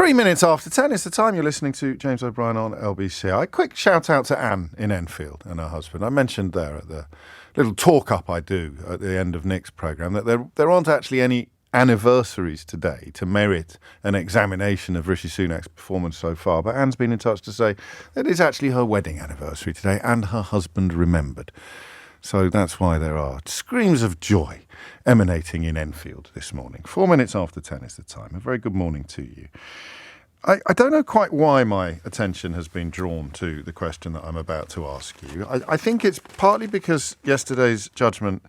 3 minutes after 10 is the time. You're listening to James O'Brien on LBC. Quick shout out to Anne in Enfield and her husband. I mentioned there at the little talk up I do at the end of Nick's programme that there aren't actually any anniversaries today to merit an examination of Rishi Sunak's performance so far. But Anne's been in touch to say that it's actually her wedding anniversary today and her husband remembered. So that's why there are screams of joy emanating in Enfield this morning. 4 minutes after 10 is the time. A very good morning to you. I don't know quite why my attention has been drawn to the question that I'm about to ask you. I think it's partly because yesterday's judgment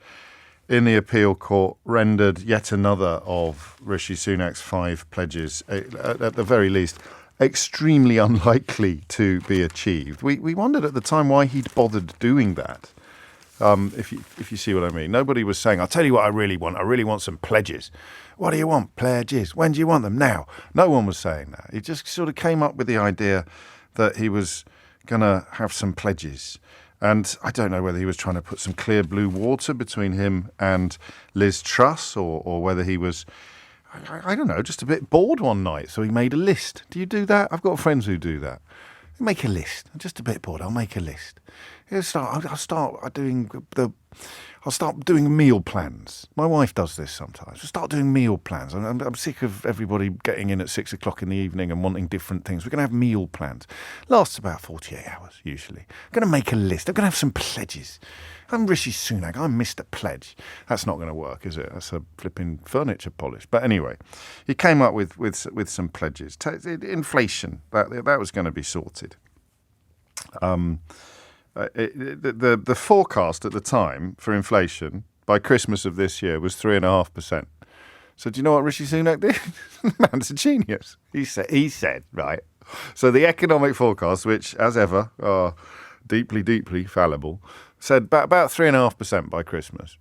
in the appeal court rendered yet another of Rishi Sunak's 5 pledges, at the very least, extremely unlikely to be achieved. We wondered at the time why he'd bothered doing that. If you see what I mean. Nobody was saying, I'll tell you what I really want. I really want some pledges. What do you want? Pledges. When do you want them? Now. No one was saying that. He just sort of came up with the idea that he was going to have some pledges. And I don't know whether he was trying to put some clear blue water between him and Liz Truss or whether he was, I don't know, just a bit bored one night. So he made a list. Do you do that? I've got friends who do that. Make a list. I'm just a bit bored. I'll make a list. I'll start doing meal plans. My wife does this sometimes. I'll start doing meal plans. I'm sick of everybody getting in at 6 o'clock in the evening and wanting different things. We're going to have meal plans. Lasts about 48 hours, usually. I'm going to make a list. I'm going to have some pledges. I'm Rishi Sunak. I'm Mr. Pledge. That's not going to work, is it? That's a flipping furniture polish. But anyway, he came up with some pledges. Inflation, that was going to be sorted. The forecast at the time for inflation by Christmas of this year was 3.5%. So do you know what Rishi Sunak did? The man's a genius. He said, right. So the economic forecast, which, as ever, are deeply, deeply fallible, said about 3.5% by Christmas.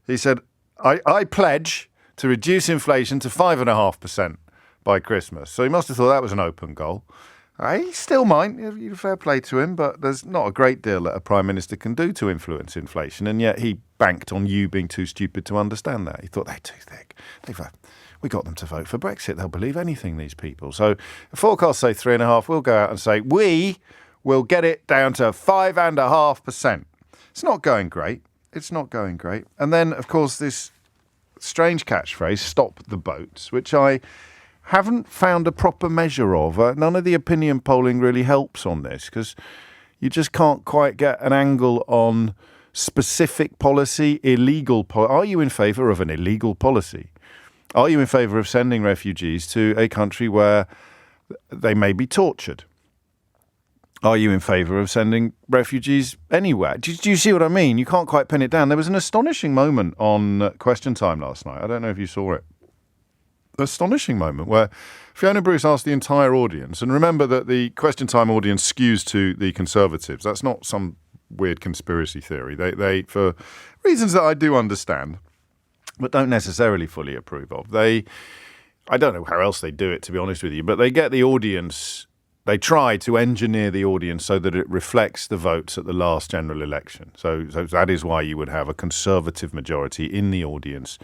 He said, I pledge to reduce inflation to 5.5% by Christmas. So he must have thought that was an open goal. He still might, fair play to him, but there's not a great deal that a Prime Minister can do to influence inflation, and yet he banked on you being too stupid to understand that. He thought, they're too thick. We got them to vote for Brexit. They'll believe anything, these people. So the forecasts say 3.5%. We'll go out and say, we will get it down to 5.5%. It's not going great. And then, of course, this strange catchphrase, stop the boats, which I haven't found a proper measure of. None of the opinion polling really helps on this because you just can't quite get an angle on specific policy, illegal policy. Are you in favour of an illegal policy? Are you in favour of sending refugees to a country where they may be tortured? Are you in favour of sending refugees anywhere? Do you see what I mean? You can't quite pin it down. There was an astonishing moment on Question Time last night. I don't know if you saw it. Astonishing moment where Fiona Bruce asked the entire audience, and remember that the Question Time audience skews to the Conservatives. That's not some weird conspiracy theory. They for reasons that I do understand, but don't necessarily fully approve of. I don't know how else they do it, to be honest with you, but they get the audience. They try to engineer the audience so that it reflects the votes at the last general election. So that is why you would have a Conservative majority in the audience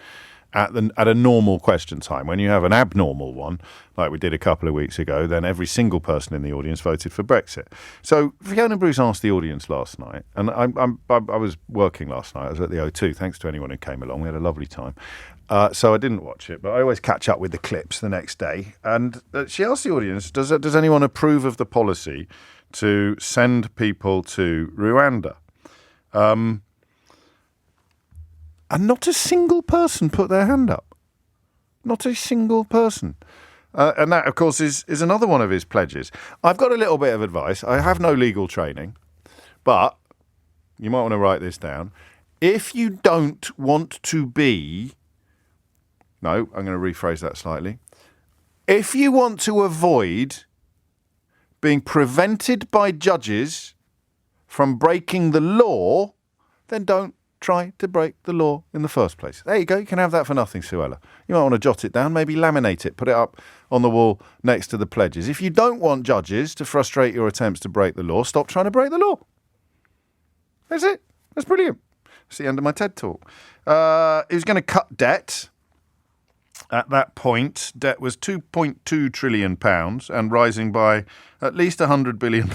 at a normal Question Time. When you have an abnormal one, like we did a couple of weeks ago, then every single person in the audience voted for Brexit. So Fiona Bruce asked the audience last night, and I was working last night. I was at the O2. Thanks to anyone who came along. We had a lovely time. So I didn't watch it, but I always catch up with the clips the next day. And she asked the audience, does anyone approve of the policy to send people to Rwanda? And not a single person put their hand up. Not a single person. And that, of course, is another one of his pledges. I've got a little bit of advice. I have no legal training, but you might want to write this down. If you don't want to be... No, I'm going to rephrase that slightly. If you want to avoid being prevented by judges from breaking the law, then don't try to break the law in the first place. There you go. You can have that for nothing, Suella. You might want to jot it down, maybe laminate it, put it up on the wall next to the pledges. If you don't want judges to frustrate your attempts to break the law, stop trying to break the law. That's it. That's brilliant. That's the end of my TED talk. He was going to cut debt. At that point, debt was £2.2 trillion and rising by at least £100 billion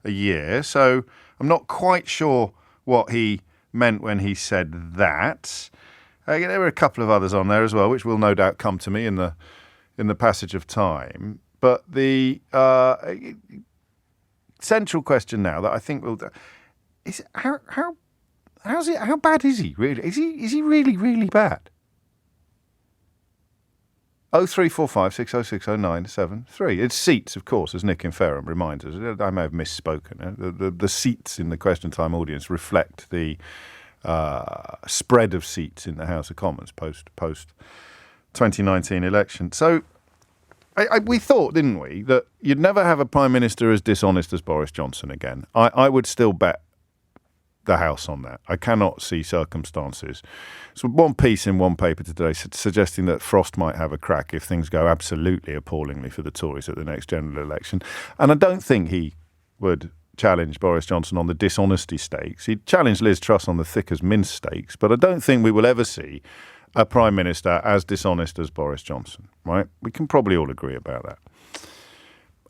a year. So I'm not quite sure what he meant when he said that. There were a couple of others on there as well, which will no doubt come to me in the passage of time. But the central question now that I think is how bad is he really? Is he really, really bad? 0345 6060 973. It's seats, of course, as Nick in Fareham reminds us. I may have misspoken. The seats in the Question Time audience reflect the spread of seats in the House of Commons post 2019 election. So we thought, didn't we, that you'd never have a Prime Minister as dishonest as Boris Johnson again. I would still bet the House on that. I cannot see circumstances. So one piece in one paper today suggesting that Frost might have a crack if things go absolutely appallingly for the Tories at the next general election. And I don't think he would challenge Boris Johnson on the dishonesty stakes. He'd challenge Liz Truss on the thick as mince stakes, but I don't think we will ever see a Prime Minister as dishonest as Boris Johnson, right? We can probably all agree about that.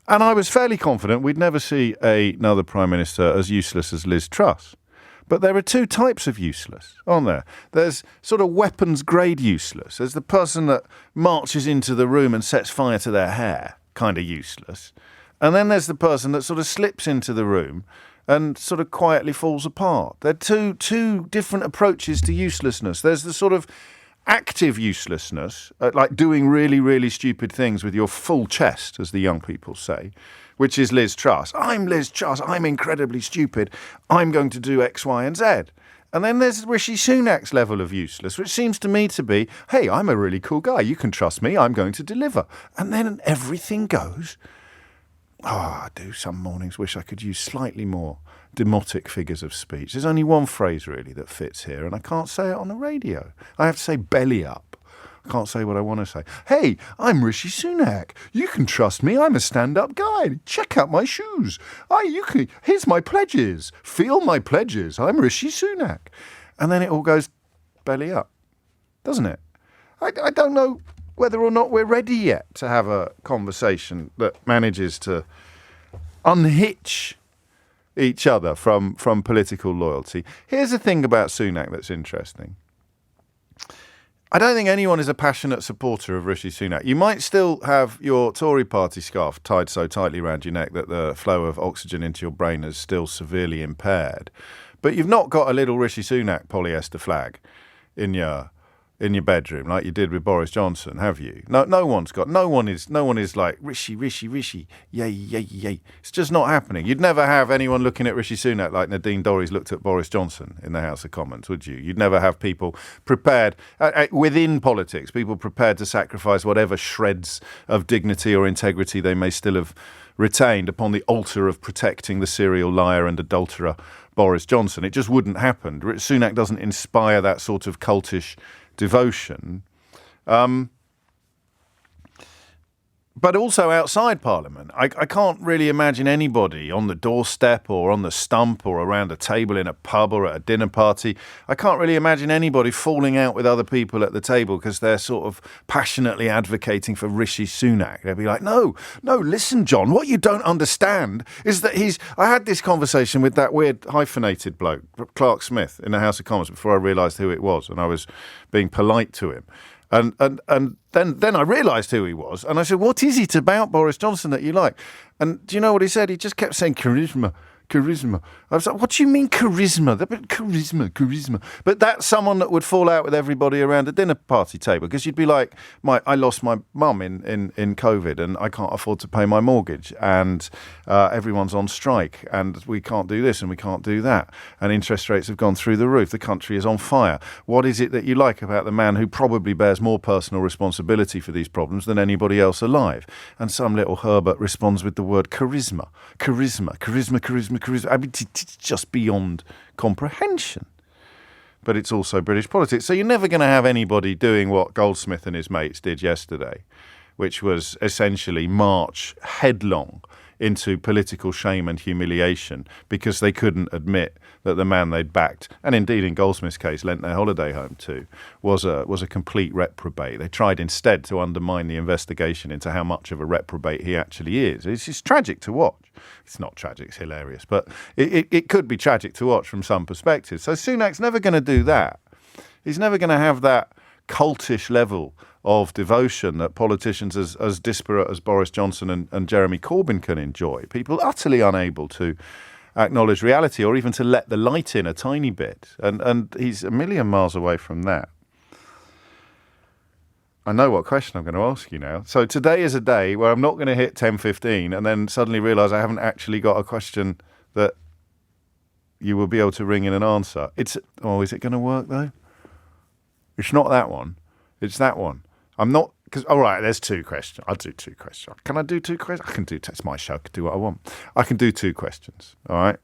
And I was fairly confident we'd never see another Prime Minister as useless as Liz Truss. But there are two types of useless, aren't there? There's sort of weapons-grade useless. There's the person that marches into the room and sets fire to their hair, kind of useless. And then there's the person that sort of slips into the room and sort of quietly falls apart. They're two different approaches to uselessness. There's the sort of active uselessness, like doing really, really stupid things with your full chest, as the young people say, which is Liz Truss. I'm Liz Truss. I'm incredibly stupid. I'm going to do X, Y, and Z. And then there's Rishi Sunak's level of useless, which seems to me to be, hey, I'm a really cool guy. You can trust me. I'm going to deliver. And then everything goes. I do some mornings wish I could use slightly more demotic figures of speech. There's only one phrase really that fits here, and I can't say it on the radio. I have to say belly up. I can't say what I want to say. Hey, I'm Rishi Sunak. You can trust me. I'm a stand-up guy. Check out my shoes. Here's my pledges. Feel my pledges. I'm Rishi Sunak. And then it all goes belly up, doesn't it? I don't know whether or not we're ready yet to have a conversation that manages to unhitch each other from political loyalty. Here's the thing about Sunak that's interesting. I don't think anyone is a passionate supporter of Rishi Sunak. You might still have your Tory party scarf tied so tightly around your neck that the flow of oxygen into your brain is still severely impaired. But you've not got a little Rishi Sunak polyester flag in your bedroom like you did with Boris Johnson, have you? No one is like Rishi, yay, yay, yay. It's just not happening. You'd never have anyone looking at Rishi Sunak like Nadine Dorries looked at Boris Johnson in the House of Commons, would you? You'd never have people prepared within politics, people prepared to sacrifice whatever shreds of dignity or integrity they may still have retained upon the altar of protecting the serial liar and adulterer Boris Johnson. It just wouldn't happen. Sunak doesn't inspire that sort of cultish devotion. But also outside Parliament, I can't really imagine anybody on the doorstep or on the stump or around a table in a pub or at a dinner party. I can't really imagine anybody falling out with other people at the table because they're sort of passionately advocating for Rishi Sunak. They'd be like, no, listen, John, what you don't understand is that I had this conversation with that weird hyphenated bloke, Clark Smith, in the House of Commons before I realised who it was, and I was being polite to him. And then I realised who he was, and I said, "What is it about Boris Johnson that you like?" And do you know what he said? He just kept saying charisma. I was like, "What do you mean charisma? Charisma." But that's someone that would fall out with everybody around a dinner party table, because you'd be like, I lost my mum in COVID, and I can't afford to pay my mortgage, and everyone's on strike, and we can't do this and we can't do that, and interest rates have gone through the roof. The country is on fire. What is it that you like about the man who probably bears more personal responsibility for these problems than anybody else alive? And some little Herbert responds with the word charisma. I mean, it's just beyond comprehension. But it's also British politics. So you're never going to have anybody doing what Goldsmith and his mates did yesterday, which was essentially march headlong into political shame and humiliation because they couldn't admit that the man they'd backed, and indeed in Goldsmith's case lent their holiday home to, was a complete reprobate. They tried instead to undermine the investigation into how much of a reprobate he actually is. It's just tragic to watch. It's not tragic, it's hilarious, but it could be tragic to watch from some perspectives. So Sunak's never going to do that. He's never going to have that cultish level of devotion that politicians as disparate as Boris Johnson and Jeremy Corbyn can enjoy. People utterly unable to acknowledge reality or even to let the light in a tiny bit. And he's a million miles away from that. I know what question I'm going to ask you now. So today is a day where I'm not going to hit 10:15 and then suddenly realise I haven't actually got a question that you will be able to ring in and answer. Is it going to work though? It's not that one. It's that one. I'm not, because, all right, there's two questions. I'll do two questions. Can I do two questions? I can do, it's my show. I can do what I want. I can do two questions, all right?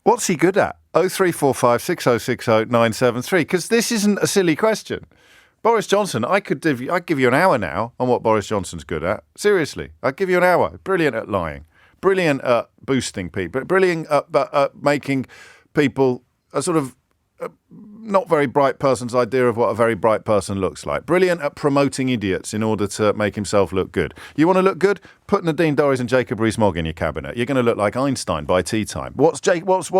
What's he good at? 0345 6060 973, because this isn't a silly question. Boris Johnson, I'd give you an hour now on what Boris Johnson's good at. Seriously, I'd give you an hour. Brilliant at lying. Brilliant at boosting people. Brilliant at making people a sort of not very bright person's idea of what a very bright person looks like. Brilliant at promoting idiots in order to make himself look good. You want to look good? Put Nadine Dorries and Jacob Rees-Mogg in your cabinet. You're going to look like Einstein by tea time. What's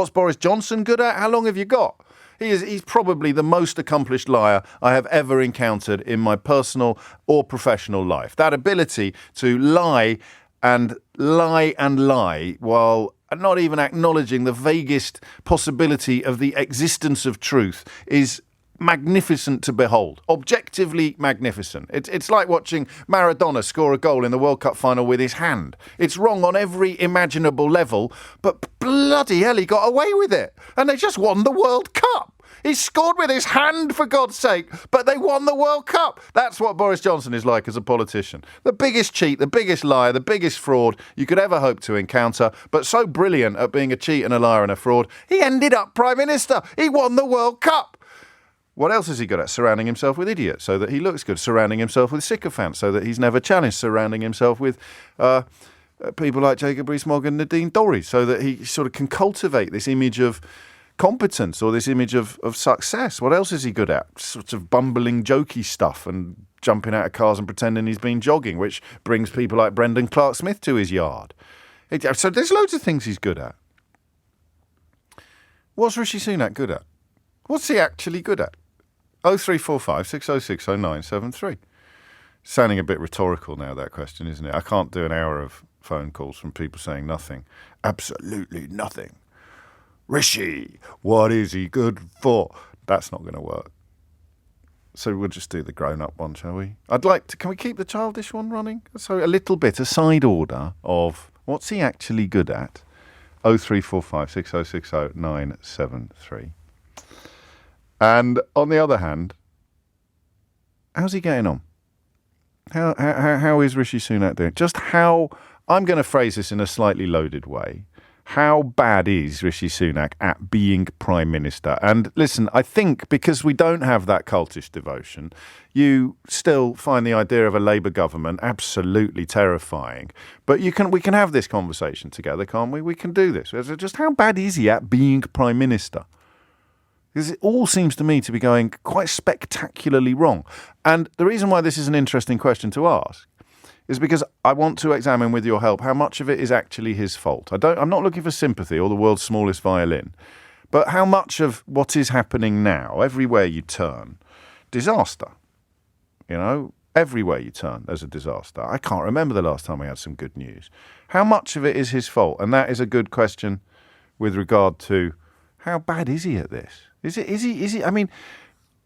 Boris Johnson good at? How long have you got? He's probably the most accomplished liar I have ever encountered in my personal or professional life. That ability to lie and lie and lie while not even acknowledging the vaguest possibility of the existence of truth is magnificent to behold. Objectively magnificent. It's like watching Maradona score a goal in the World Cup final with his hand. It's wrong on every imaginable level, but bloody hell, he got away with it. And they just won the World Cup. He scored with his hand, for God's sake, but they won the World Cup. That's what Boris Johnson is like as a politician. The biggest cheat, the biggest liar, the biggest fraud you could ever hope to encounter, but so brilliant at being a cheat and a liar and a fraud, he ended up Prime Minister. He won the World Cup. What else is he good at? Surrounding himself with idiots so that he looks good. Surrounding himself with sycophants so that he's never challenged. Surrounding himself with people like Jacob Rees-Mogg and Nadine Dorries so that he sort of can cultivate this image of competence or this image of success. What else is he good at? Sort of bumbling, jokey stuff and jumping out of cars and pretending he's been jogging, which brings people like Brendan Clark-Smith to his yard. So there's loads of things he's good at. What's Rishi Sunak good at? What's he actually good at? 0345 6060 973. Sounding a bit rhetorical now, that question, isn't it? I can't do an hour of phone calls from people saying nothing. Absolutely nothing. Rishi, what is he good for? That's not going to work. So we'll just do the grown-up one, shall we? Can we keep the childish one running? So a little bit, a side order of what's he actually good at? 0345 6060 973. And on the other hand, how's he getting on? How is Rishi Sunak doing? I'm going to phrase this in a slightly loaded way. How bad is Rishi Sunak at being Prime Minister? And listen, I think because we don't have that cultish devotion, you still find the idea of a Labour government absolutely terrifying. But we can have this conversation together, can't we? We can do this. Just how bad is he at being Prime Minister? Because it all seems to me to be going quite spectacularly wrong. And the reason why this is an interesting question to ask is because I want to examine with your help how much of it is actually his fault. I'm not looking for sympathy or the world's smallest violin, but how much of what is happening now, everywhere you turn, disaster. You know, everywhere you turn, there's a disaster. I can't remember the last time we had some good news. How much of it is his fault? And that is a good question with regard to how bad is he at this? Is he? I mean,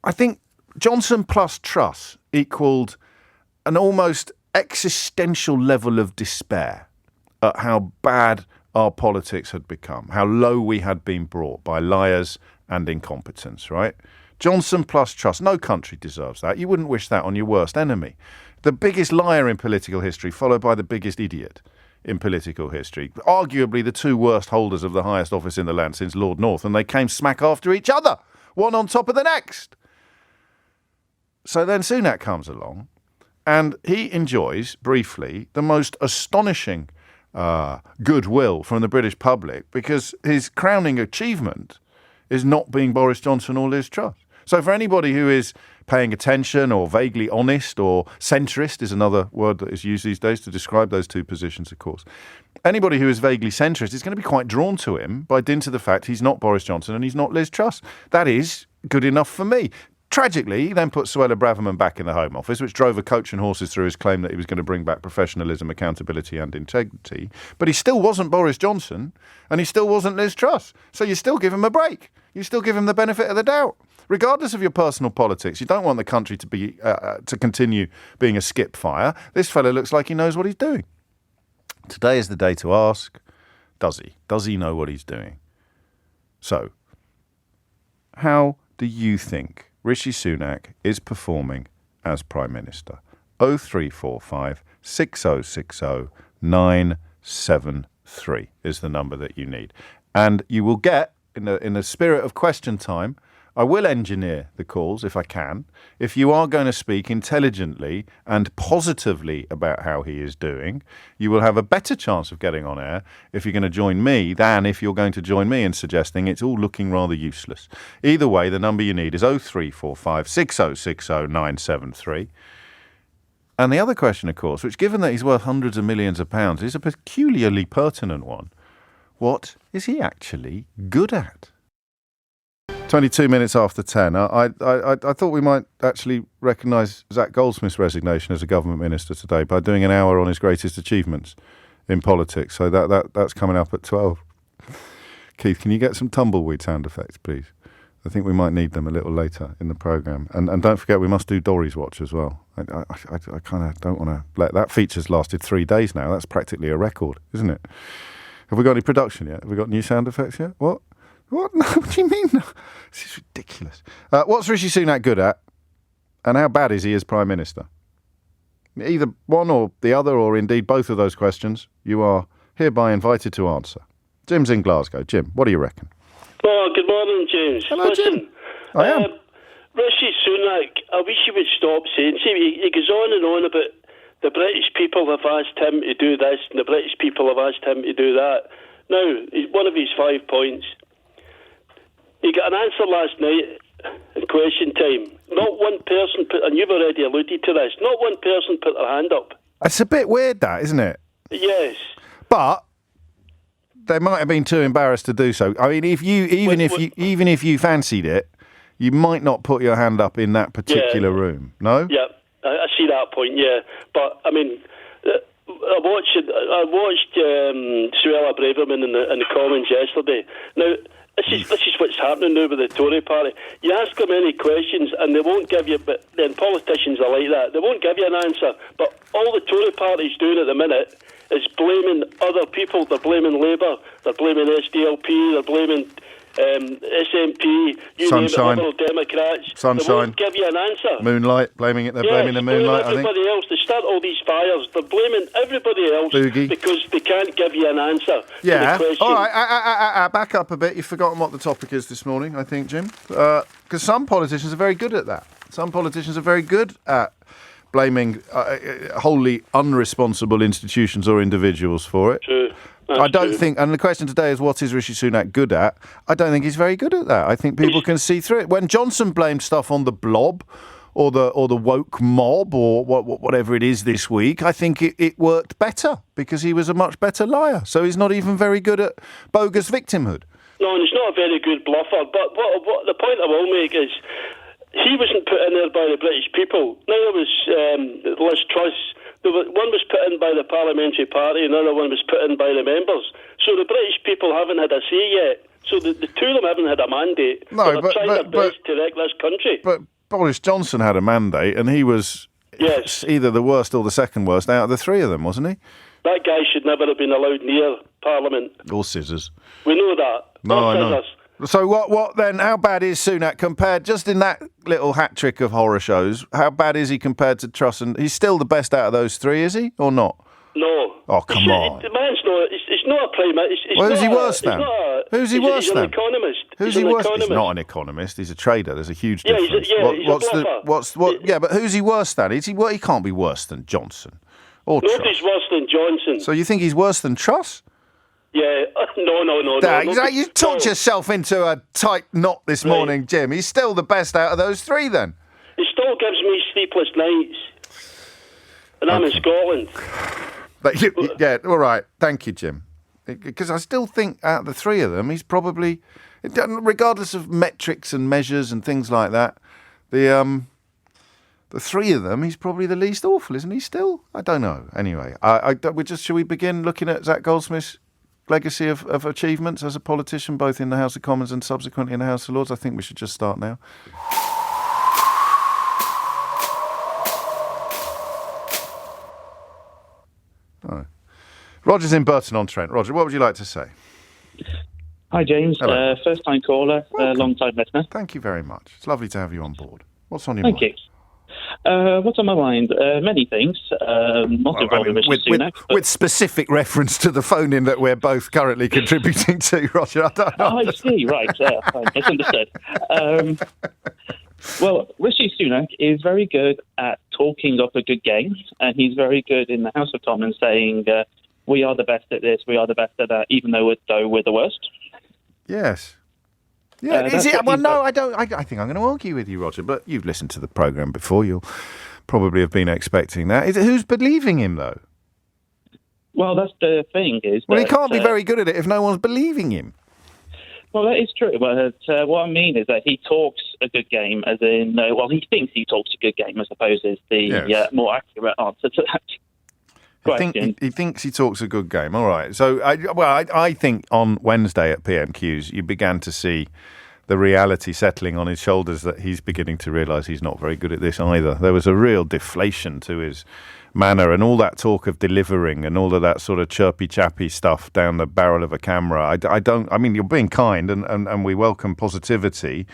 I think Johnson plus Truss equaled an almost existential level of despair at how bad our politics had become, how low we had been brought by liars and incompetence, right? Johnson plus Truss. No country deserves that. You wouldn't wish that on your worst enemy. The biggest liar in political history, followed by the biggest idiot in political history. Arguably the two worst holders of the highest office in the land since Lord North, and they came smack after each other, one on top of the next. So then Sunak comes along, And he enjoys, briefly, the most astonishing goodwill from the British public because his crowning achievement is not being Boris Johnson or Liz Truss. So for anybody who is paying attention or vaguely honest or centrist is another word that is used these days to describe those two positions, of course. Anybody who is vaguely centrist is going to be quite drawn to him by dint of the fact he's not Boris Johnson and he's not Liz Truss. That is good enough for me. Tragically, he then put Suella Braverman back in the Home Office, which drove a coach and horses through his claim that he was going to bring back professionalism, accountability and integrity. But he still wasn't Boris Johnson and he still wasn't Liz Truss. So you still give him a break. You still give him the benefit of the doubt. Regardless of your personal politics, you don't want the country to be to continue being a skip fire. This fellow looks like he knows what he's doing. Today is the day to ask, does he? Does he know what he's doing? So, how do you think Rishi Sunak is performing as Prime Minister? 0345 6060 973 is the number that you need. And you will get, in the spirit of question time, I will engineer the calls if I can. If you are going to speak intelligently and positively about how he is doing, you will have a better chance of getting on air if you're going to join me than if you're going to join me in suggesting it's all looking rather useless. Either way, the number you need is 0345 6060 973. And the other question, of course, which given that he's worth hundreds of millions of pounds, is a peculiarly pertinent one. What is he actually good at? 22 minutes after 10. I thought we might actually recognise Zach Goldsmith's resignation as a government minister today by doing an hour on his greatest achievements in politics. So that's coming up at 12. Keith, can you get some tumbleweed sound effects, please? I think we might need them a little later in the programme. And don't forget, we must do Dory's Watch as well. I kind of don't want to let that feature's lasted 3 days now. That's practically a record, isn't it? Have we got any production yet? Have we got new sound effects yet? What? No, what do you mean? No. This is ridiculous. What's Rishi Sunak good at? And how bad is he as Prime Minister? Either one or the other, or indeed both of those questions, you are hereby invited to answer. Jim's in Glasgow. Jim, what do you reckon? Oh, good morning, James. Hello, Jim. I am. Rishi Sunak, I wish he would stop saying, he goes on and on about the British people have asked him to do this and the British people have asked him to do that. Now, one of his 5 points. He got an answer last night in question time. Not one person and you've already alluded to this, not one person put their hand up. It's a bit weird, that, isn't it? Yes. But they might have been too embarrassed to do so. I mean, if you fancied it, you might not put your hand up in that particular room. No? Yeah, I see that point. Yeah, but I mean, I watched Suella Braverman in the Commons yesterday. Now, this is what's happening now with the Tory party. You ask them any questions and they won't give you, but then politicians are like that. They won't give you an answer. But all the Tory party's doing at the minute is blaming other people. They're blaming Labour, they're blaming SDLP, they're blaming SNP, Sunshine, Liberal Democrats. Sunshine. They won't give you an answer. Moonlight, blaming the moonlight, I think. Everybody else, they start all these fires. They're blaming everybody else because they can't give you an answer to the question. All right, back up a bit. You've forgotten what the topic is this morning, I think, Jim. Because some politicians are very good at that. Some politicians are very good at blaming wholly unresponsible institutions or individuals for it. True. I don't think, and the question today is, what is Rishi Sunak good at? I don't think he's very good at that. I think people can see through it. When Johnson blamed stuff on the blob or the woke mob or whatever it is this week, I think it worked better because he was a much better liar. So he's not even very good at bogus victimhood. No, and he's not a very good bluffer. But what the point I will make is he wasn't put in there by the British people. Neither was Liz Truss. One was put in by the Parliamentary Party, another one was put in by the members. So the British people haven't had a say yet. So the two of them haven't had a mandate. No, but they're trying their best to wreck this country. But Boris Johnson had a mandate, and he was either the worst or the second worst out of the three of them, wasn't he? That guy should never have been allowed near Parliament. Or scissors. We know that. No, I know. So what then? How bad is Sunak compared, just in that little hat trick of horror shows, how bad is he compared to Truss? And he's still the best out of those three, is he, or not? No. Oh, come on. The man's not. It's not a prime minister. Well, who's he worse than? Who's he worse than? He's an economist. Who's he worse? He's not an economist. He's a trader. There's a huge difference. He's a bluffer. Yeah, but who's he worse than? He can't be worse than Johnson or Truss. Nobody's worse than Johnson. So you think he's worse than Truss? Yeah. No. You talked yourself into a tight knot this morning, Jim. He's still the best out of those three, then. He still gives me sleepless nights. And I'm in Scotland. Yeah, all right. Thank you, Jim. Because I still think out of the three of them, he's probably, regardless of metrics and measures and things like that, the three of them, he's probably the least awful, isn't he? Still, I don't know. Anyway, should we begin looking at Zach Goldsmith's legacy of achievements as a politician, both in the House of Commons and subsequently in the House of Lords? I think we should just start now. Right. Roger's in Burton-on-Trent. Roger, what would you like to say? Hi, James. First-time caller, long-time listener. Thank you very much. It's lovely to have you on board. What's on your mind? Thank you. What's on my mind? Many things. Not involving Rishi Sunak. With specific reference to the phone-in that we're both currently contributing to, Roger. I don't know. I see, right. Fine. Misunderstood. Well, Rishi Sunak is very good at talking up a good game, and he's very good in the House of Commons saying, we are the best at this, we are the best at that, even though we're the worst. Yes. Yeah, is it? Well, no, I don't. I think I'm going to argue with you, Roger, but you've listened to the programme before. You'll probably have been expecting that. Who's believing him, though? Well, that's the thing. Well, he can't be very good at it if no one's believing him. Well, that is true, but what I mean is that he talks a good game, as in, he thinks he talks a good game, I suppose, is the more accurate answer to that question. He thinks he talks a good game. All right. So, I think on Wednesday at PMQs, you began to see the reality settling on his shoulders that he's beginning to realise he's not very good at this either. There was a real deflation to his manner, and all that talk of delivering and all of that sort of chirpy-chappy stuff down the barrel of a camera. I mean, you're being kind and we welcome positivity,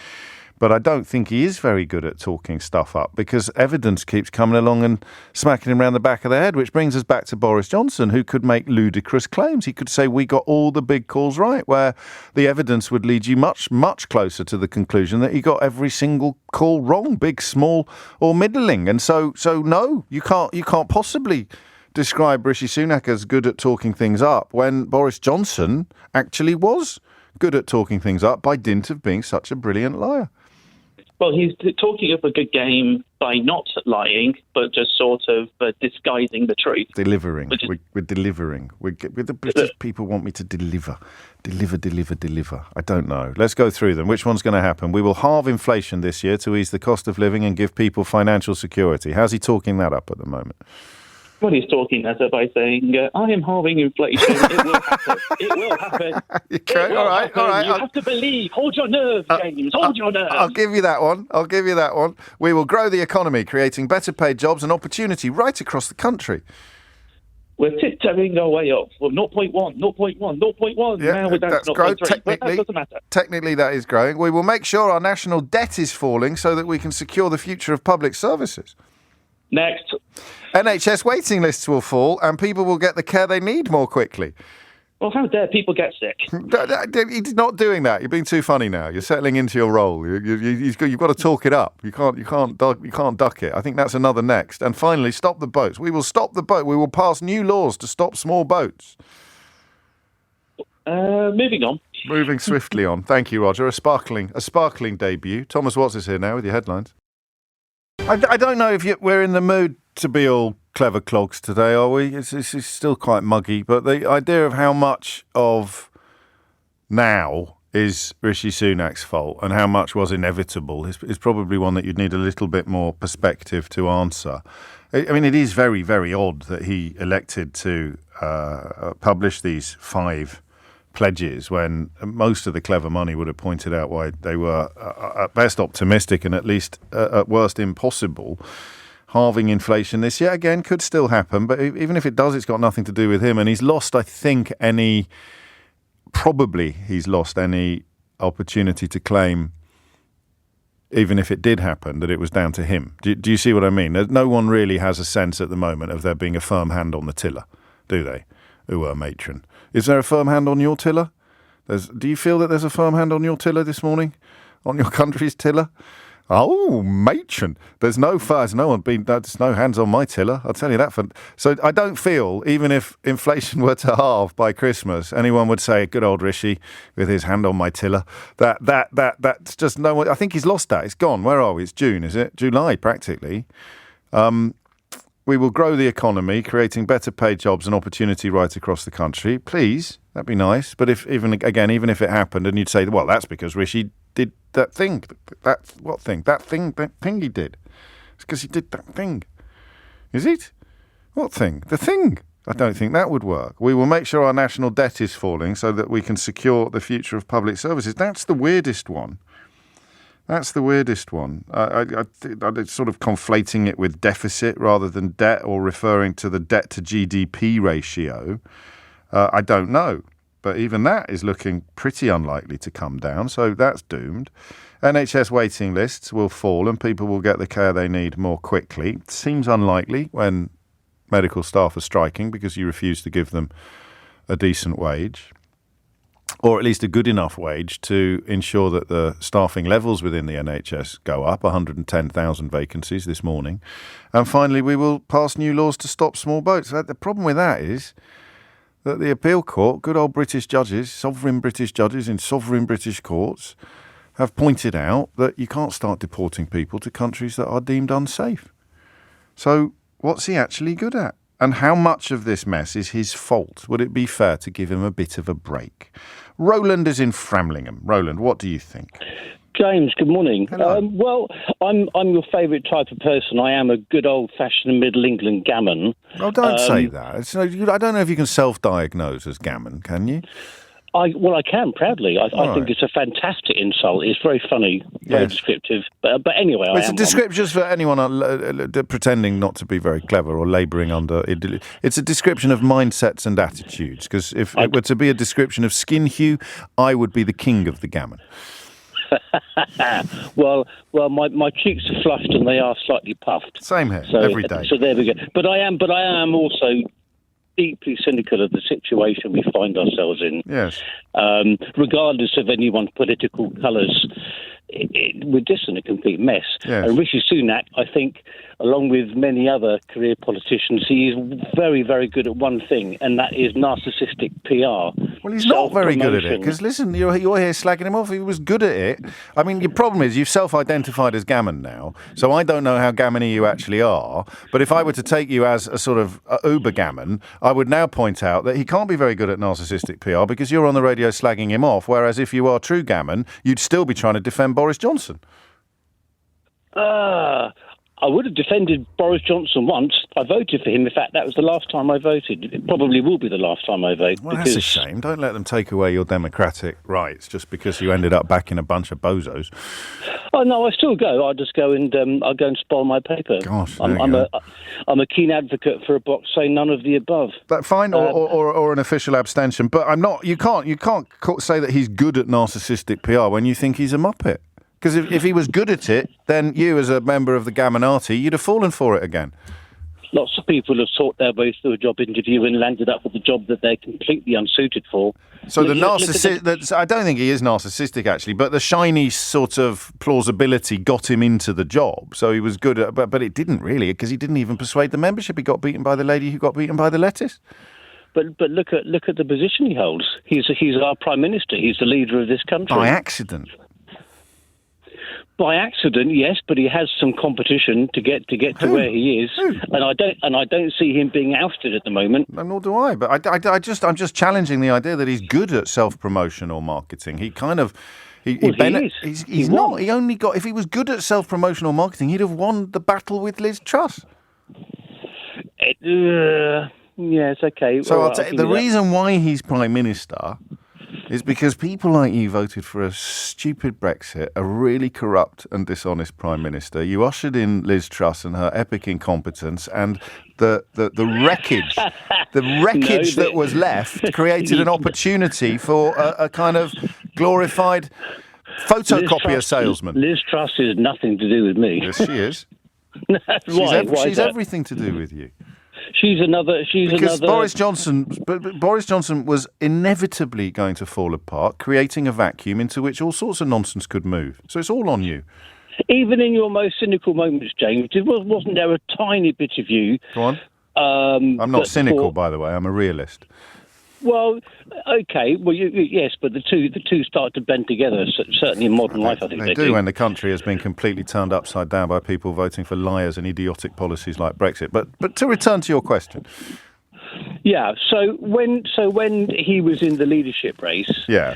but I don't think he is very good at talking stuff up because evidence keeps coming along and smacking him around the back of the head, which brings us back to Boris Johnson, who could make ludicrous claims. He could say, we got all the big calls right, where the evidence would lead you much, much closer to the conclusion that he got every single call wrong, big, small or middling. And so no, you can't possibly describe Rishi Sunak as good at talking things up when Boris Johnson actually was good at talking things up by dint of being such a brilliant liar. Well, he's talking up a good game by not lying, but just sort of disguising the truth. Delivering. We're delivering. The British people want me to deliver. Deliver. I don't know. Let's go through them. Which one's going to happen? We will halve inflation this year to ease the cost of living and give people financial security. How's he talking that up at the moment? Well, he's talking that up by saying, I am halving inflation. It will happen. It will happen. Okay, all right. You have to believe. Hold your nerve, James. Hold your nerve. I'll give you that one. We will grow the economy, creating better paid jobs and opportunity right across the country. We're tiptoeing our way up. Well, 0.1. Yeah, now we're down that's to 0.3. But that doesn't matter. Technically, that is growing. We will make sure our national debt is falling so that we can secure the future of public services. Next. NHS waiting lists will fall and people will get the care they need more quickly. Well, how dare people get sick? He's not doing that. You're being too funny now. You're settling into your role. You've got to talk it up. You can't duck it. I think that's another next. And finally, stop the boats. We will stop the boat. We will pass new laws to stop small boats. Moving on. Moving swiftly on. Thank you, Roger. A sparkling debut. Thomas Watts is here now with your headlines. I don't know if we're in the mood to be all clever clogs today, are we? It's still quite muggy, but the idea of how much of now is Rishi Sunak's fault and how much was inevitable is probably one that you'd need a little bit more perspective to answer. I mean, it is very, very odd that he elected to publish these 5 pledges when most of the clever money would have pointed out why they were at best optimistic and at least at worst impossible. Halving inflation this year, again, could still happen, but even if it does, it's got nothing to do with him. And he's lost, I think, any opportunity to claim, even if it did happen, that it was down to him. Do you see what I mean? No one really has a sense at the moment of there being a firm hand on the tiller. do they? Matron. Is there a firm hand on your tiller? Do you feel that there's a firm hand on your tiller this morning? On your country's tiller? Oh, matron. There's no hands on my tiller. I'll tell you that. So I don't feel, even if inflation were to halve by Christmas, anyone would say, good old Rishi with his hand on my tiller. That's just no one. I think he's lost that. It's gone. Where are we? It's June, is it? July, practically. We will grow the economy, creating better paid jobs and opportunity right across the country. Please, that'd be nice. But even if it happened and you'd say, well, that's because Rishi did that thing. That thing he did. It's because he did that thing. Is it? What thing? The thing. I don't think that would work. We will make sure our national debt is falling so that we can secure the future of public services. That's the weirdest one. I'm sort of conflating it with deficit rather than debt, or referring to the debt to GDP ratio. I don't know. But even that is looking pretty unlikely to come down, so that's doomed. NHS waiting lists will fall and people will get the care they need more quickly. It seems unlikely when medical staff are striking because you refuse to give them a decent wage, or at least a good enough wage to ensure that the staffing levels within the NHS go up. 110,000 vacancies this morning. And finally, we will pass new laws to stop small boats. The problem with that is that the appeal court, good old British judges, sovereign British judges in sovereign British courts, have pointed out that you can't start deporting people to countries that are deemed unsafe. So what's he actually good at? And how much of this mess is his fault? Would it be fair to give him a bit of a break? Roland is in Framlingham. Roland, what do you think? James, good morning. Hello. I'm your favourite type of person. I am a good old-fashioned Middle England gammon. Oh, don't say that. I don't know if you can self-diagnose as gammon, can you? I can, proudly. I think it's a fantastic insult. It's very funny, very descriptive. But anyway, it's a description for anyone pretending not to be very clever or labouring under it. It's a description of mindsets and attitudes, because if it were to be a description of skin hue, I would be the king of the gammon. well, my cheeks are flushed and they are slightly puffed. Same here, every day. So there we go. But I am also deeply cynical of the situation we find ourselves in. Yes. Regardless of anyone's political colours, we're just in a complete mess. Yes. And Rishi Sunak, I think, along with many other career politicians, he is very, very good at one thing, and that is narcissistic PR. Well, he's not very good at it, because, listen, you're here slagging him off. He was good at it. I mean, your problem is you've self-identified as gammon now, so I don't know how gammony you actually are, but if I were to take you as a sort of uber gammon, I would now point out that he can't be very good at narcissistic PR because you're on the radio slagging him off, whereas if you are true gammon, you'd still be trying to defend Boris Johnson. I would have defended Boris Johnson once. I voted for him. In fact, that was the last time I voted. It probably will be the last time I vote. Well, that's a shame. Don't let them take away your democratic rights just because you ended up backing a bunch of bozos. Oh, no, I still go. I just go and I'll go and spoil my paper. Gosh, I'm a keen advocate for a box saying none of the above. That fine, or an official abstention. But I'm not. You can't say that he's good at narcissistic PR when you think he's a muppet. Because if he was good at it, then you, as a member of the Gammonati, you'd have fallen for it again. Lots of people have sought their way through a job interview and landed up with a job that they're completely unsuited for. So I don't think he is narcissistic, actually, but the shiny sort of plausibility got him into the job. So he was good at, but it didn't really, because he didn't even persuade the membership. He got beaten by the lady who got beaten by the lettuce. But look at the position he holds. He's our Prime Minister. He's the leader of this country. By accident. By accident, yes, but he has some competition to get to where he is, and I don't see him being ousted at the moment. No, nor do I. But I'm just challenging the idea that he's good at self-promotion or marketing. He kind of he's not. He only got, if he was good at self-promotion or marketing, he'd have won the battle with Liz Truss. Yes, okay. So I'll tell you, the reason why he's Prime Minister is because people like you voted for a stupid Brexit, a really corrupt and dishonest Prime Minister. You ushered in Liz Truss and her epic incompetence, and the wreckage, that was left created an opportunity for a kind of glorified photocopier salesman. Liz Truss is nothing to do with me. Yes, she is. She's everything to do with you. Because Boris Johnson was inevitably going to fall apart, creating a vacuum into which all sorts of nonsense could move. So it's all on you. Even in your most cynical moments, James, wasn't there a tiny bit of you? Go on. I'm not cynical, by the way. I'm a realist. Well, okay. Well, yes, but the two start to blend together. Certainly in modern life, I think they do. When the country has been completely turned upside down by people voting for liars and idiotic policies like Brexit. But to return to your question, yeah. So when he was in the leadership race, yeah,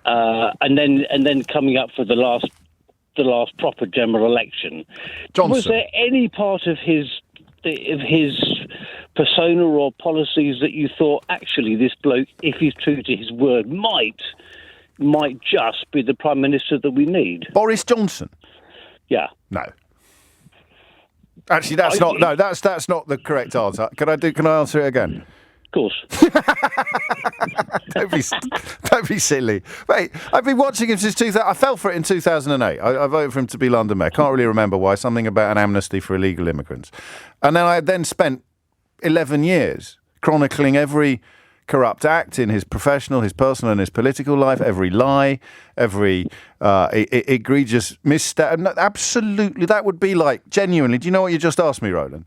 and then coming up for the last proper general election, Johnson. Was there any part of his persona or policies that you thought, actually, this bloke, if he's true to his word, might just be the Prime Minister that we need? Boris Johnson? Yeah. No. Actually, that's not the correct answer. Can I answer it again? Of course. Don't be silly. Mate, I've been watching him since 2000. I fell for it in 2008. I voted for him to be London Mayor. Can't really remember why. Something about an amnesty for illegal immigrants. And then I spent 11 years chronicling every corrupt act in his professional, his personal and his political life, every lie, every egregious misstep. Absolutely, that would be like, genuinely, do you know what you just asked me, Roland?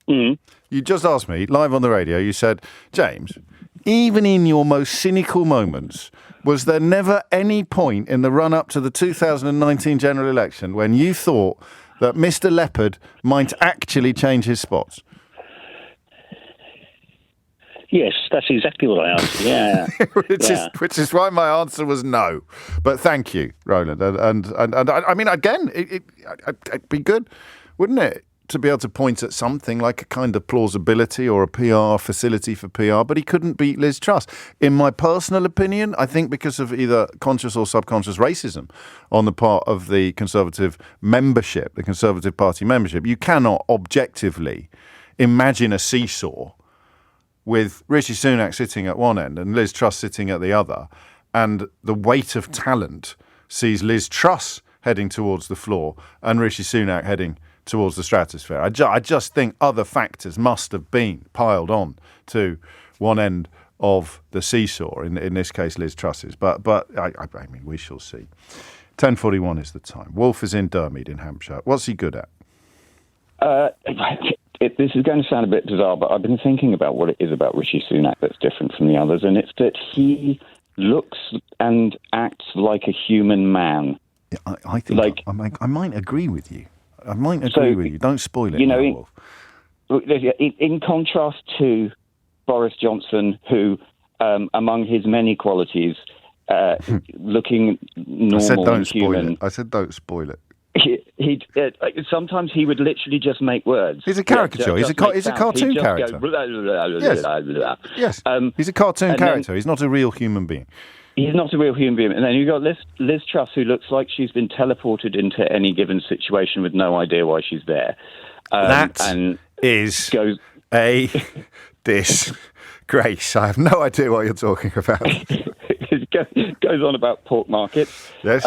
Mm. You just asked me, live on the radio, you said, James, even in your most cynical moments, was there never any point in the run-up to the 2019 general election when you thought that Mr. Leopard might actually change his spots? Yes, that's exactly what I answered. Yeah, which is why my answer was no. But thank you, Roland. And I mean, again, it'd be good, wouldn't it, to be able to point at something like a kind of plausibility or a PR facility for PR, but he couldn't beat Liz Truss. In my personal opinion, I think because of either conscious or subconscious racism on the part of the Conservative membership, the Conservative Party membership, you cannot objectively imagine a seesaw with Rishi Sunak sitting at one end and Liz Truss sitting at the other, and the weight of talent sees Liz Truss heading towards the floor and Rishi Sunak heading towards the stratosphere. I just think other factors must have been piled on to one end of the seesaw, in this case Liz Truss's. But I mean, we shall see. 10:41 is the time. Wolf is in Dermead in Hampshire. What's he good at? This is going to sound a bit bizarre, but I've been thinking about what it is about Rishi Sunak that's different from the others, and it's that he looks and acts like a human man. Yeah, I think I might agree with you. I might agree with you. Don't spoil it, Wolf. In contrast to Boris Johnson, who, among his many qualities, looking normal and human. I said don't spoil it. He sometimes he would literally just make words. He's a caricature. He's a cartoon character. Yes. He's a cartoon character. He's not a real human being. He's not a real human being. And then you've got Liz Truss, who looks like she's been teleported into any given situation with no idea why she's there. A disgrace. I have no idea what you're talking about. It goes on about pork markets. Yes.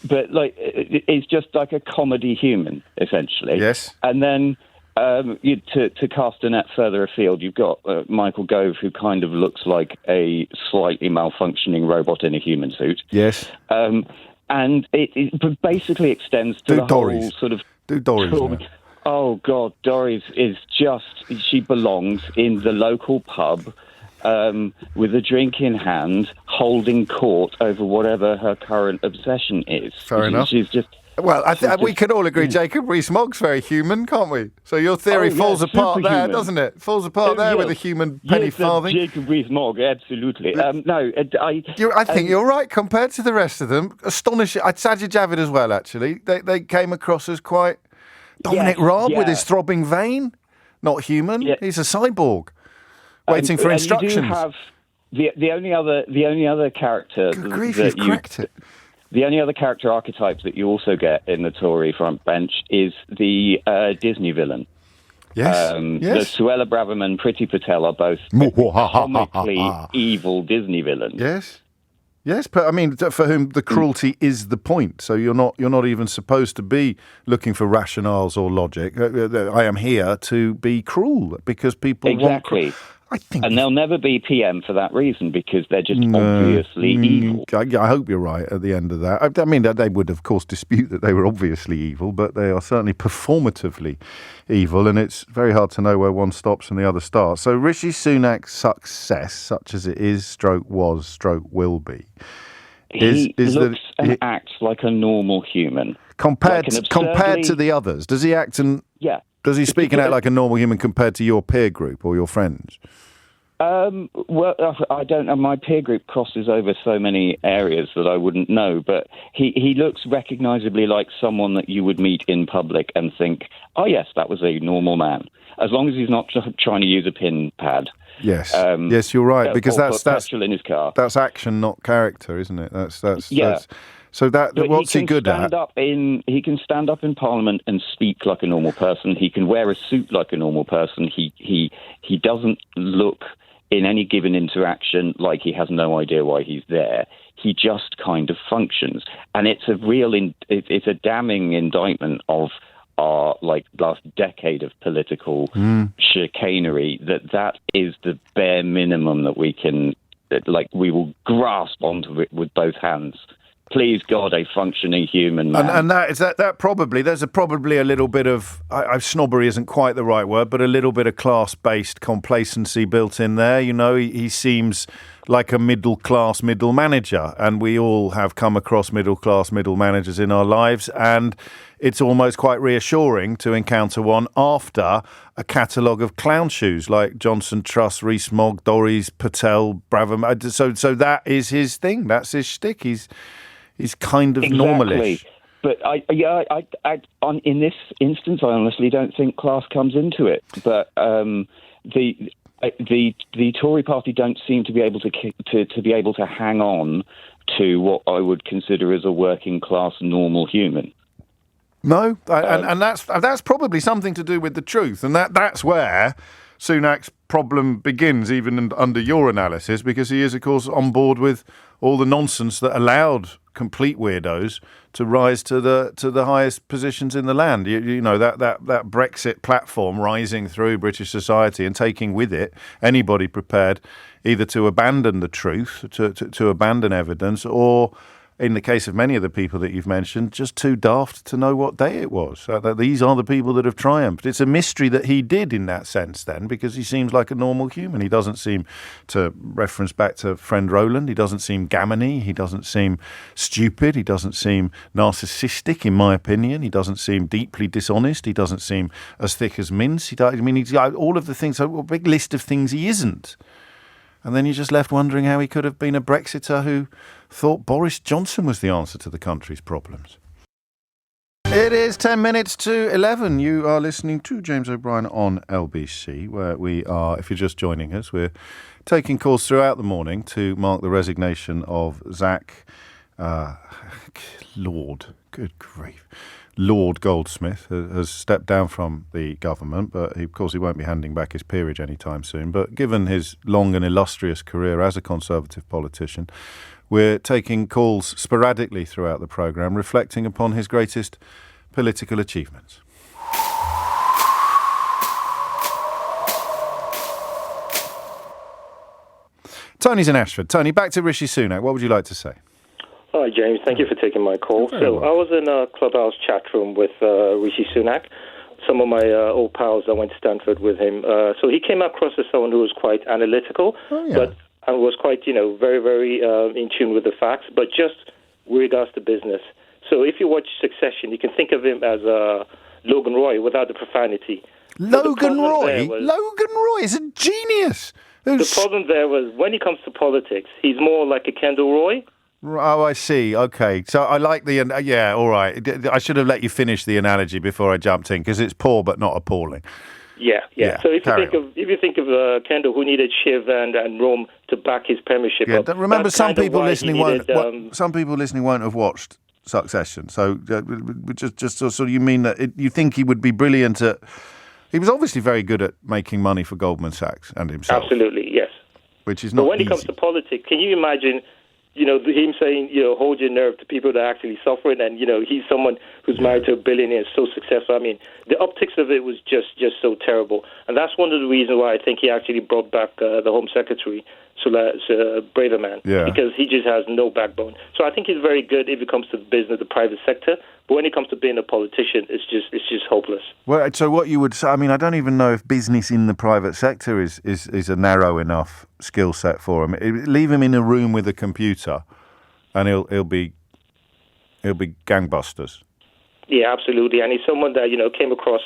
But it's just like a comedy human, essentially. Yes. And then to cast a net further afield, you've got Michael Gove, who kind of looks like a slightly malfunctioning robot in a human suit. Yes. And it basically extends to the whole sort of... Do Doris. Oh, God, Doris is just... She belongs in the local pub with a drink in hand, holding court over whatever her current obsession is. Fair enough. She's just... Well, we can all agree Jacob Rees-Mogg's very human, can't we? So your theory falls apart there, doesn't it? Falls apart there with a human penny farthing. Jacob Rees-Mogg, absolutely. I think you're right. Compared to the rest of them, astonishing. Sajid Javid as well, actually. They came across as quite... Dominic Raab with his throbbing vein, not human. Yeah. He's a cyborg, waiting for instructions. You do have the only other character. Good grief, you've cracked it. The only other character archetype that you also get in the Tory front bench is the Disney villain. Yes. The Suella Braverman, Priti Patel are both comically evil Disney villains. Yes. Yes, but I mean, for whom the cruelty is the point. So you're not even supposed to be looking for rationales or logic. I am here to be cruel because people want. I think, and they'll never be PM for that reason because they're just obviously evil. I hope you're right at the end of that. I mean, they would, of course, dispute that they were obviously evil, but they are certainly performatively evil, and it's very hard to know where one stops and the other starts. So Rishi Sunak's success, such as it is, stroke was, stroke will be, he looks and acts like a normal human. Compared to the others, does he act and... Yeah. Does he speak and act like a normal human compared to your peer group or your friends? Well, I don't know. My peer group crosses over so many areas that I wouldn't know, but he looks recognisably like someone that you would meet in public and think, oh, yes, that was a normal man, as long as he's not trying to use a pin pad. Yes, yes, you're right, because that's petrol in his car. That's action, not character, isn't it? That's yeah. So what's he good at? He can stand up in Parliament and speak like a normal person. He can wear a suit like a normal person. He doesn't look in any given interaction like he has no idea why he's there. He just kind of functions, and it's it's a damning indictment of our last decade of political chicanery. That is the bare minimum that we can we will grasp onto it with both hands. Please God, a functioning human man. And that probably, there's probably a little bit of, snobbery isn't quite the right word, but a little bit of class-based complacency built in there. You know, he seems like a middle-class middle manager, and we all have come across middle-class middle managers in our lives, and it's almost quite reassuring to encounter one after a catalogue of clown shoes like Johnson Truss, Rees-Mogg, Dorries, Patel, Braverman. So that is his thing. That's his shtick. He's kind of normalish. But in this instance, I honestly don't think class comes into it. But the Tory party don't seem to be able to hang on to what I would consider as a working class normal human. No, and that's probably something to do with the truth, and that's where Sunak's problem begins, even under your analysis, because he is, of course, on board with all the nonsense that allowed complete weirdos to rise to the highest positions in the land. You know, that Brexit platform rising through British society and taking with it anybody prepared either to abandon the truth, to abandon evidence, or, in the case of many of the people that you've mentioned, just too daft to know what day it was. These are the people that have triumphed. It's a mystery that he did in that sense then, because he seems like a normal human. He doesn't seem to reference back to friend Roland. He doesn't seem gammony. He doesn't seem stupid. He doesn't seem narcissistic, in my opinion. He doesn't seem deeply dishonest. He doesn't seem as thick as mince. He's got all of the things, a big list of things he isn't. And then you're just left wondering how he could have been a Brexiter who thought Boris Johnson was the answer to the country's problems. It is 10 minutes to 11. You are listening to James O'Brien on LBC, where we are, if you're just joining us, we're taking calls throughout the morning to mark the resignation of Zach, Lord Goldsmith has stepped down from the government, but of course he won't be handing back his peerage anytime soon. But given his long and illustrious career as a Conservative politician, we're taking calls sporadically throughout the programme, reflecting upon his greatest political achievements. Tony's in Ashford. Tony, back to Rishi Sunak. What would you like to say? Hi, James. Thank you for taking my call. So I was in a Clubhouse chat room with Rishi Sunak, some of my old pals that went to Stanford with him. So he came across as someone who was quite analytical, but was quite, very, very in tune with the facts, but just with regards to business. So if you watch Succession, you can think of him as Logan Roy without the profanity. Logan Roy? Logan Roy is a genius. The problem there was when it comes to politics, he's more like a Kendall Roy. Oh, I see. Okay. So I like the... yeah, all right. I should have let you finish the analogy before I jumped in, because it's poor but not appalling. Yeah. So if you think of Kendall, who needed Shiv and Rome to back his premiership up... Remember, some people listening won't have watched Succession. So just so you mean that you think he would be brilliant at... He was obviously very good at making money for Goldman Sachs and himself. Absolutely, yes. Which is not But when easy. it comes to politics, can you imagine... him saying, hold your nerve to people that are actually suffering, and, he's someone who's married to a billionaire, so successful. I mean, the optics of it was just so terrible. And that's one of the reasons why I think he actually brought back the Home Secretary, Braverman, because he just has no backbone. So I think he's very good if it comes to the business, the private sector. But when it comes to being a politician, it's just hopeless. Well, so what you would say, I mean, I don't even know if business in the private sector is a narrow enough skill set for him. Leave him in a room with a computer, and he'll be gangbusters. Yeah, absolutely. And he's someone that came across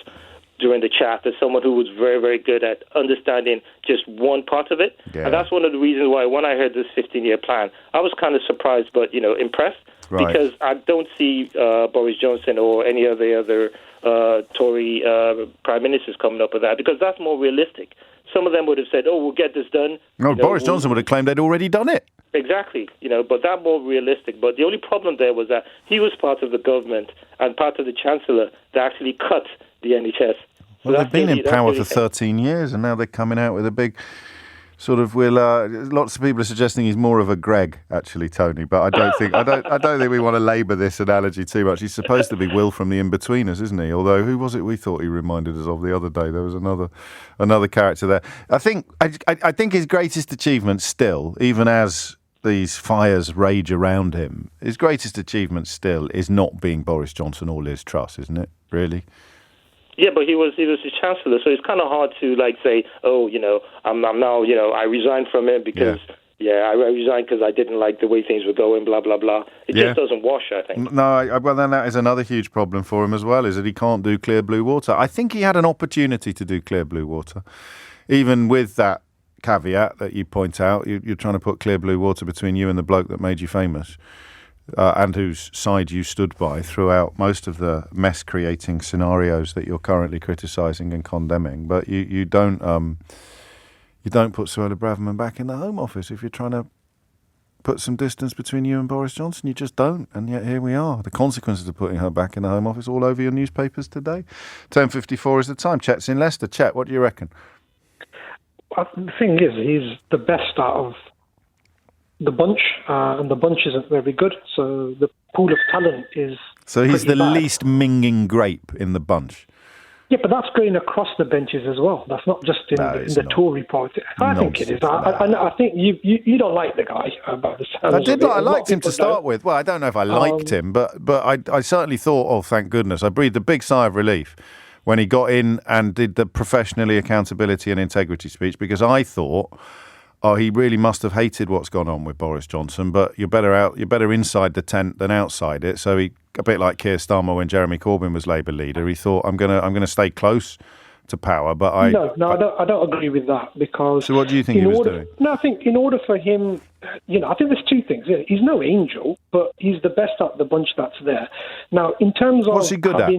during the chat as someone who was very, very good at understanding just one part of it. Yeah. And that's one of the reasons why when I heard this 15-year plan, I was kind of surprised but, impressed. Right. Because I don't see Boris Johnson or any of the other Tory prime ministers coming up with that, because that's more realistic. Some of them would have said, we'll get this done. No, Boris Johnson would have claimed they'd already done it. Exactly, but that more realistic. But the only problem there was that he was part of the government and part of the Chancellor that actually cut the NHS. Well, they've been in power for 13 years, and now they're coming out with a big sort of lots of people are suggesting he's more of a Greg, actually, Tony. But I don't think we want to labour this analogy too much. He's supposed to be Will from The Inbetweeners, isn't he? Although, who was it we thought he reminded us of the other day? There was another character there. I think his greatest achievement still, even as these fires rage around him, his greatest achievement still is not being Boris Johnson or Liz Truss, isn't it? Really? Yeah, but he was his chancellor, so it's kind of hard to say, I'm now, I resigned from him because, I resigned because I didn't like the way things were going, blah blah blah. It just doesn't wash, I think. No, well then that is another huge problem for him as well, is that he can't do clear blue water. I think he had an opportunity to do clear blue water, even with that caveat that you point out. You're trying to put clear blue water between you and the bloke that made you famous. And whose side you stood by throughout most of the mess-creating scenarios that you're currently criticising and condemning. But you don't put Suella Braverman back in the Home Office if you're trying to put some distance between you and Boris Johnson. You just don't, and yet here we are. The consequences of putting her back in the Home Office all over your newspapers today. 10:54 is the time. Chet's in Leicester. Chet, what do you reckon? Well, the thing is, he's the best out of the bunch, and the bunch isn't very good, so the pool of talent is So he's the bad. least minging grape in the bunch. Yeah, but that's going across the benches as well. That's not just in the Tory party. I think it is. I think you don't like the guy. By the sounds I liked him to start with. Well, I don't know if I liked him, but I certainly thought, oh, thank goodness. I breathed a big sigh of relief when he got in and did the professionally accountability and integrity speech, because I thought, he really must have hated what's gone on with Boris Johnson, but you're better inside the tent than outside it. So he, a bit like Keir Starmer when Jeremy Corbyn was Labour leader, he thought, I'm gonna stay close to power. But I don't agree with that, because. So what do you think he was doing? No, I think in order for him, I think there's two things. He's no angel, but he's the best out of the bunch that's there. Now, in terms of what's he good at?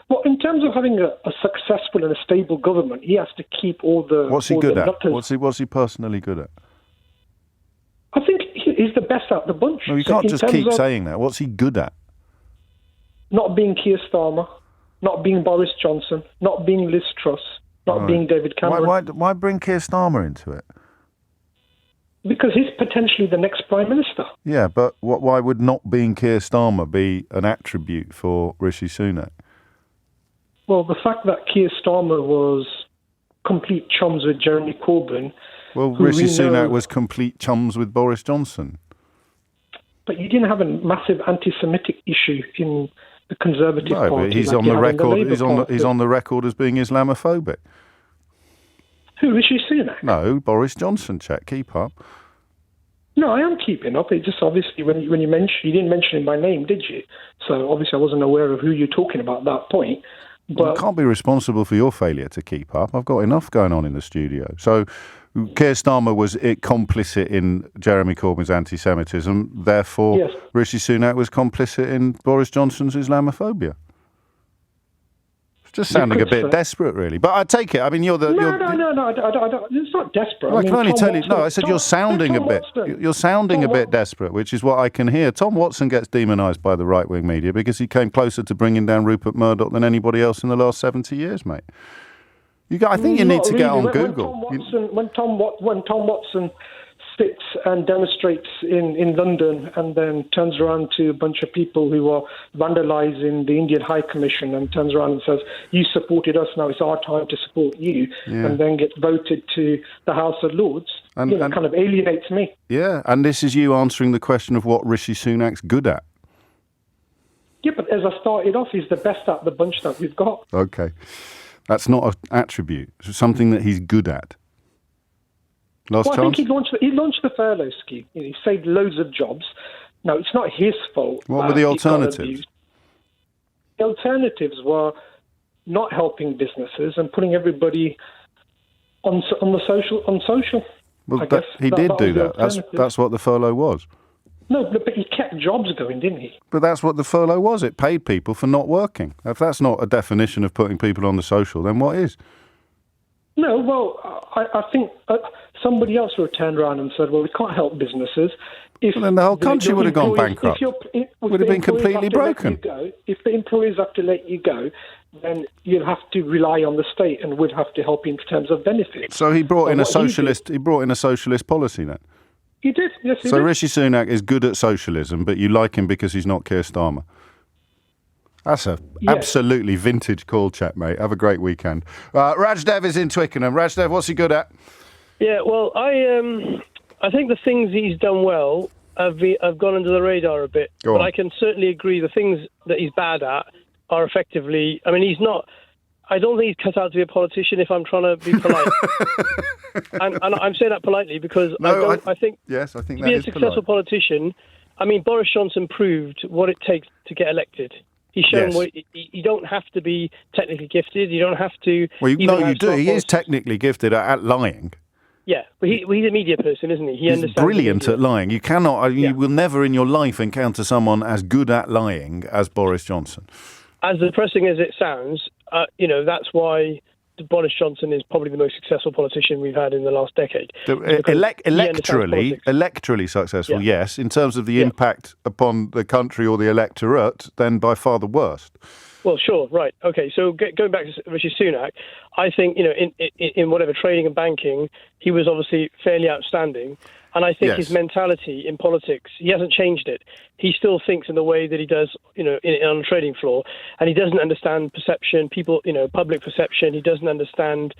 Well, in terms of having a successful and a stable government, he has to keep all the. What's he good at? What's he personally good at? I think he's the best out of the bunch. No, you can't just keep saying that. What's he good at? Not being Keir Starmer, not being Boris Johnson, not being Liz Truss, not being David Cameron. Why bring Keir Starmer into it? Because he's potentially the next Prime Minister. Yeah, but why would not being Keir Starmer be an attribute for Rishi Sunak? Well, the fact that Keir Starmer was complete chums with Jeremy Corbyn. Well, Rishi Sunak was complete chums with Boris Johnson. But you didn't have a massive anti-Semitic issue in the Conservative Party. No, but he's on the record. He's on the record as being Islamophobic. Who, Rishi Sunak? No, Boris Johnson. Keep up. No, I am keeping up. It just obviously when you didn't mention him by name, did you? So obviously I wasn't aware of who you're talking about at that point. But I can't be responsible for your failure to keep up. I've got enough going on in the studio. So Keir Starmer was complicit in Jeremy Corbyn's anti-Semitism. Therefore, yes. Rishi Sunak was complicit in Boris Johnson's Islamophobia. It's just sounding a bit desperate, really. But I take it. I mean, No. It's not desperate. Well, I can only tell you. No, I said you're sounding a bit. You're sounding a bit desperate, which is what I can hear. Tom Watson gets demonised by the right-wing media because he came closer to bringing down Rupert Murdoch than anybody else in the last 70 years, mate. I think you need to get on Google. When Tom Watson sits and demonstrates in London and then turns around to a bunch of people who are vandalising the Indian High Commission and turns around and says, you supported us, now it's our time to support you, and then gets voted to the House of Lords, and kind of alienates me. Yeah, and this is you answering the question of what Rishi Sunak's good at. Yeah, but as I started off, he's the best at the bunch that we've got. Okay. That's not an attribute. It's something that he's good at. Last chance? I think he launched the furlough scheme. He saved loads of jobs. Now, it's not his fault. What were the alternatives? The alternatives were not helping businesses and putting everybody on social. Well, he did do that. That's what the furlough was. No, but he kept jobs going, didn't he? But that's what the furlough was. It paid people for not working. If that's not a definition of putting people on the social, then what is? No, well, I think somebody else would have turned around and said, well, we can't help businesses. Well, then the whole country would have gone bankrupt. Would have been completely broken. If the employers have to let you go, then you'll have to rely on the state and would have to help in terms of benefits. So he brought in a socialist. He brought in a socialist policy then. He did, yes, he did. So Rishi Sunak is good at socialism, but you like him because he's not Keir Starmer. That's a absolutely vintage call, chat, mate. Have a great weekend. Rajdev is in Twickenham. Rajdev, what's he good at? Yeah, well, I think the things he's done well have gone under the radar a bit. But I can certainly agree the things that he's bad at are effectively... I mean, he's not... I don't think he's cut out to be a politician, if I'm trying to be polite. and I'm saying that politely because I think to be a successful politician, I mean, Boris Johnson proved what it takes to get elected. He's shown you don't have to be technically gifted. You don't have to... Well, you do. He is technically gifted at lying. Yeah, but he's a media person, isn't he? He's brilliant at lying. You cannot... You will never in your life encounter someone as good at lying as Boris Johnson. As depressing as it sounds, that's why Boris Johnson is probably the most successful politician we've had in the last decade. Electorally successful, yes. In terms of the impact upon the country or the electorate, then by far the worst. Well, sure, right. Okay, so going back to Rishi Sunak, I think, in whatever trading and banking, he was obviously fairly outstanding. And I think his mentality in politics, he hasn't changed it. He still thinks in the way that he does, on the trading floor. And he doesn't understand perception, public perception. He doesn't understand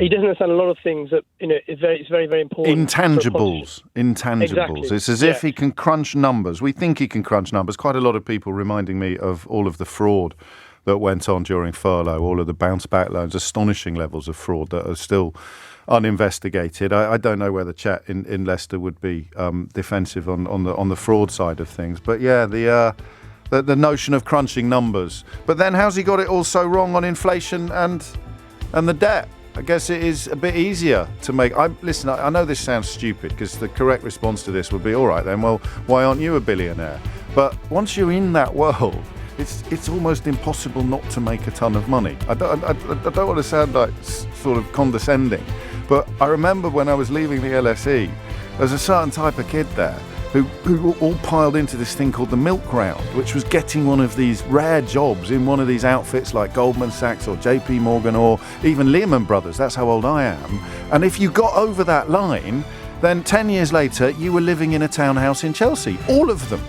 a lot of things that, it's very, very important. Intangibles. Exactly. It's as if he can crunch numbers. We think he can crunch numbers. Quite a lot of people reminding me of all of the fraud that went on during furlough, all of the bounce back loans, astonishing levels of fraud that are still uninvestigated. I don't know whether chat in Leicester would be defensive on the fraud side of things, but the notion of crunching numbers. But then how's he got it all so wrong on inflation and the debt? I guess it is a bit easier to make. I know this sounds stupid because the correct response to this would be, all right then, well, why aren't you a billionaire? But once you're in that world, it's almost impossible not to make a ton of money. I don't want to sound like sort of condescending, but I remember when I was leaving the LSE, there's a certain type of kid there who all piled into this thing called the milk round, which was getting one of these rare jobs in one of these outfits like Goldman Sachs or JP Morgan or even Lehman Brothers. That's how old I am. And if you got over that line, then 10 years later, you were living in a townhouse in Chelsea. All of them.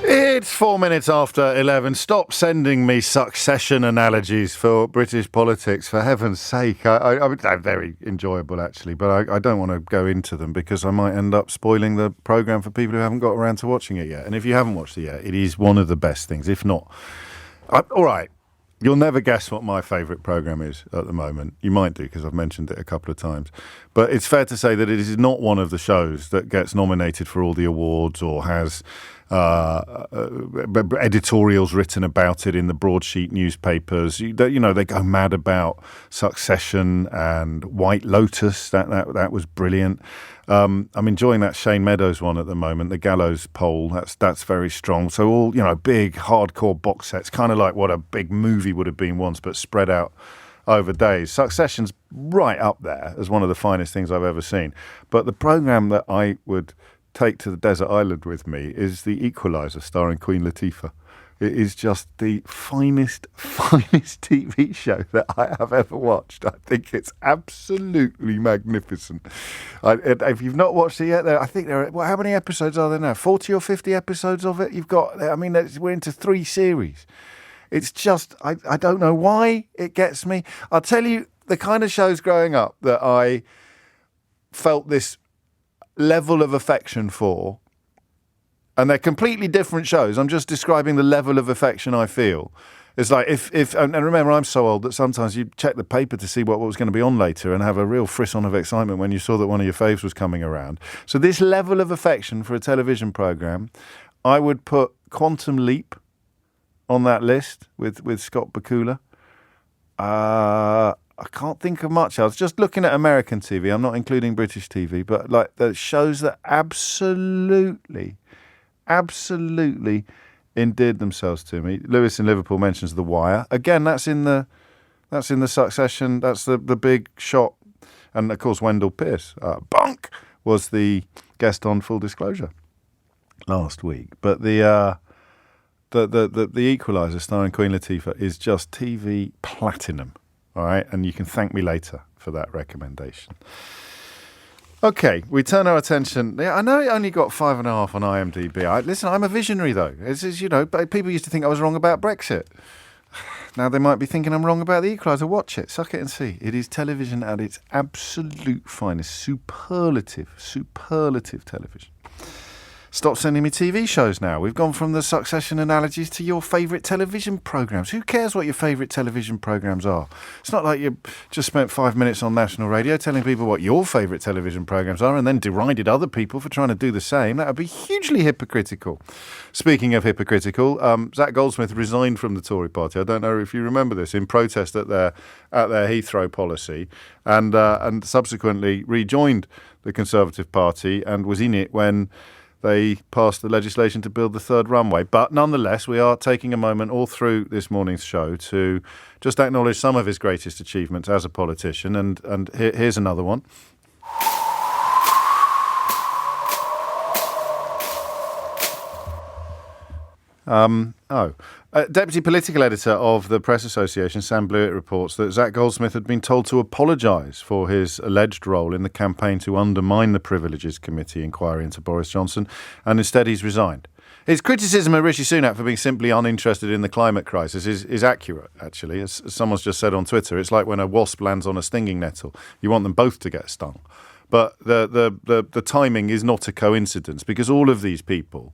It's 4 minutes after 11. Stop sending me succession analogies for British politics, for heaven's sake. They're very enjoyable, actually, but I don't want to go into them because I might end up spoiling the programme for people who haven't got around to watching it yet. And if you haven't watched it yet, it is one of the best things, if not... all right, you'll never guess what my favourite programme is at the moment. You might do, because I've mentioned it a couple of times. But it's fair to say that it is not one of the shows that gets nominated for all the awards or has... editorials written about it in the broadsheet newspapers. They go mad about Succession and White Lotus. That was brilliant. I'm enjoying that Shane Meadows one at the moment, the Gallows poll. That's very strong. So all big hardcore box sets, kind of like what a big movie would have been once, but spread out over days. Succession's right up there as one of the finest things I've ever seen. But the programme that I would take to the desert island with me is The Equalizer, starring Queen Latifah. It is just the finest TV show that I have ever watched. I think it's absolutely magnificent. If you've not watched it yet, I think there are, how many episodes are there now? 40 or 50 episodes of it? You've got, we're into 3 series. It's just, I don't know why it gets me. I'll tell you the kind of shows growing up that I felt this level of affection for. And they're completely different shows. I'm just describing the level of affection I feel. It's like and remember, I'm so old that sometimes you check the paper to see what was going to be on later and have a real frisson of excitement when you saw that one of your faves was coming around. So this level of affection for a television programme, I would put Quantum Leap on that list with Scott Bakula. I can't think of much else. Just looking at American TV, I'm not including British TV, but like the shows that absolutely endeared themselves to me. Lewis in Liverpool mentions The Wire. Again, that's in the Succession. That's the big shot. And of course, Wendell Pierce, Bunk, was the guest on Full Disclosure last week. But the Equalizer starring Queen Latifah is just TV platinum. All right, and you can thank me later for that recommendation. Okay, we turn our attention. Yeah, I know it only got 5.5 on IMDb. Listen, I'm a visionary, though. People used to think I was wrong about Brexit. Now they might be thinking I'm wrong about The Equalizer. Watch it, suck it and see. It is television at its absolute finest. Superlative television. Stop sending me TV shows now. We've gone from the Succession analogies to your favourite television programmes. Who cares what your favourite television programmes are? It's not like you just spent 5 minutes on national radio telling people what your favourite television programmes are and then derided other people for trying to do the same. That would be hugely hypocritical. Speaking of hypocritical, Zach Goldsmith resigned from the Tory party. I don't know if you remember this, in protest at their Heathrow policy, and subsequently rejoined the Conservative Party and was in it when they passed the legislation to build the third runway. But nonetheless, we are taking a moment all through this morning's show to just acknowledge some of his greatest achievements as a politician. And here's another one. Deputy Political Editor of the Press Association, Sam Blewett, reports that Zach Goldsmith had been told to apologise for his alleged role in the campaign to undermine the Privileges Committee inquiry into Boris Johnson, and instead he's resigned. His criticism of Rishi Sunak for being simply uninterested in the climate crisis is accurate, actually. As someone's just said on Twitter, it's like when a wasp lands on a stinging nettle. You want them both to get stung. But the timing is not a coincidence, because all of these people,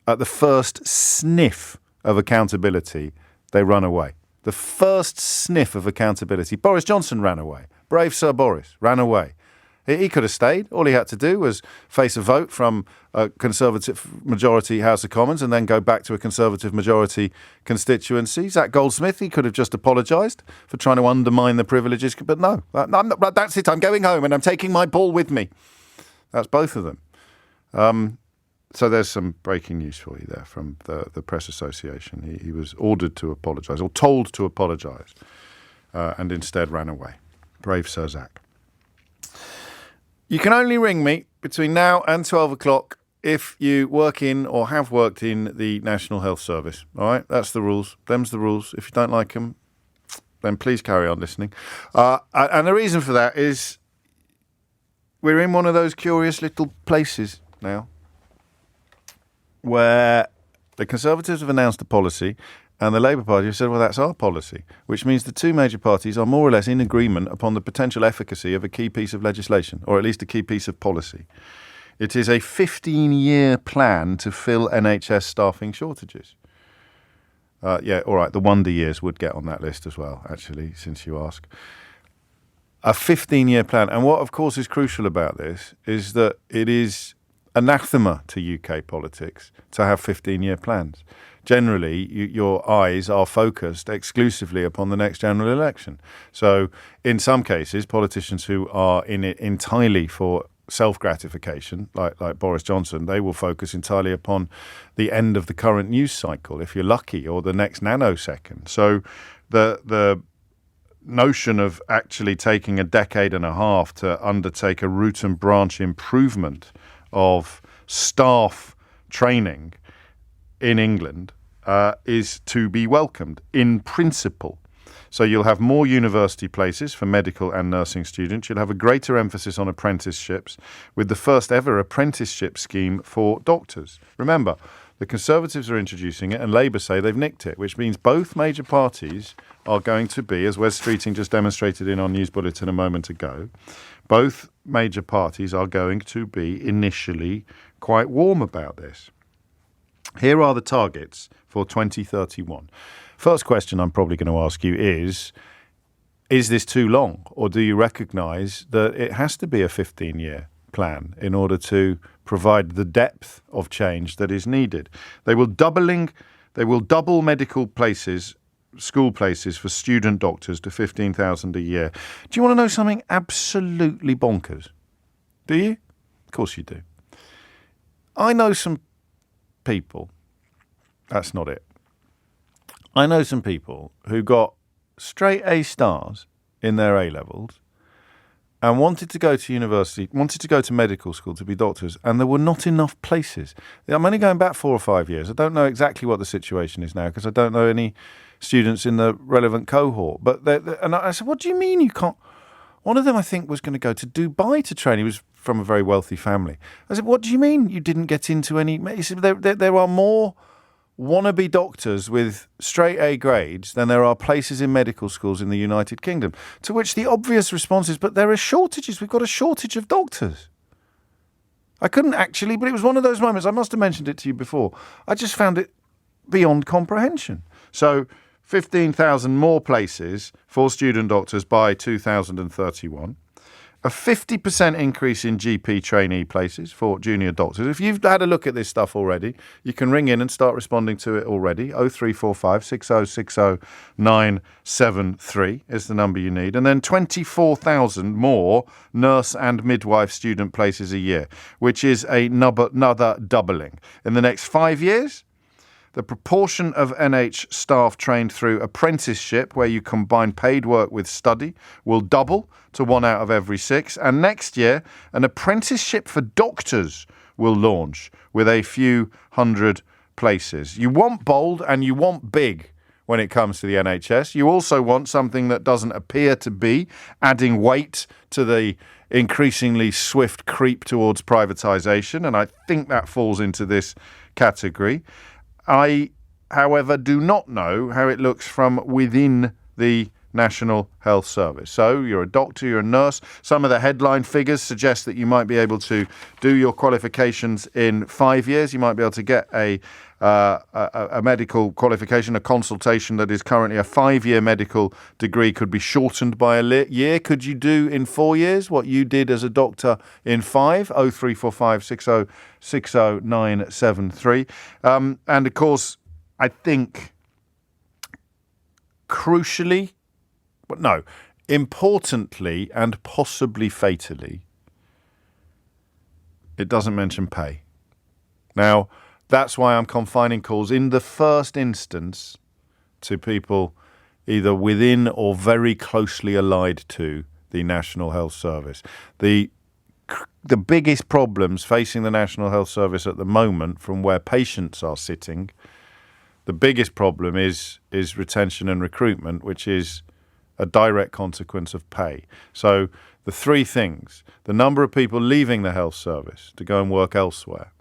at the first sniff of accountability, they run away. The first sniff of accountability. Boris Johnson ran away. Brave Sir Boris ran away. He could have stayed. All he had to do was face a vote from a Conservative majority House of Commons and then go back to a Conservative majority constituency. Zach Goldsmith, he could have just apologised for trying to undermine the privileges. But no, that's it. I'm going home and I'm taking my ball with me. That's both of them. So there's some breaking news for you there from the Press Association. He was ordered to apologise, or told to apologise, and instead ran away. Brave Sir Zach. You can only ring me between now and 12 o'clock if you work in or have worked in the National Health Service. All right? That's the rules. Them's the rules. If you don't like them, then please carry on listening. And the reason for that is we're in one of those curious little places now, where the Conservatives have announced a policy and the Labour Party have said, well, that's our policy, which means the two major parties are more or less in agreement upon the potential efficacy of a key piece of legislation, or at least a key piece of policy. It is a 15-year plan to fill NHS staffing shortages. All right, the wonder years would get on that list as well, actually, since you ask. A 15-year plan. And what, of course, is crucial about this is that it is anathema to UK politics to have 15-year plans. Generally, your eyes are focused exclusively upon the next general election. So in some cases, politicians who are in it entirely for self-gratification, like Boris Johnson, they will focus entirely upon the end of the current news cycle, if you're lucky, or the next nanosecond. So the notion of actually taking a decade and a half to undertake a root and branch improvement of staff training in England is to be welcomed in principle. So you'll have more university places for medical and nursing students. You'll have a greater emphasis on apprenticeships with the first ever apprenticeship scheme for doctors. Remember, the Conservatives are introducing it and Labour say they've nicked it, which means both major parties are going to be, as Wes Streeting just demonstrated in our news bulletin a moment ago, both major parties are going to be initially quite warm about this. Here are the targets for 2031. First question I'm probably going to ask you is this too long? Or do you recognise that it has to be a 15-year plan in order to provide the depth of change that is needed? They will double medical places, school places for student doctors to 15,000 a year. Do you want to know something absolutely bonkers? Do you? Of course you do. I know some people, that's not it. I know some people who got straight A stars in their A-levels and wanted to go to university, wanted to go to medical school to be doctors, and there were not enough places. I'm only going back 4 or 5 years. I don't know exactly what the situation is now because I don't know any students in the relevant cohort. But and I said, what do you mean you can't? One of them, I think, was going to go to Dubai to train. He was from a very wealthy family. I said, what do you mean you didn't get into any? He said, there are more wannabe doctors with straight A grades than there are places in medical schools in the United Kingdom. To which the obvious response is, but there are shortages. We've got a shortage of doctors. I couldn't actually, but it was one of those moments. I must have mentioned it to you before. I just found it beyond comprehension. So 15,000 more places for student doctors by 2031. A 50% increase in GP trainee places for junior doctors. If you've had a look at this stuff already, you can ring in and start responding to it already. 0345 6060 973 is the number you need. And then 24,000 more nurse and midwife student places a year, which is another doubling. In the next 5 years, the proportion of NH staff trained through apprenticeship, where you combine paid work with study, will double to 1 out of every 6. And next year, an apprenticeship for doctors will launch with a few hundred places. You want bold and you want big when it comes to the NHS. You also want something that doesn't appear to be adding weight to the increasingly swift creep towards privatisation. And I think that falls into this category. I, however, do not know how it looks from within the National Health Service. So you're a doctor, you're a nurse. Some of the headline figures suggest that you might be able to do your qualifications in 5 years. You might be able to get a medical qualification, a consultation that is currently a 5-year medical degree could be shortened by a year. Could you do in 4 years what you did as a doctor in 5? 0345 6060 973. And of course, I think crucially, but no, importantly and possibly fatally, it doesn't mention pay. Now, that's why I'm confining calls in the first instance to people either within or very closely allied to the National Health Service. The biggest problems facing the National Health Service at the moment, from where patients are sitting, the biggest problem is retention and recruitment, which is a direct consequence of pay. So the three things: the number of people leaving the health service to go and work elsewhere,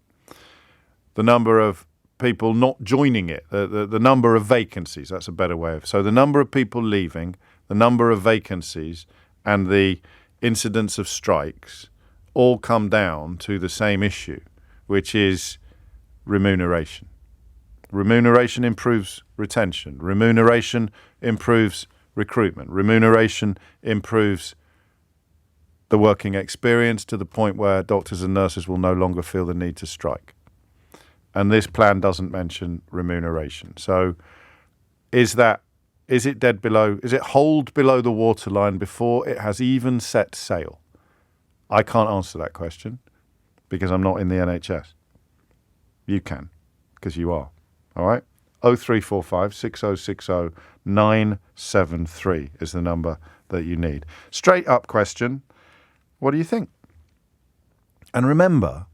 the number of people not joining it, the number of vacancies, that's a better way of... So the number of people leaving, the number of vacancies, and the incidence of strikes all come down to the same issue, which is remuneration. Remuneration improves retention. Remuneration improves recruitment. Remuneration improves the working experience to the point where doctors and nurses will no longer feel the need to strike. And this plan doesn't mention remuneration. So is it dead below? Is it holed below the waterline before it has even set sail? I can't answer that question because I'm not in the NHS. You can, because you are. All right? 0345 6060 973 is the number that you need. Straight up question, what do you think? And remember,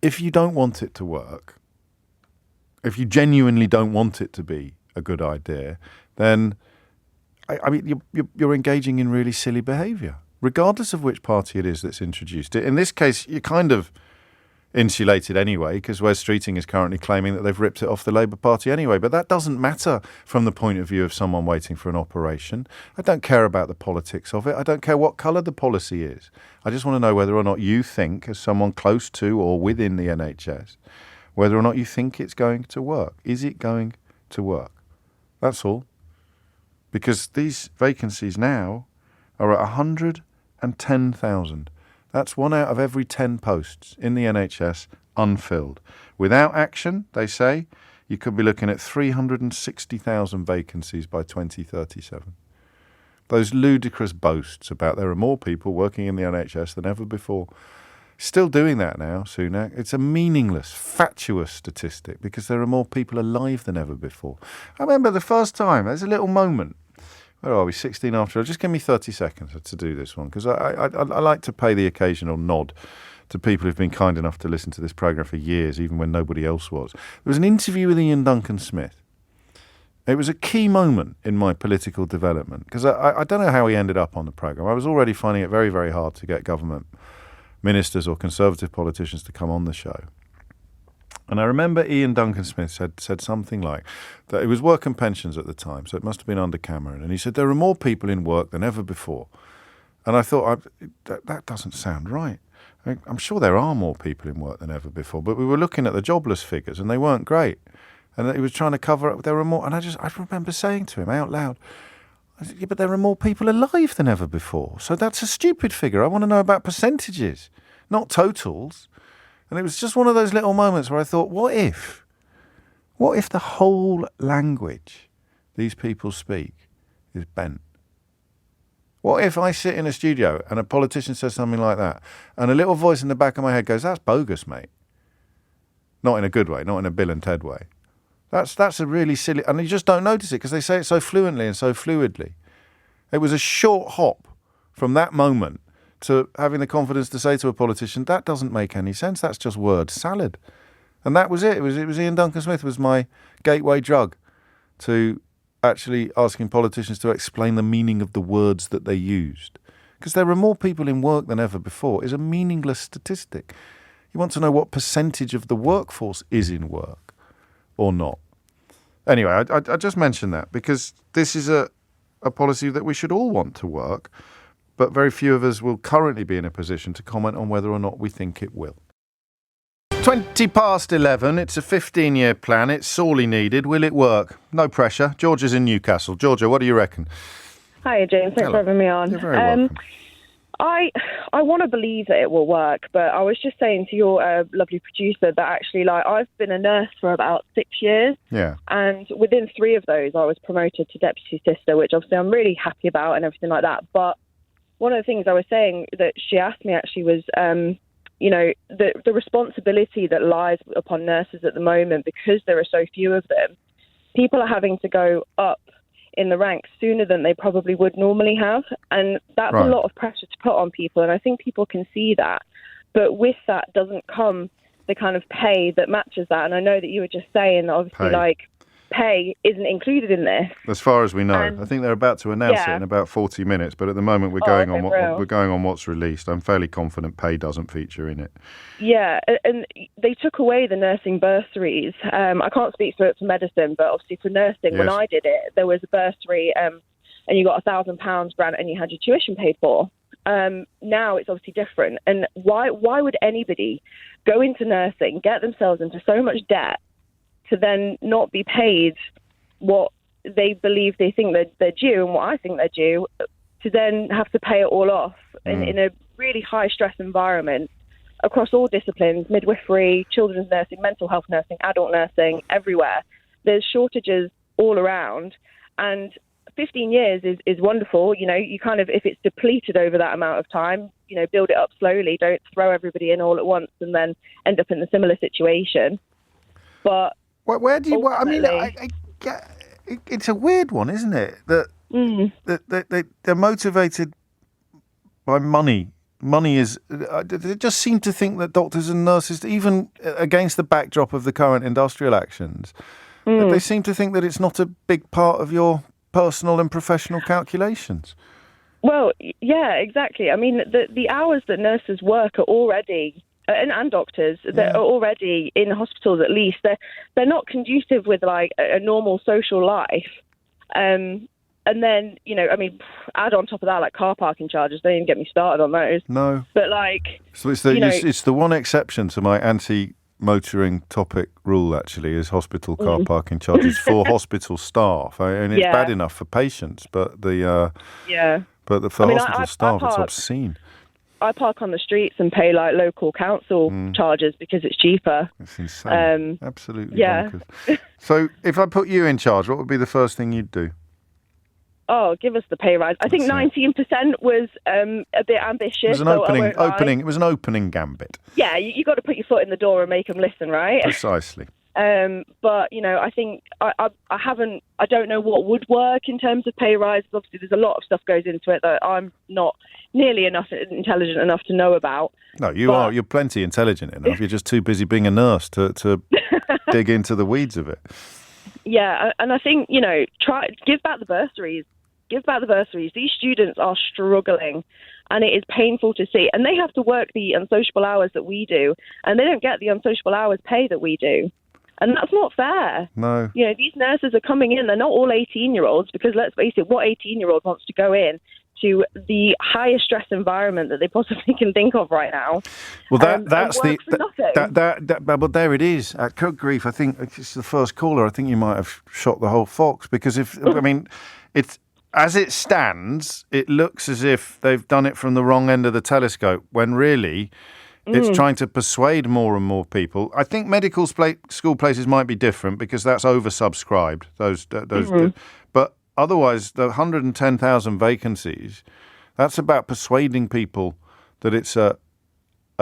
if you don't want it to work, if you genuinely don't want it to be a good idea, then I mean you're engaging in really silly behaviour, regardless of which party it is that's introduced it. In this case, you're kind of insulated anyway, because Wes Streeting is currently claiming that they've ripped it off the Labour Party anyway. But that doesn't matter from the point of view of someone waiting for an operation. I don't care about the politics of it. I don't care what colour the policy is. I just want to know whether or not you think, as someone close to or within the NHS, whether or not you think it's going to work. Is it going to work? That's all. Because these vacancies now are at 110,000. That's 1 out of every 10 posts in the NHS unfilled. Without action, they say, you could be looking at 360,000 vacancies by 2037. Those ludicrous boasts about there are more people working in the NHS than ever before. Still doing that now, Sunak. It's a meaningless, fatuous statistic because there are more people alive than ever before. I remember the first time, there's a little moment. Where are we? 16 after. Just give me 30 seconds to do this one, because I like to pay the occasional nod to people who've been kind enough to listen to this programme for years, even when nobody else was. There was an interview with Ian Duncan Smith. It was a key moment in my political development, because I don't know how he ended up on the programme. I was already finding it very, very hard to get government ministers or Conservative politicians to come on the show. And I remember Ian Duncan Smith said something like that. It was work and pensions at the time, so it must have been under Cameron. And he said, there are more people in work than ever before. And I thought, that doesn't sound right. I'm sure there are more people in work than ever before, but we were looking at the jobless figures and they weren't great. And he was trying to cover up, there were more. And I remember saying to him out loud, I said, yeah, but there are more people alive than ever before. So that's a stupid figure. I want to know about percentages, not totals. And it was just one of those little moments where I thought, what if the whole language these people speak is bent? What if I sit in a studio and a politician says something like that, and a little voice in the back of my head goes, that's bogus, mate. Not in a good way, not in a Bill and Ted way. That's a really silly, and you just don't notice it because they say it so fluently and so fluidly. It was a short hop from that moment to having the confidence to say to a politician, that doesn't make any sense, that's just word salad. And that was it. It was Ian Duncan Smith was my gateway drug to actually asking politicians to explain the meaning of the words that they used. Because there are more people in work than ever before is a meaningless statistic. You want to know what percentage of the workforce is in work or not. Anyway, I just mentioned that because this is a policy that we should all want to work, but very few of us will currently be in a position to comment on whether or not we think it will. 11:20. It's a 15-year plan. It's sorely needed. Will it work? No pressure. Georgia's in Newcastle. Georgia, what do you reckon? Hi, James. Thanks for having me on. You're very welcome. I want to believe that it will work, but I was just saying to your lovely producer that actually, I've been a nurse for about 6 years. Yeah. And within 3 of those, I was promoted to deputy sister, which obviously I'm really happy about and everything like that. But one of the things I was saying that she asked me actually was, the responsibility that lies upon nurses at the moment, because there are so few of them, people are having to go up in the ranks sooner than they probably would normally have. And that's a lot of pressure to put on people. And I think people can see that. But with that doesn't come the kind of pay that matches that. And I know that you were just saying that obviously pay isn't included in this. As far as we know. I think they're about to announce it in about 40 minutes, but at the moment we're going on what's released. I'm fairly confident pay doesn't feature in it. Yeah, and they took away the nursing bursaries. I can't speak for medicine, but obviously for nursing, when I did it, there was a bursary and you got £1,000 grant and you had your tuition paid for. Now it's obviously different. And why would anybody go into nursing, get themselves into so much debt, to then not be paid what they believe they think they're due and what I think they're due, to then have to pay it all off in a really high stress environment across all disciplines, midwifery, children's nursing, mental health nursing, adult nursing, everywhere. There's shortages all around, and 15 years is wonderful. You kind of, if it's depleted over that amount of time, build it up slowly. Don't throw everybody in all at once and then end up in a similar situation. But where do you? I mean, it's a weird one, isn't it? That they're motivated by money money is... They just seem to think that doctors and nurses, even against the backdrop of the current industrial actions, they seem to think that it's not a big part of your personal and professional calculations. Well, yeah, exactly. I mean, the hours that nurses work are already... And doctors that are already in hospitals, at least they're not conducive with like a normal social life. And then add on top of that like car parking charges. Don't even get me started on those. No, but like so it's the one exception to my anti-motoring topic rule. Actually, is hospital car parking charges for hospital staff. And it's bad enough for patients, but for hospital staff, it's obscene. I park on the streets and pay like local council charges because it's cheaper. It's insane. Absolutely bonkers. So if I put you in charge, what would be the first thing you'd do? Oh, give us the pay rise. I think 19% was a bit ambitious. It was an opening gambit. Yeah, you got to put your foot in the door and make them listen, right? Precisely. But I think I don't know what would work in terms of pay rises. Obviously, there's a lot of stuff goes into it that I'm not nearly intelligent enough to know about. No, are. You're plenty intelligent enough. You're just too busy being a nurse to dig into the weeds of it. Yeah, and I think, give back the bursaries. Give back the bursaries. These students are struggling, and it is painful to see. And they have to work the unsociable hours that we do, and they don't get the unsociable hours pay that we do. And that's not fair. No. These nurses are coming in. They're not all 18-year-olds, because let's face it, what 18-year-old wants to go in to the highest stress environment that they possibly can think of right now? Well, but there it is. Good grief! I think it's the first caller. I think you might have shot the whole fox, because it's as it stands, it looks as if they've done it from the wrong end of the telescope, when really it's trying to persuade more and more people. I think medical school places might be different because that's oversubscribed. But otherwise, the 110,000 vacancies, that's about persuading people that it's a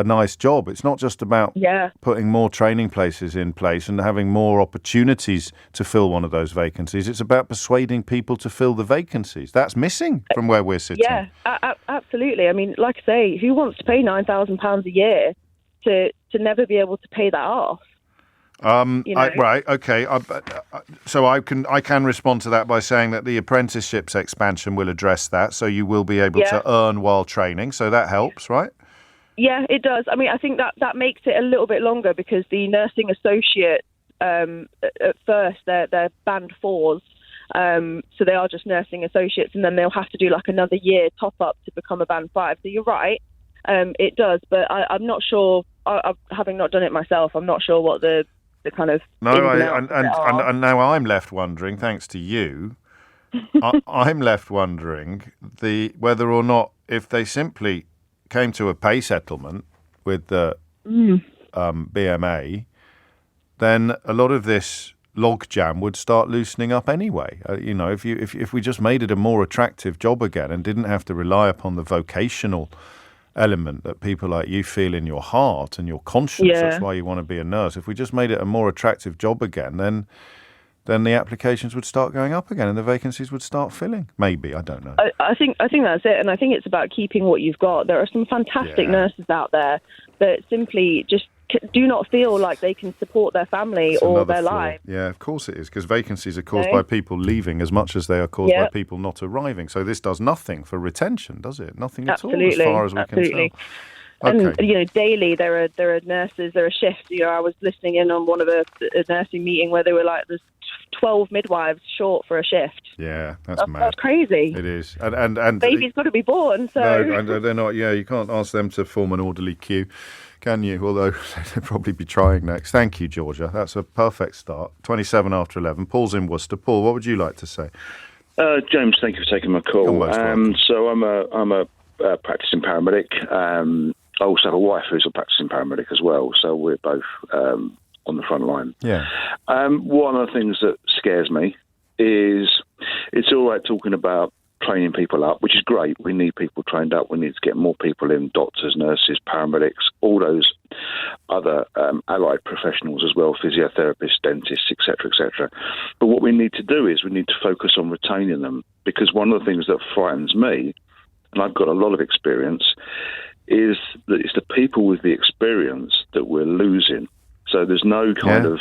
nice job. It's not just about putting more training places in place and having more opportunities to fill one of those vacancies. It's about persuading people to fill the vacancies. That's missing from where we're sitting. Yeah, absolutely. I mean, like I say, who wants to pay £9,000 a year to never be able to pay that off? Right, okay. So I can respond to that by saying that the apprenticeships expansion will address that, so you will be able to earn while training. So that helps, right? Yeah, it does. I mean, I think that makes it a little bit longer, because the nursing associate, at first, they're band 4s. So they are just nursing associates, and then they'll have to do like another year top up to become a band 5. So you're right, it does. But I'm not sure, having not done it myself, I'm not sure what the kind of... And now I'm left wondering, thanks to you, I'm left wondering whether or not, if they simply came to a pay settlement with the BMA, then a lot of this logjam would start loosening up anyway. If we just made it a more attractive job again and didn't have to rely upon the vocational element that people like you feel in your heart and your conscience, that's why you want to be a nurse. If we just made it a more attractive job again, then the applications would start going up again and the vacancies would start filling. Maybe, I don't know. I think that's it, and I think it's about keeping what you've got. There are some fantastic nurses out there that simply just do not feel like they can support their family or their lives. Yeah, of course it is, because vacancies are caused by people leaving as much as they are caused by people not arriving. So this does nothing for retention, does it? Nothing at all, as far as we can tell. And daily there are nurses, there are shifts. I was listening in on one of a nursing meeting where they were like, there's 12 midwives short for a shift. Yeah, that's mad. That's crazy. It is, and baby's got to be born. So no, and they're not. Yeah, you can't ask them to form an orderly queue, can you? Although they'll probably be trying next. Thank you, Georgia. That's a perfect start. 27 after 11. Paul's in Worcester. Paul, what would you like to say? James, thank you for taking my call. So I'm a practicing paramedic. I also have a wife who's a practicing paramedic as well, so we're both on the front line. Yeah. One of the things that scares me is it's all right talking about training people up, which is great. We need people trained up. We need to get more people in, doctors, nurses, paramedics, all those other allied professionals as well, physiotherapists, dentists, etc., etc. But what we need to do is we need to focus on retaining them, because one of the things that frightens me, and I've got a lot of experience, is that it's the people with the experience that we're losing. So there's no you come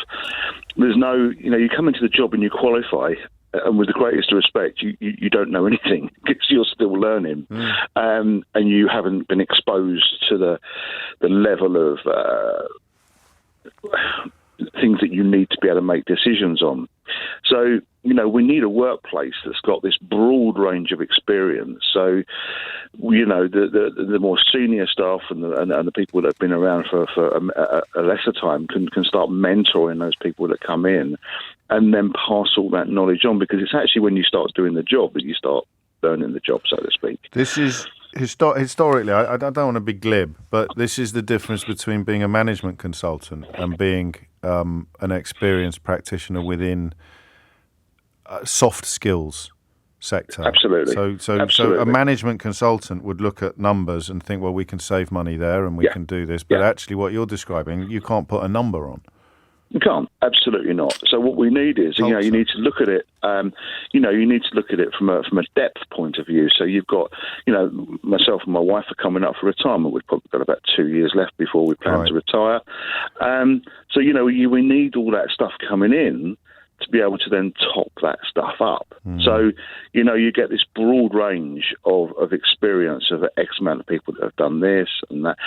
into the job and you qualify, and with the greatest respect, you don't know anything because you're still learning, and you haven't been exposed to the level of things that you need to be able to make decisions on. So, we need a workplace that's got this broad range of experience. So, the more senior staff and the people that have been around for a lesser time can start mentoring those people that come in and then pass all that knowledge on, because it's actually when you start doing the job that you start learning the job, so to speak. This is historically, I don't want to be glib, but this is the difference between being a management consultant and being an experienced practitioner within soft skills sector. Absolutely. So a management consultant would look at numbers and think, well, we can save money there and we can do this. But actually what you're describing, you can't put a number on. You can't. Absolutely not. So what we need is, you need to look at it. You need to look at it from a depth point of view. So you've got, myself and my wife are coming up for retirement. We've probably got about 2 years left before we plan to retire. So we need all that stuff coming in to be able to then top that stuff up. So, you get this broad range of experience of X amount of people that have done this and that.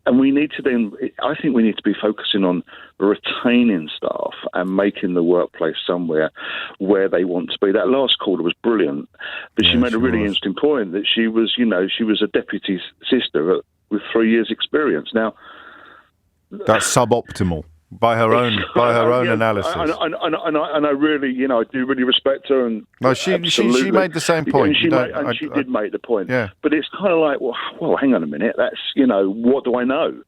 And we need to then, I think we need to be focusing on retaining staff and making the workplace somewhere where they want to be. That last caller was brilliant, but she made a really interesting point that she was a deputy sister with 3 years experience. Now, that's suboptimal. By her own analysis, and I really, I do really respect her. And she made the same point. She did make the point. Yeah. But it's kind of like, well, hang on a minute. That's what do I know?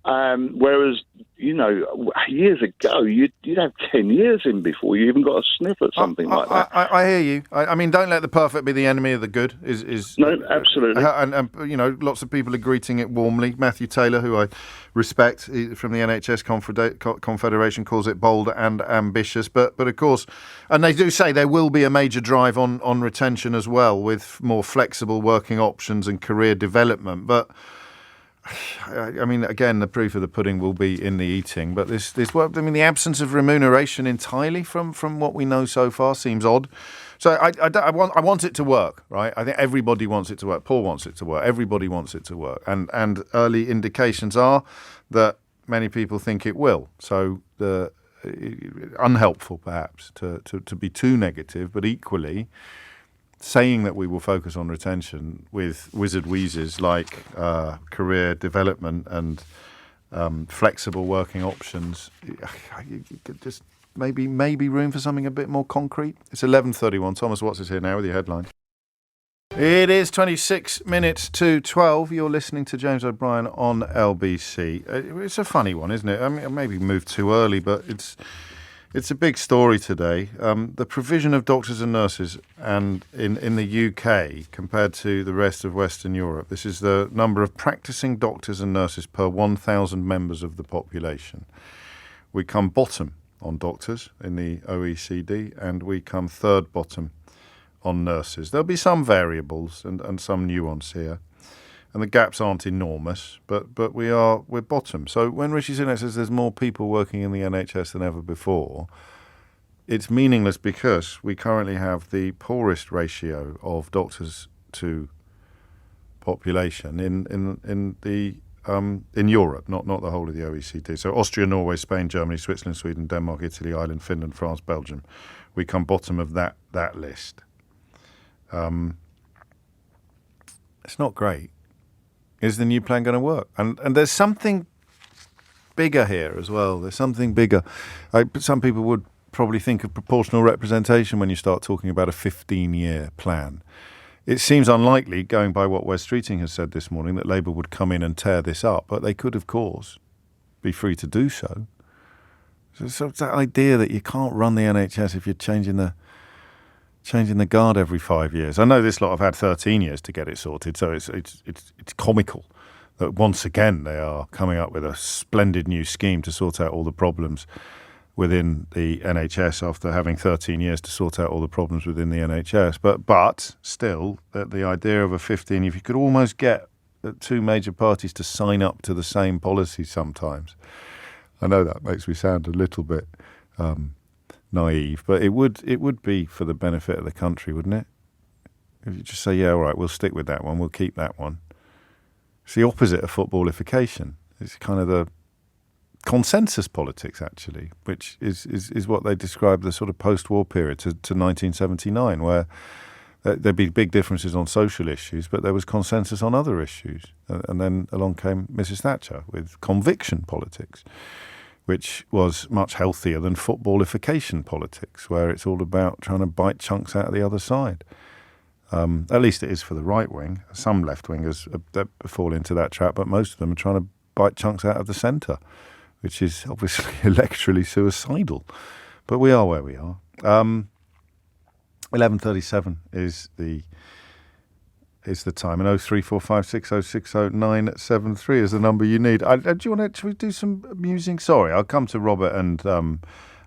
Whereas years ago, you'd have 10 years in before you even got a sniff at something like that. I hear you. I mean, don't let the perfect be the enemy of the good. No, absolutely. And lots of people are greeting it warmly. Matthew Taylor, who I respect from the NHS Confederation, calls it bold and ambitious. But of course, and they do say there will be a major drive on retention as well, with more flexible working options and career development. But I mean, again, the proof of the pudding will be in the eating. But the absence of remuneration entirely from what we know so far seems odd. So I want it to work, right? I think everybody wants it to work. Paul wants it to work. Everybody wants it to work. And early indications are that many people think it will. So unhelpful, perhaps, to be too negative, but equally saying that we will focus on retention with wizard wheezes like career development and flexible working options, just maybe room for something a bit more concrete. It's 11:31. Thomas Watts is here now with your headline. It is 26 minutes to 12. You're listening to James O'Brien on LBC. It's a funny one, isn't it? I mean, maybe moved too early, but it's a big story today. The provision of doctors and nurses and in the UK compared to the rest of Western Europe. This is the number of practicing doctors and nurses per 1,000 members of the population. We come bottom on doctors in the OECD, and we come third bottom on nurses. There'll be some variables and some nuance here. And the gaps aren't enormous, but we're bottom. So when Rishi Sunak says there's more people working in the NHS than ever before, it's meaningless because we currently have the poorest ratio of doctors to population in Europe, not the whole of the OECD. So Austria, Norway, Spain, Germany, Switzerland, Sweden, Denmark, Italy, Ireland, Finland, France, Belgium. We come bottom of that list. It's not great. Is the new plan going to work? And there's something bigger here as well. There's something bigger. Some people would probably think of proportional representation when you start talking about a 15-year plan. It seems unlikely, going by what Wes Streeting has said this morning, that Labour would come in and tear this up, but they could, of course, be free to do so. So it's that idea that you can't run the NHS if you're changing the guard every 5 years. I know this lot have had 13 years to get it sorted, so it's comical that once again they are coming up with a splendid new scheme to sort out all the problems within the NHS after having 13 years to sort out all the problems within the NHS. But still, the idea of a 15, if you could almost get two major parties to sign up to the same policy sometimes. I know that makes me sound a little bit naive, but it would be for the benefit of the country, wouldn't it? If you just say, yeah, all right, we'll stick with that one, we'll keep that one. It's the opposite of footballification. It's kind of the consensus politics, actually, which is what they describe the sort of post-war period to 1979, where there'd be big differences on social issues, but there was consensus on other issues. And then along came Mrs. Thatcher with conviction politics, which was much healthier than footballification politics, where it's all about trying to bite chunks out of the other side. At least it is for the right wing. Some left-wingers fall into that trap, but most of them are trying to bite chunks out of the centre, which is obviously electorally suicidal. But we are where we are. 11:37 is the time, and 03456060973 is the number you need. Should we do some musing? Sorry, I'll come to Robert and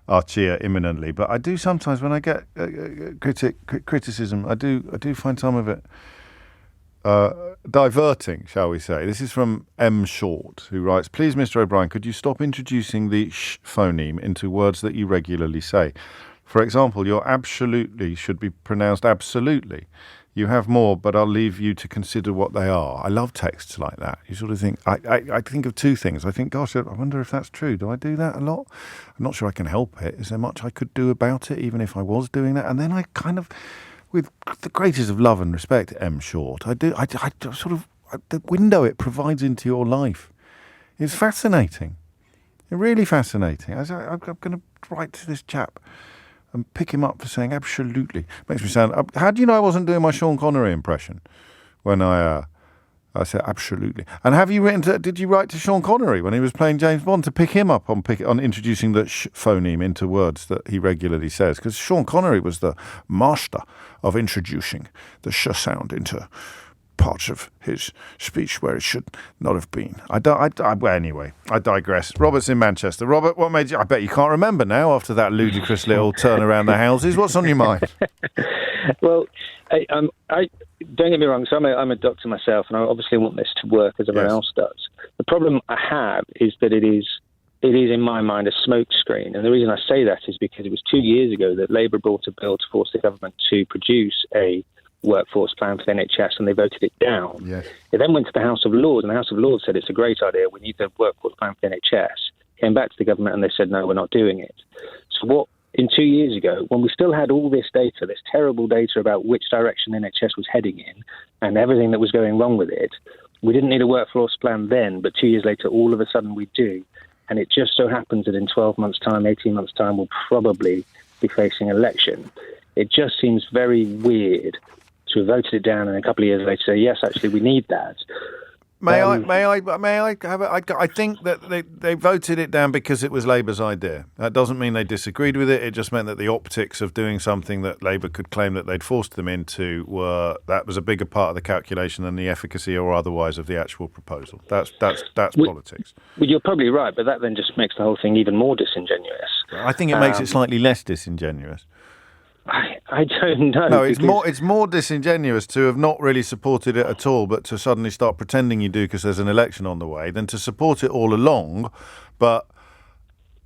Archia imminently, but I do sometimes when I get criticism, I do find some of it diverting, shall we say. This is from M. Short, who writes, "Please, Mr. O'Brien, could you stop introducing the sh phoneme into words that you regularly say? For example, your absolutely should be pronounced absolutely. You have more, but I'll leave you to consider what they are." I love texts like that. You sort of think, I think of two things. I think, gosh, I wonder if that's true. Do I do that a lot? I'm not sure I can help it. Is there much I could do about it, even if I was doing that? And then I kind of, with the greatest of love and respect, M. Short, the window it provides into your life is fascinating. Really fascinating. I'm going to write to this chap and pick him up for saying absolutely. Makes me sound... How do you know I wasn't doing my Sean Connery impression when I said absolutely? And have you did you write to Sean Connery when he was playing James Bond to pick him up on introducing the sh phoneme into words that he regularly says? Because Sean Connery was the master of introducing the sh sound into parts of his speech where it should not have been. Anyway, I digress. Robert's in Manchester. Robert, what made you... I bet you can't remember now after that ludicrous little turn around the houses. What's on your mind? Well, I don't get me wrong. So I'm a doctor myself, and I obviously want this to work as everyone else does. The problem I have is that it is in my mind a smokescreen, and the reason I say that is because it was 2 years ago that Labour brought a bill to force the government to produce a workforce plan for the NHS, and they voted it down. Yes. It then went to the House of Lords, and the House of Lords said it's a great idea, we need the workforce plan for the NHS. Came back to the government and they said, no, we're not doing it. So in 2 years ago, when we still had all this data, this terrible data about which direction the NHS was heading in and everything that was going wrong with it, we didn't need a workforce plan then, but 2 years later, all of a sudden we do. And it just so happens that in 12 months' time, 18 months' time, we'll probably be facing election. It just seems very weird to have voted it down and a couple of years later say, yes, actually, we need that. May I have it? I think that they voted it down because it was Labour's idea. That doesn't mean they disagreed with it. It just meant that the optics of doing something that Labour could claim that they'd forced them into that was a bigger part of the calculation than the efficacy or otherwise of the actual proposal. That's politics. Well, you're probably right, but that then just makes the whole thing even more disingenuous. I think it makes it slightly less disingenuous. I don't know. No, it's more disingenuous to have not really supported it at all, but to suddenly start pretending you do because there's an election on the way, than to support it all along, but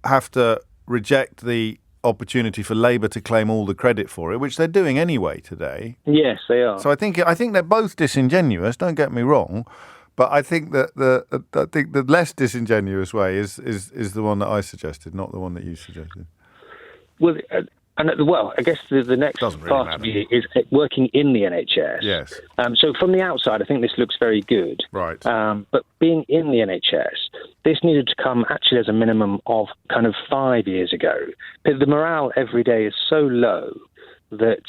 have to reject the opportunity for Labour to claim all the credit for it, which they're doing anyway today. Yes, they are. So I think they're both disingenuous. Don't get me wrong, but I think that the less disingenuous way is the one that I suggested, not the one that you suggested. Well. I guess the next part of it is working in the NHS. Yes. So from the outside, I think this looks very good. Right. But being in the NHS, this needed to come actually as a minimum of kind of 5 years ago. But the morale every day is so low that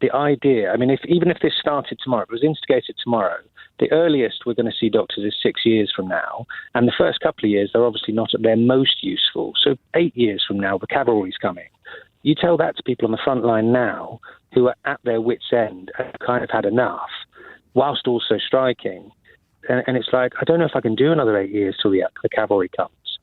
the idea, I mean, even if this started tomorrow, if it was instigated tomorrow, the earliest we're going to see doctors is 6 years from now. And the first couple of years, they're obviously not at their most useful. So 8 years from now, the cavalry's coming. You tell that to people on the front line now who are at their wits' end and kind of had enough, whilst also striking. And it's like, I don't know if I can do another 8 years till the cavalry comes.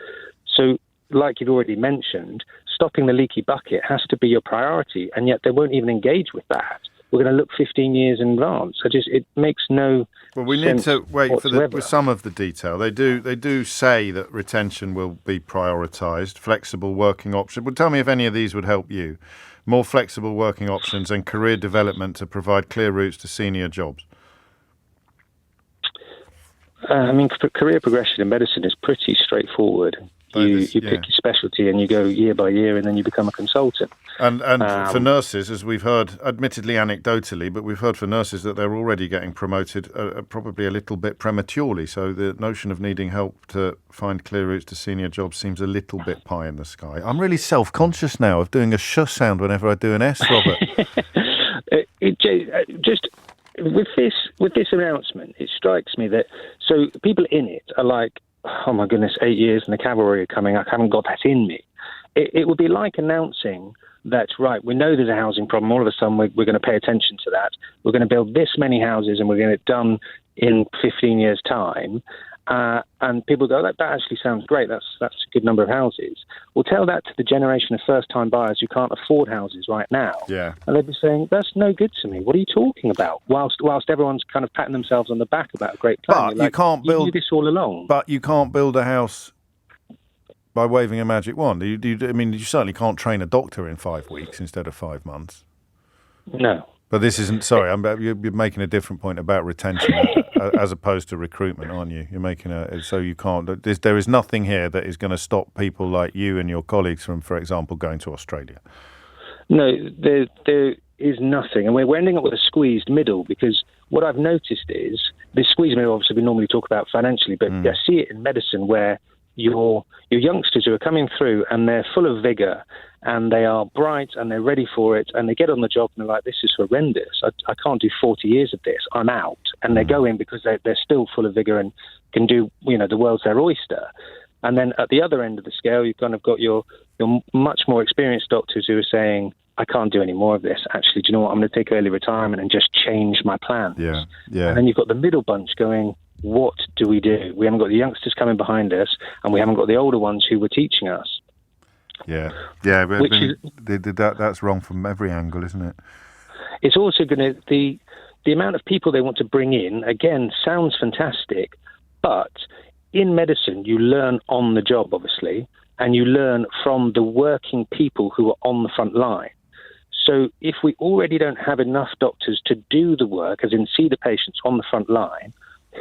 So, like you've already mentioned, stopping the leaky bucket has to be your priority, and yet they won't even engage with that. we're going to look 15 years in advance. It makes no. Well, we sense need to wait whatsoever. for some of the detail. They do say that retention will be prioritised. Flexible working options. Well, tell me if any of these would help you. More flexible working options and career development to provide clear routes to senior jobs. Career progression in medicine is pretty straightforward. You pick your specialty and you go year by year, and then you become a consultant. And for nurses, as we've heard, admittedly anecdotally, but we've heard for nurses that they're already getting promoted probably a little bit prematurely. So the notion of needing help to find clear routes to senior jobs seems a little bit pie in the sky. I'm really self-conscious now of doing a sh sound whenever I do an S, Robert. Just with this announcement, it strikes me that so people in it are like, oh my goodness, 8 years and the cavalry are coming. I haven't got that in me. It would be like announcing that, right, we know there's a housing problem. All of a sudden, we're going to pay attention to that. We're going to build this many houses and we're going to get it done in 15 years' time. And people go, that actually sounds great. That's a good number of houses. We'll tell that to the generation of first-time buyers who can't afford houses right now. Yeah. And they'd be saying, that's no good to me. What are you talking about? Whilst everyone's kind of patting themselves on the back about a great plan. But you can't build... You do this all along. But you can't build a house by waving a magic wand. You certainly can't train a doctor in 5 weeks instead of 5 months. No. But this isn't. Sorry, you're making a different point about retention as opposed to recruitment, aren't you? You're making so you can't. There is nothing here that is going to stop people like you and your colleagues from, for example, going to Australia. No, there is nothing, and we're ending up with a squeezed middle, because what I've noticed is this squeezed middle. Obviously, we normally talk about financially, but I see it in medicine where your youngsters who are coming through and they're full of vigour and they are bright and they're ready for it, and they get on the job and they're like, this is horrendous. I can't do 40 years of this. I'm out. And they go in because they're still full of vigour and can do, the world's their oyster. And then at the other end of the scale, you've kind of got your much more experienced doctors who are saying, I can't do any more of this. Actually, do you know what? I'm going to take early retirement and just change my plans. Yeah. And then you've got the middle bunch going, what do? We haven't got the youngsters coming behind us, and we haven't got the older ones who were teaching us. Yeah. That's wrong from every angle, isn't it? It's also going to the amount of people they want to bring in. Again, sounds fantastic, but in medicine, you learn on the job, obviously, and you learn from the working people who are on the front line. So if we already don't have enough doctors to do the work, as in see the patients on the front line,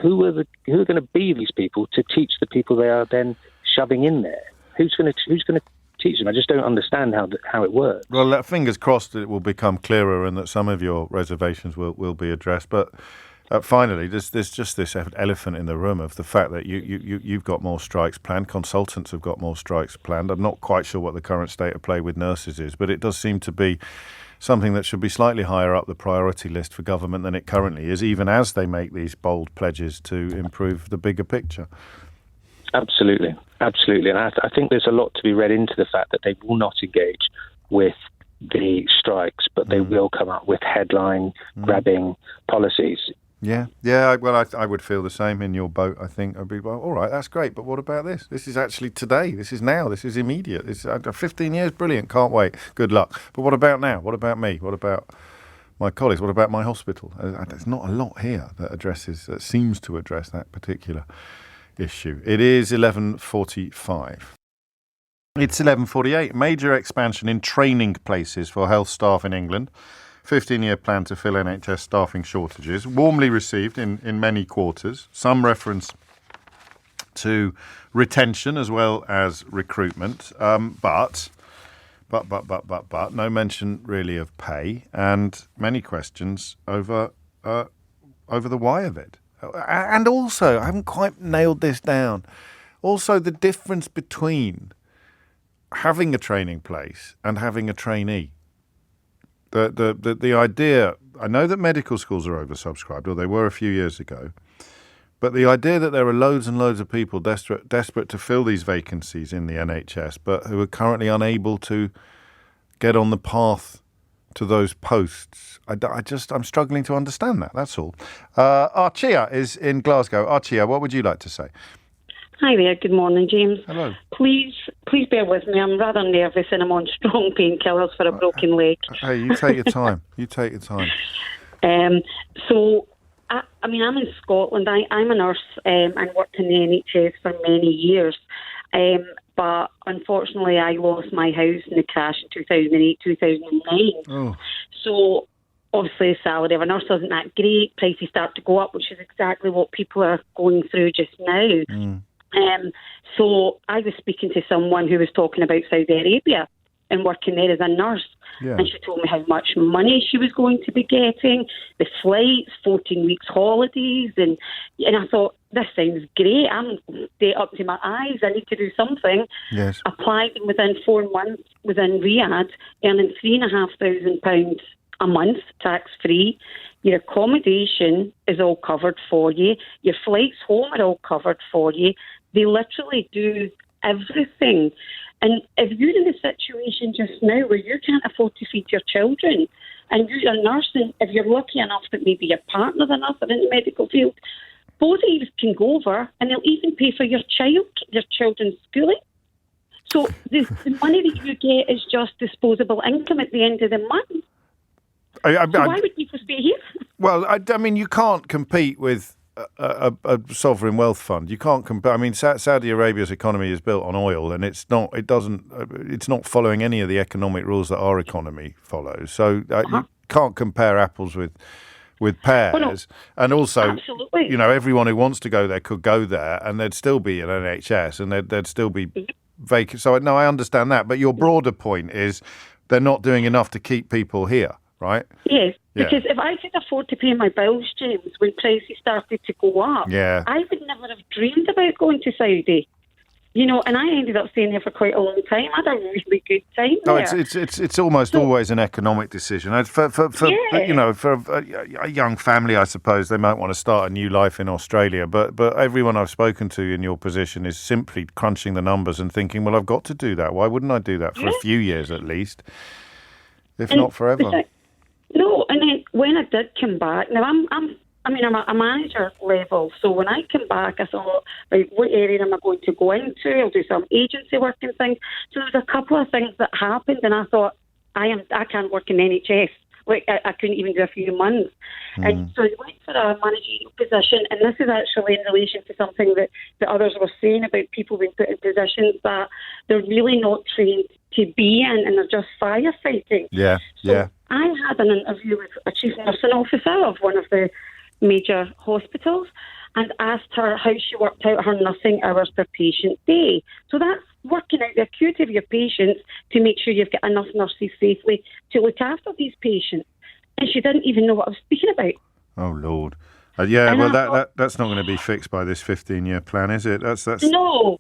who are going to be these people to teach the people they are then shoving in there? Who's going to teach them? I just don't understand how it works. Well, fingers crossed that it will become clearer and that some of your reservations will be addressed. But finally, there's just this elephant in the room of the fact that you've got more strikes planned. Consultants have got more strikes planned. I'm not quite sure what the current state of play with nurses is, but it does seem to be something that should be slightly higher up the priority list for government than it currently is, even as they make these bold pledges to improve the bigger picture. Absolutely. And I think there's a lot to be read into the fact that they will not engage with the strikes, but they will come up with headline-grabbing policies. Yeah. Well, I would feel the same in your boat. I think I'd be, well, all right, that's great, but what about this? This is actually today. This is now. This is immediate. This 15 years, brilliant. Can't wait. Good luck. But what about now? What about me? What about my colleagues? What about my hospital? There's not a lot here that seems to address that particular issue. It is 11:45. It's 11:48. Major expansion in training places for health staff in England. 15-year plan to fill NHS staffing shortages, warmly received in many quarters. Some reference to retention as well as recruitment, but no mention really of pay, and many questions over the why of it. And also, I haven't quite nailed this down, also the difference between having a training place and having a trainee. The idea, I know that medical schools are oversubscribed, or they were a few years ago, but the idea that there are loads and loads of people desperate to fill these vacancies in the NHS, but who are currently unable to get on the path to those posts, I'm struggling to understand that, that's all. Archia is in Glasgow. Archia, what would you like to say? Hi there. Good morning, James. Hello. Please bear with me. I'm rather nervous and I'm on strong painkillers for a broken leg. Hey, you take your time. You take your time. So, I'm in Scotland. I'm a nurse and worked in the NHS for many years. But unfortunately, I lost my house in the crash in 2008, 2009. Oh. So, obviously, the salary of a nurse isn't that great. Prices start to go up, which is exactly what people are going through just now. So I was speaking to someone who was talking about Saudi Arabia and working there as a nurse. Yeah. And she told me how much money she was going to be getting, the flights, 14 weeks holidays. And I thought, this sounds great. I'm up to my eyes. I need to do something. Yes. Applied, and within 4 months, was in Riyadh, earning £3,500 a month, tax-free. Your accommodation is all covered for you. Your flights home are all covered for you. They literally do everything. And if you're in a situation just now where you can't afford to feed your children, and you're a nurse, and if you're lucky enough that maybe your partner's a nurse or in the medical field, both of you can go over and they'll even pay for your children's schooling. So the money that you get is just disposable income at the end of the month. So why would people stay here? Well, I mean, you can't compete with a sovereign wealth fund. You can't compare. I mean, Saudi Arabia's economy is built on oil, and it's not following any of the economic rules that our economy follows. So you can't compare apples with pears. Well, no. And also, absolutely. Everyone who wants to go there could go there, and there'd still be an NHS, and there'd still be vacant. So no, I understand that. But your broader point is they're not doing enough to keep people here, right? Yes. Yeah. Because if I could afford to pay my bills, James, when prices started to go up, I would never have dreamed about going to Saudi. And I ended up staying there for quite a long time. I had a really good time there. No, it's almost always an economic decision. For a young family, I suppose they might want to start a new life in Australia. But everyone I've spoken to in your position is simply crunching the numbers and thinking, well, I've got to do that. Why wouldn't I do that for a few years at least, if not forever? No, and then when I did come back, now I'm a manager level, so when I came back, I thought, right, what area am I going to go into? I'll do some agency work and things. So there was a couple of things that happened, and I thought, I can't work in NHS. Like I couldn't even do a few months. And so I went for a managerial position, and this is actually in relation to something that others were saying about people being put in positions that they're really not trained to be in, and they're just firefighting. So I had an interview with a chief nursing officer of one of the major hospitals and asked her how she worked out her nursing hours per patient day. So that's working out the acuity of your patients to make sure you've got enough nurses safely to look after these patients. And she didn't even know what I was speaking about. Oh, Lord. That's not going to be fixed by this 15-year plan, is it? That's No.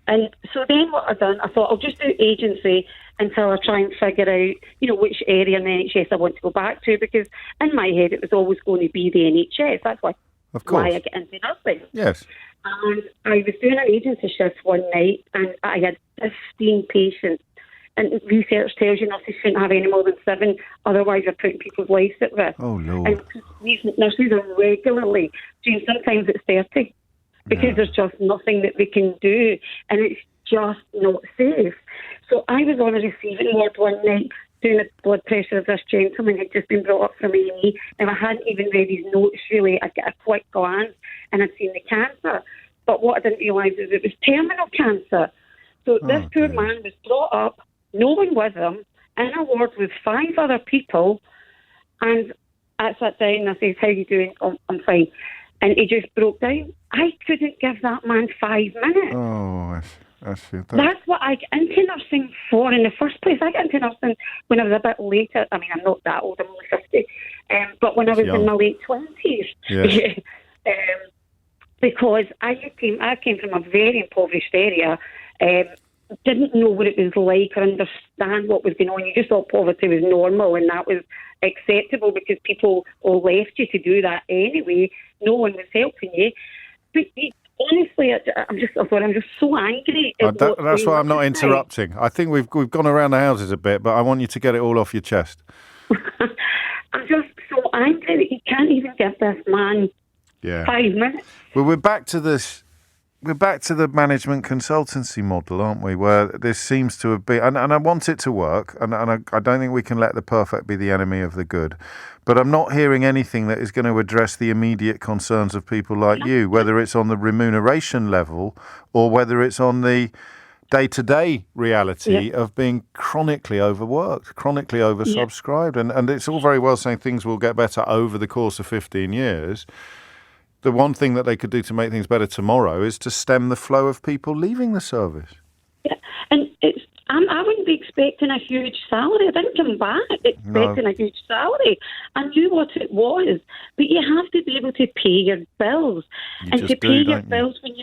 And so then what I done, I thought I'll just do agency until I try and figure out, which area in the NHS I want to go back to, because in my head it was always going to be the NHS. That's why I get into nursing. Yes. And I was doing an agency shift one night, and I had 15 patients. And research tells you nurses shouldn't have any more than 7, otherwise you're putting people's lives at risk. Oh, Lord. And these nurses are regularly doing, sometimes it's 30. Because there's just nothing that they can do, and it's just not safe. So I was on a receiving ward one night doing the blood pressure of this gentleman who had just been brought up from A&E, and I hadn't even read his notes really. I'd get a quick glance and I'd seen the cancer. But what I didn't realise is it was terminal cancer. So this poor man was brought up, no one with him, in a ward with 5 other people, and I sat down and I said, "How are you doing?" "Oh, I'm fine." And he just broke down. I couldn't give that man 5 minutes. Oh, that's what I got into nursing for in the first place. I got into nursing when I was a bit later. I mean, I'm not that old, I'm only 50. But when I was in my late 20s. Yes. Because I came from a very impoverished area, didn't know what it was like or understand what was going on. You just thought poverty was normal and that was acceptable because people all left you to do that anyway. No one was helping you. But honestly, I'm just so angry. That's why I'm not interrupting. I think we've gone around the houses a bit, but I want you to get it all off your chest. I'm just so angry that you can't even give this man 5 minutes. Well, we're back to this we're back to the management consultancy model, aren't we? Where this seems to have been, and I want it to work, and I don't think we can let the perfect be the enemy of the good. But I'm not hearing anything that is going to address the immediate concerns of people like you, whether it's on the remuneration level or whether it's on the day-to-day reality of being chronically overworked, chronically oversubscribed. And it's all very well saying things will get better over the course of 15 years. The one thing that they could do to make things better tomorrow is to stem the flow of people leaving the service. Yeah, and I wouldn't be expecting a huge salary. I didn't come back expecting a huge salary. I knew what it was. But you have to be able to pay your bills. And to pay your bills when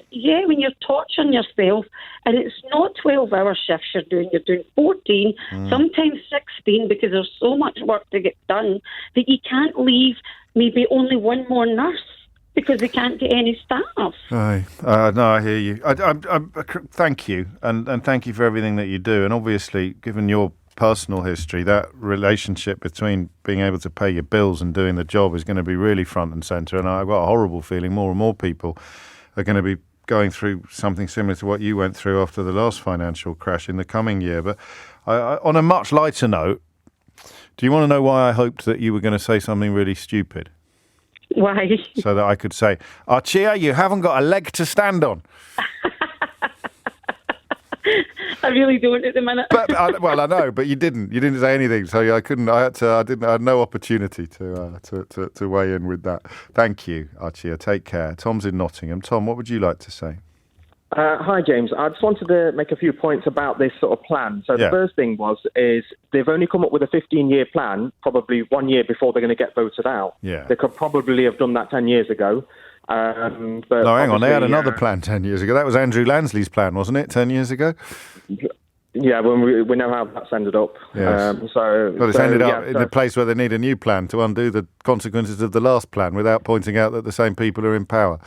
you're torturing yourself, and it's not 12-hour shifts you're doing 14, sometimes 16, because there's so much work to get done that you can't leave maybe only one more nurse, because they can't get any staff. No, I hear you. I thank you, and thank you for everything that you do. And obviously, given your personal history, that relationship between being able to pay your bills and doing the job is going to be really front and centre. And I've got a horrible feeling more and more people are going to be going through something similar to what you went through after the last financial crash in the coming year. But on a much lighter note, do you want to know why I hoped that you were going to say something really stupid? Why? So that I could say, Archia, you haven't got a leg to stand on. I really don't at the minute. Well, I know, but you didn't. You didn't say anything, so I couldn't. I had no opportunity to weigh in with that. Thank you, Archia. Take care. Tom's in Nottingham. Tom, what would you like to say? Hi, James. I just wanted to make a few points about this sort of plan. So the first thing is they've only come up with a 15-year plan, probably 1 year before they're going to get voted out. Yeah. They could probably have done that 10 years ago. But no, hang on. They had another plan 10 years ago. That was Andrew Lansley's plan, wasn't it, 10 years ago? Yeah, well, we know how that's ended up. Yes. It's ended up in a place where they need a new plan to undo the consequences of the last plan without pointing out that the same people are in power.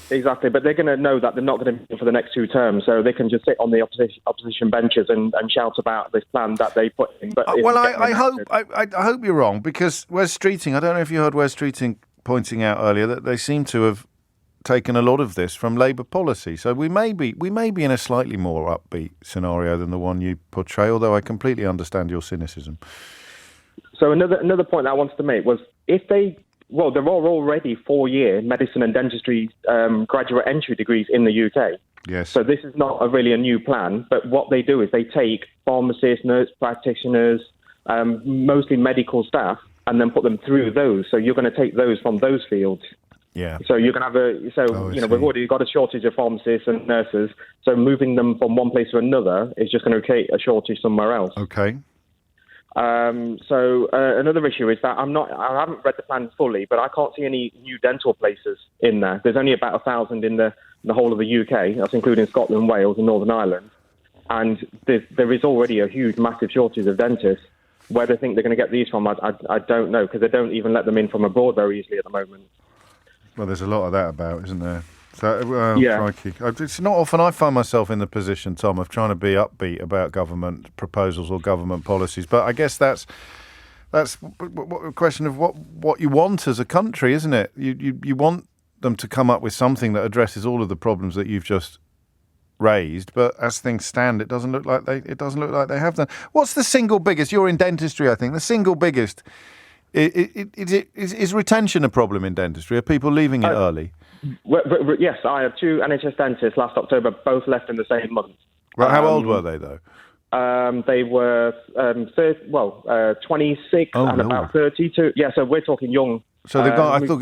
Exactly, but they're going to know that they're not going to be for the next 2 terms, so they can just sit on the opposition benches and shout about this plan that they put in. But I hope you're wrong, because Wes Streeting, I don't know if you heard Wes Streeting pointing out earlier that they seem to have taken a lot of this from Labour policy. So we may be in a slightly more upbeat scenario than the one you portray, although I completely understand your cynicism. So another point I wanted to make was there are already 4-year medicine and dentistry graduate entry degrees in the UK. Yes. So this is not really a new plan, but what they do is they take pharmacists, nurse practitioners, mostly medical staff, and then put them through those. So you're going to take those from those fields. Yeah. So you're going to have we've already got a shortage of pharmacists and nurses. So moving them from one place to another is just going to create a shortage somewhere else. Okay. Another issue is that I haven't read the plan fully, but I can't see any new dental places in there. There's only about 1,000 in the whole of the UK. That's including Scotland, Wales, and Northern Ireland. And there is already a huge, massive shortage of dentists. Where they think they're going to get these from, I don't know, because they don't even let them in from abroad very easily at the moment. Well, there's a lot of that about, isn't there? So, crikey. It's not often I find myself in the position, Tom, of trying to be upbeat about government proposals or government policies. But I guess that's a question of what you want as a country, isn't it? You want them to come up with something that addresses all of the problems that you've just raised, but as things stand, it doesn't look like they have done. What's the single biggest? You're in dentistry, I think. The single biggest is retention a problem in dentistry? Are people leaving it early? Yes, I have 2 NHS dentists last October, both left in the same month. Right, how old were they though? They were 26 and about 32. Yeah, so we're talking young. So they've gone. I thought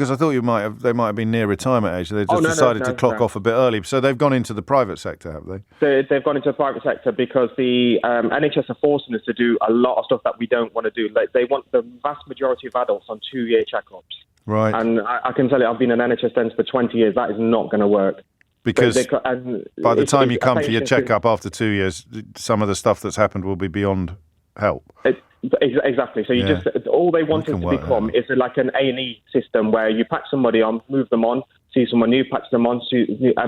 they might have been near retirement age. So they just decided to clock off a bit early. So they've gone into the private sector, have they? They've gone into the private sector because the NHS are forcing us to do a lot of stuff that we don't want to do. Like, they want the vast majority of adults on 2-year checkups. Right. And I can tell you, I've been an NHS dentist for 20 years. That is not going to work. Because by the time you come for your checkup after 2 years, some of the stuff that's happened will be beyond help. Exactly. So all they want it to become is like an A&E system where you patch somebody on, move them on, see someone new, patch them on,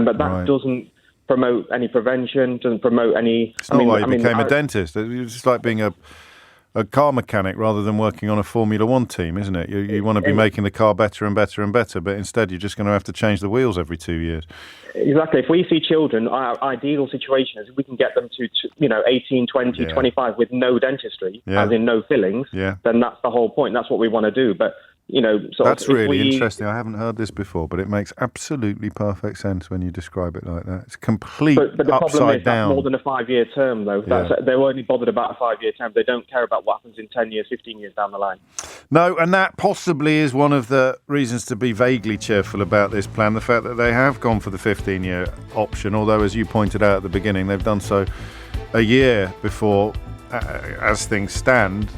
but that doesn't promote any prevention, doesn't promote any... It's not why you became a dentist. It's just like being a a car mechanic rather than working on a Formula One team, isn't it? You want to be making the car better and better and better, but instead you're just going to have to change the wheels every 2 years. Exactly. If we see children, our ideal situation is if we can get them to 18, 20, 25 with no dentistry, as in no fillings, then that's the whole point. That's what we want to do. But that's really interesting. I haven't heard this before, but it makes absolutely perfect sense when you describe it like that. It's complete but the upside problem is down. That's more than a 5-year term, though. They're only bothered about a 5-year term. They don't care about what happens in 10 years, 15 years down the line. No, and that possibly is one of the reasons to be vaguely cheerful about this plan, the fact that they have gone for the 15-year option, although, as you pointed out at the beginning, they've done so a year before, as things stand,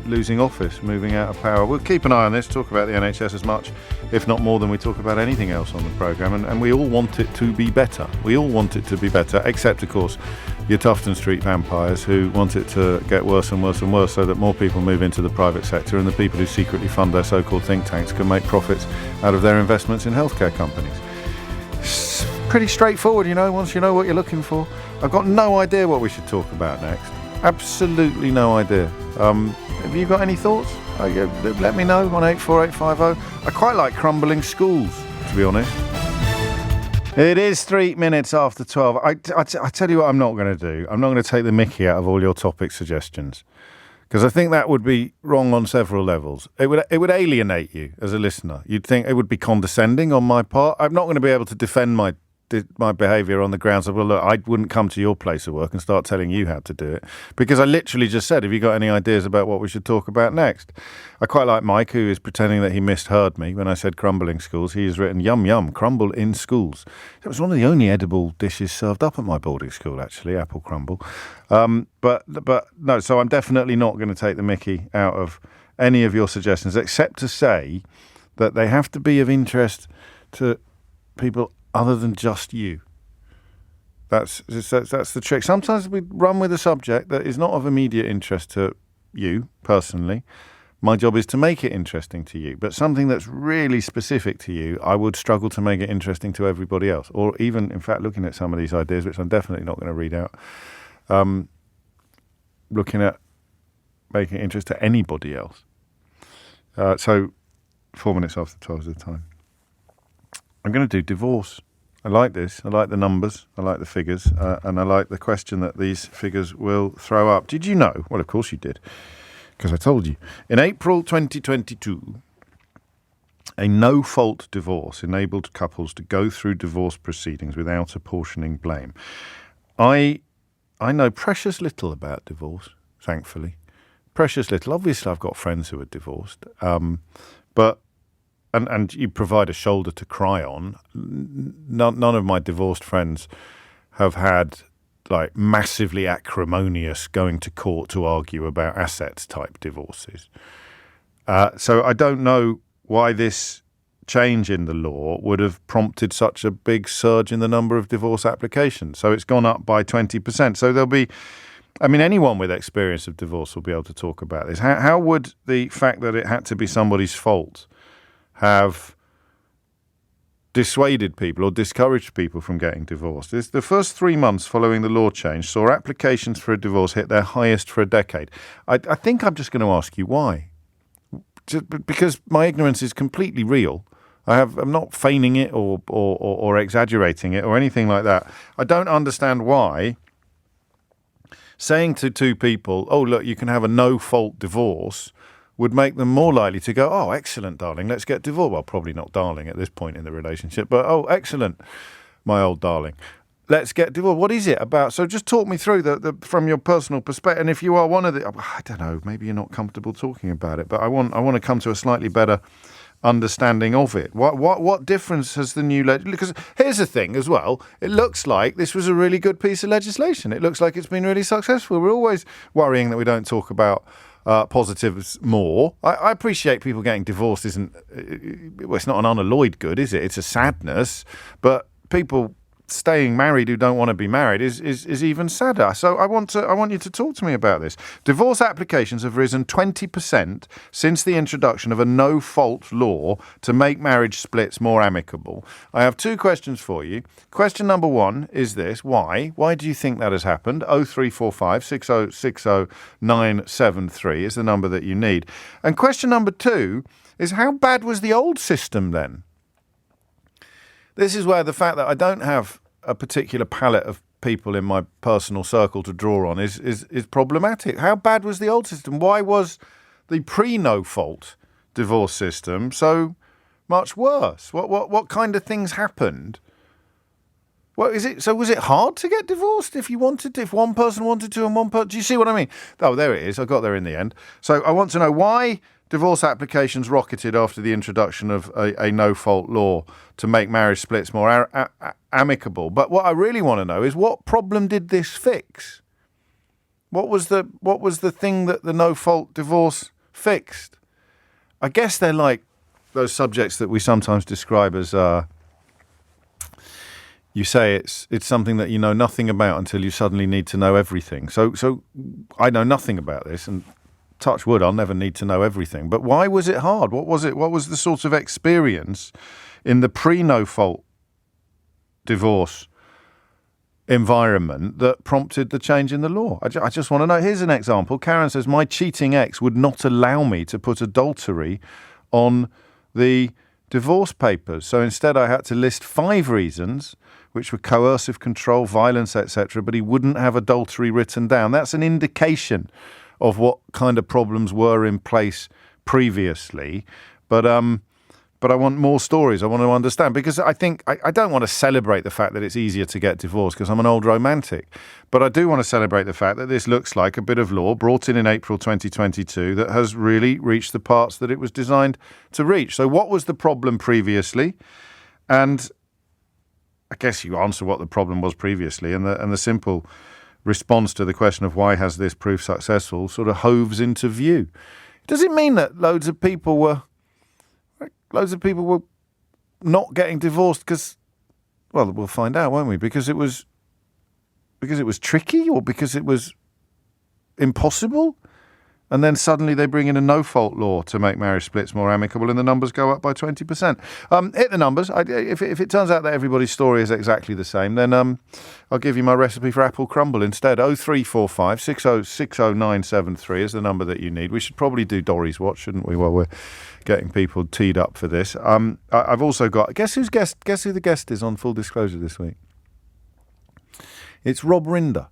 losing office, moving out of power. We'll keep an eye on this, talk about the NHS as much, if not more, than we talk about anything else on the programme, and we all want it to be better. We all want it to be better, except, of course, your Tufton Street vampires who want it to get worse and worse and worse so that more people move into the private sector and the people who secretly fund their so-called think tanks can make profits out of their investments in healthcare companies. It's pretty straightforward, once you know what you're looking for. I've got no idea what we should talk about next. Absolutely no idea. Have you got any thoughts? Let me know on 84850. I quite like crumbling schools, to be honest. It is 3 minutes after 12. I tell you what I'm not going to do. I'm not going to take the mickey out of all your topic suggestions, because I think that would be wrong on several levels. It would alienate you as a listener. You'd think it would be condescending on my part. I'm not going to be able to defend my behaviour on the grounds of, well, look, I wouldn't come to your place of work and start telling you how to do it, because I literally just said, have you got any ideas about what we should talk about next? I quite like Mike, who is pretending that he misheard me when I said crumbling schools. He has written, yum, yum, crumble in schools. It was one of the only edible dishes served up at my boarding school, actually, apple crumble. But no, so I'm definitely not going to take the mickey out of any of your suggestions, except to say that they have to be of interest to people other than just you. That's the trick. Sometimes we run with a subject that is not of immediate interest to you personally. My job is to make it interesting to you. But something that's really specific to you, I would struggle to make it interesting to everybody else. Or even, in fact, looking at some of these ideas, which I'm definitely not going to read out, looking at making it interest to anybody else. So 4 minutes after 12 is the time. I'm going to do divorce. I like this. I like the numbers. I like the figures. And I like the question that these figures will throw up. Did you know? Well, of course you did, because I told you. In April 2022, a no-fault divorce enabled couples to go through divorce proceedings without apportioning blame. I know precious little about divorce, thankfully. Precious little. Obviously, I've got friends who are divorced. But And you provide a shoulder to cry on. None of my divorced friends have had like massively acrimonious going to court to argue about assets type divorces. So I don't know why this change in the law would have prompted such a big surge in the number of divorce applications. So it's gone up by 20%. So there'll be, anyone with experience of divorce will be able to talk about this. How would the fact that it had to be somebody's fault have dissuaded people or discouraged people from getting divorced? The first 3 months following the law change saw applications for a divorce hit their highest for a decade. I think I'm just going to ask you why. Just because my ignorance is completely real. I'm not feigning it or exaggerating it or anything like that. I don't understand why saying to two people, oh, look, you can have a no-fault divorce, would make them more likely to go, oh, excellent, darling, let's get divorced. Well, probably not darling at this point in the relationship, but, oh, excellent, my old darling, let's get divorced. What is it about? So just talk me through the from your personal perspective. And if you are one of the, I don't know, maybe you're not comfortable talking about it, but I want to come to a slightly better understanding of it. What difference has the new because here's the thing as well, it looks like this was a really good piece of legislation. It looks like it's been really successful. We're always worrying that we don't talk about positives more. I appreciate people getting divorced it's not an unalloyed good, is it? It's a sadness, but people staying married who don't want to be married is even sadder. So I want you to talk to me about this. Divorce applications have risen 20% since the introduction of a no-fault law to make marriage splits more amicable. I have two questions for you. Question number one is this: why? Why do you think that has happened? 0345 6060 973 is the number that you need. And question number two is, how bad was the old system then? This is where the fact that I don't have a particular palette of people in my personal circle to draw on is problematic. How bad was the old system? Why was the pre-no-fault divorce system so much worse? What kind of things happened? What is it? So was it hard to get divorced if you wanted to, if one person wanted to and one person? Do you see what I mean? Oh, there it is. I got there in the end. So I want to know why divorce applications rocketed after the introduction of a no-fault law to make marriage splits more amicable. But what I really want to know is, what problem did this fix? What was the thing that the no-fault divorce fixed? I guess they're like those subjects that we sometimes describe as you say it's something that you know nothing about until you suddenly need to know everything. So I know nothing about this, and touch wood, I'll never need to know everything. But why was it hard? What was it? What was the sort of experience in the pre-no-fault divorce environment that prompted the change in the law? I just want to know. Here's an example. Karen says, my cheating ex would not allow me to put adultery on the divorce papers. So instead I had to list 5 reasons, which were coercive control, violence, etc., but he wouldn't have adultery written down. That's an indication of what kind of problems were in place previously. But I want more stories. I want to understand, because I think I don't want to celebrate the fact that it's easier to get divorced because I'm an old romantic. But I do want to celebrate the fact that this looks like a bit of law brought in April 2022 that has really reached the parts that it was designed to reach. So what was the problem previously? And I guess you answer what the problem was previously, and the simple response to the question of why has this proved successful sort of hoves into view. Does it mean that loads of people were not getting divorced because, well, we'll find out, won't we? Because it was tricky, or because it was impossible? And then suddenly they bring in a no-fault law to make marriage splits more amicable, and the numbers go up by 20%. Hit the numbers. If it turns out that everybody's story is exactly the same, then I'll give you my recipe for apple crumble instead. 0345 6060 973 is the number that you need. We should probably do Dorry's Watch, shouldn't we, while we're getting people teed up for this. I've also got, guess who the guest is on Full Disclosure this week? It's Rob Rinder.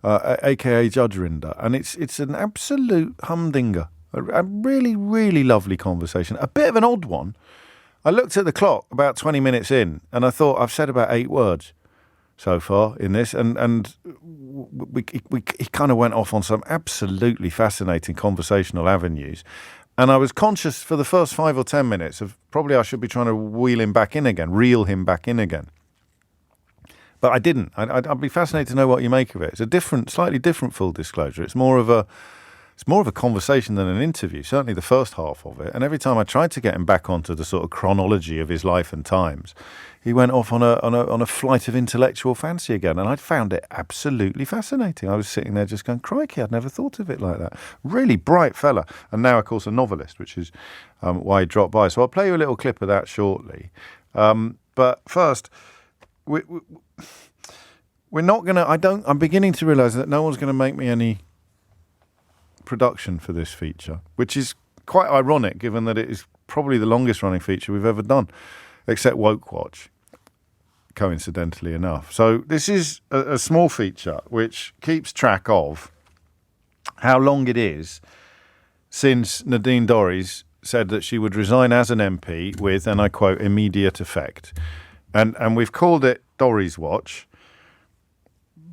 A.k.a. Judge Rinder, and it's an absolute humdinger. A really, really lovely conversation. A bit of an odd one. I looked at the clock about 20 minutes in, and I thought I've said about 8 words so far in this, and he kind of went off on some absolutely fascinating conversational avenues. And I was conscious for the first 5 or 10 minutes of probably I should be trying to reel him back in again. But I didn't. I'd be fascinated to know what you make of it. It's a slightly different Full Disclosure. It's more of a conversation than an interview. Certainly the first half of it. And every time I tried to get him back onto the sort of chronology of his life and times, he went off on a flight of intellectual fancy again. And I found it absolutely fascinating. I was sitting there just going, crikey, I'd never thought of it like that. Really bright fella. And now, of course, a novelist, which is why he dropped by. So I'll play you a little clip of that shortly. But first, we're not going to... I'm beginning to realise that no one's going to make me any production for this feature, which is quite ironic given that it is probably the longest running feature we've ever done, except Woke Watch, coincidentally enough. So this is a small feature which keeps track of how long it is since Nadine Dorries said that she would resign as an MP with, and I quote, immediate effect. And we've called it Dorries Watch,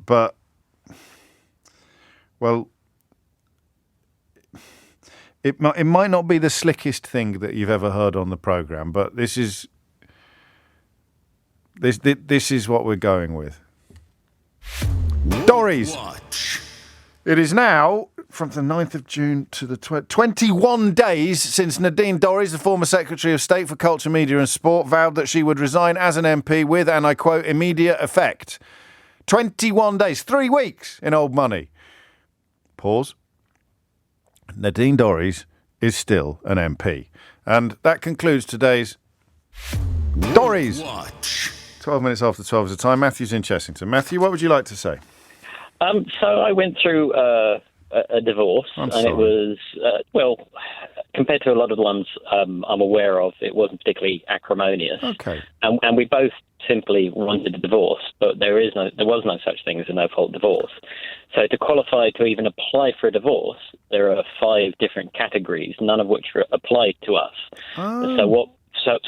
but, well, it might not be the slickest thing that you've ever heard on the programme, but this is what we're going with. Dorries Watch. It is now from the 9th of June to the 21 days since Nadine Dorries, the former Secretary of State for Culture, Media and Sport, vowed that she would resign as an MP with, and I quote, immediate effect. 21 days, 3 weeks in old money. Pause. Nadine Dorries is still an MP. And that concludes today's Dorries Watch. 12 minutes after 12 is the time. Matthew's in Chessington. Matthew, what would you like to say? So I went through a divorce, and it was, compared to a lot of the ones I'm aware of, it wasn't particularly acrimonious. Okay. And we both simply wanted a divorce, but there was no such thing as a no-fault divorce. So to qualify to even apply for a divorce, there are 5 different categories, none of which apply to us. Oh.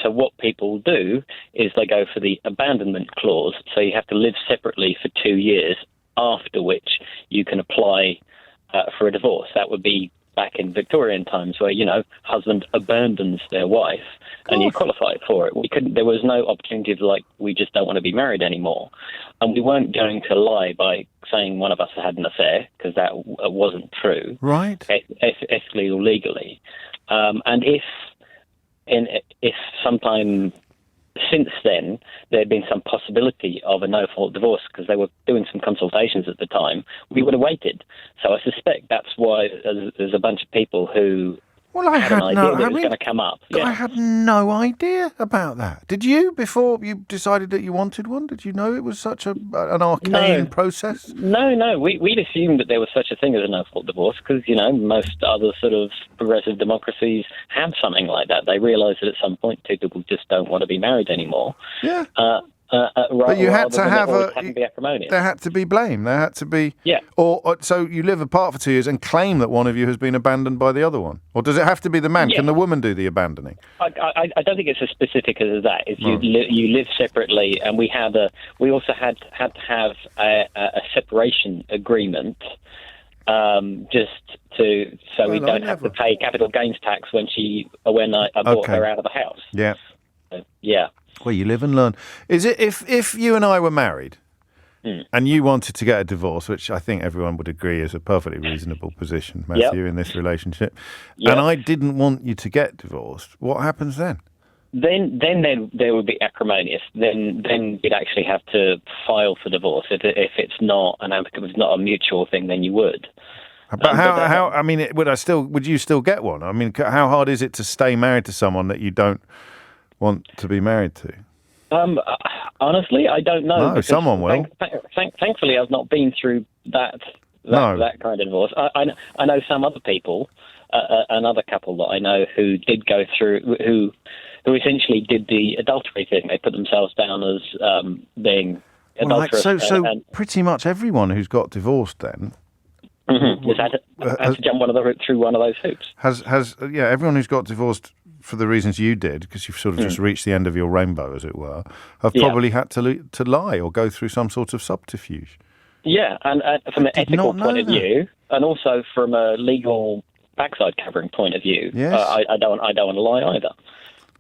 So what people do is they go for the abandonment clause. So you have to live separately for 2 years, after which you can apply for a divorce. That would be back in Victorian times where, husband abandons their wife and you qualify for it. There was no opportunity of we just don't want to be married anymore. And we weren't going to lie by saying one of us had an affair, because that wasn't true. Right. Ethically or legally. And if sometime since then there had been some possibility of a no-fault divorce, because they were doing some consultations at the time, we would have waited. So I suspect that's why there's a bunch of people who had an idea that it was going to come up. Yeah. I had no idea about that. Did you, before you decided that you wanted one? Did you know it was such an arcane process? No. We'd assumed that there was such a thing as a no-fault divorce because, most other sort of progressive democracies have something like that. They realise that at some point 2 people just don't want to be married anymore. Yeah. But you had to have there had to be blame. There had to be... Yeah. Or so you live apart for 2 years and claim that one of you has been abandoned by the other one? Or does it have to be the man? Yeah. Can the woman do the abandoning? I don't think it's as specific as that. If you live separately, and we also had to have a separation agreement, we don't have to pay capital gains tax when I bought her out of the house. Yeah. Yeah. Well, you live and learn. Is it if you and I were married and you wanted to get a divorce, which I think everyone would agree is a perfectly reasonable position, Matthew, in this relationship, and I didn't want you to get divorced, what happens then? Then there would be acrimonious. Then you'd actually have to file for divorce. If it's not a mutual thing, then you would. But how? I mean, would you still get one? I mean, how hard is it to stay married to someone that you don't want to be married to? Honestly, I don't know. No, someone will. Thankfully, I've not been through that kind of divorce. I know some other people, another couple that I know who did go through, who essentially did the adultery thing. They put themselves down as being adulterous. So pretty much everyone who's got divorced then has to jump through one of those hoops. Everyone who's got divorced for the reasons you did, because you've sort of just reached the end of your rainbow, as it were, have probably had to lie or go through some sort of subterfuge. Yeah, and from an ethical point of view, and also from a legal backside covering point of view, I don't want to lie either.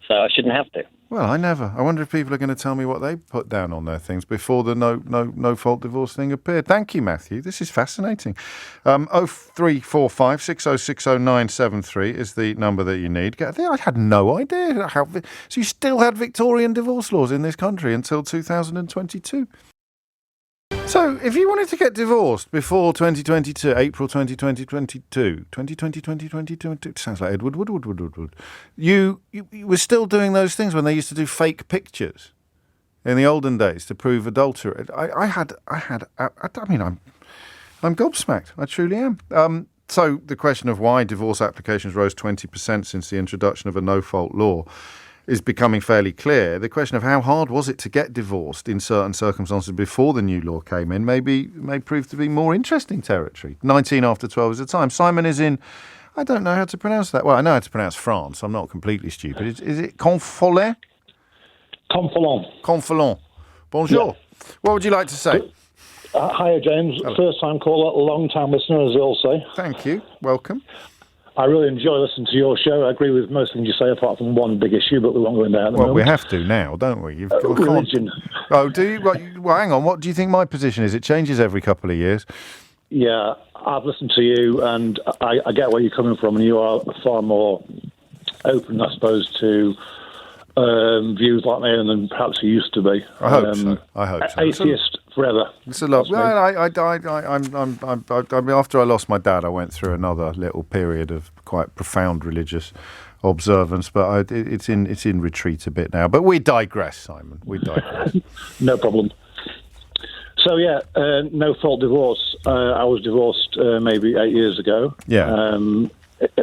So I shouldn't have to. Well, I wonder if people are going to tell me what they put down on their things before the no fault divorce thing appeared. Thank you, Matthew. This is fascinating. 0345 6060973 is the number that you need. I had no idea how. So you still had Victorian divorce laws in this country until 2022. So, if you wanted to get divorced before 2022, April 2022, sounds like Edward Woodward. You were still doing those things when they used to do fake pictures in the olden days to prove adultery. I'm gobsmacked. I truly am. So, the question of why divorce applications rose 20% since the introduction of a no-fault law is becoming fairly clear. The question of how hard was it to get divorced in certain circumstances before the new law came in may prove to be more interesting territory. 19 after 12 is the time. Simon is in, I don't know how to pronounce that. Well, I know how to pronounce France. I'm not completely stupid. Is it Conflans? Conflans. Bonjour. Yeah. What would you like to say? Hiya, James. Hello. First time caller, long time listener, as they all say. Thank you. Welcome. I really enjoy listening to your show. I agree with most things you say, apart from one big issue, but we won't go into that. Well, we have to now, don't we? Religion. Oh, do you? Well, hang on. What do you think my position is? It changes every couple of years. Yeah, I've listened to you, and I get where you're coming from, and you are far more open, I suppose, to views like me than perhaps you used to be. I hope so. I hope so. Atheist forever. It's a lot. Well, I mean, after I lost my dad, I went through another little period of quite profound religious observance, but it's in retreat a bit now. But we digress, Simon. We digress. No problem. So yeah, no fault divorce. I was divorced maybe 8 years ago. Yeah.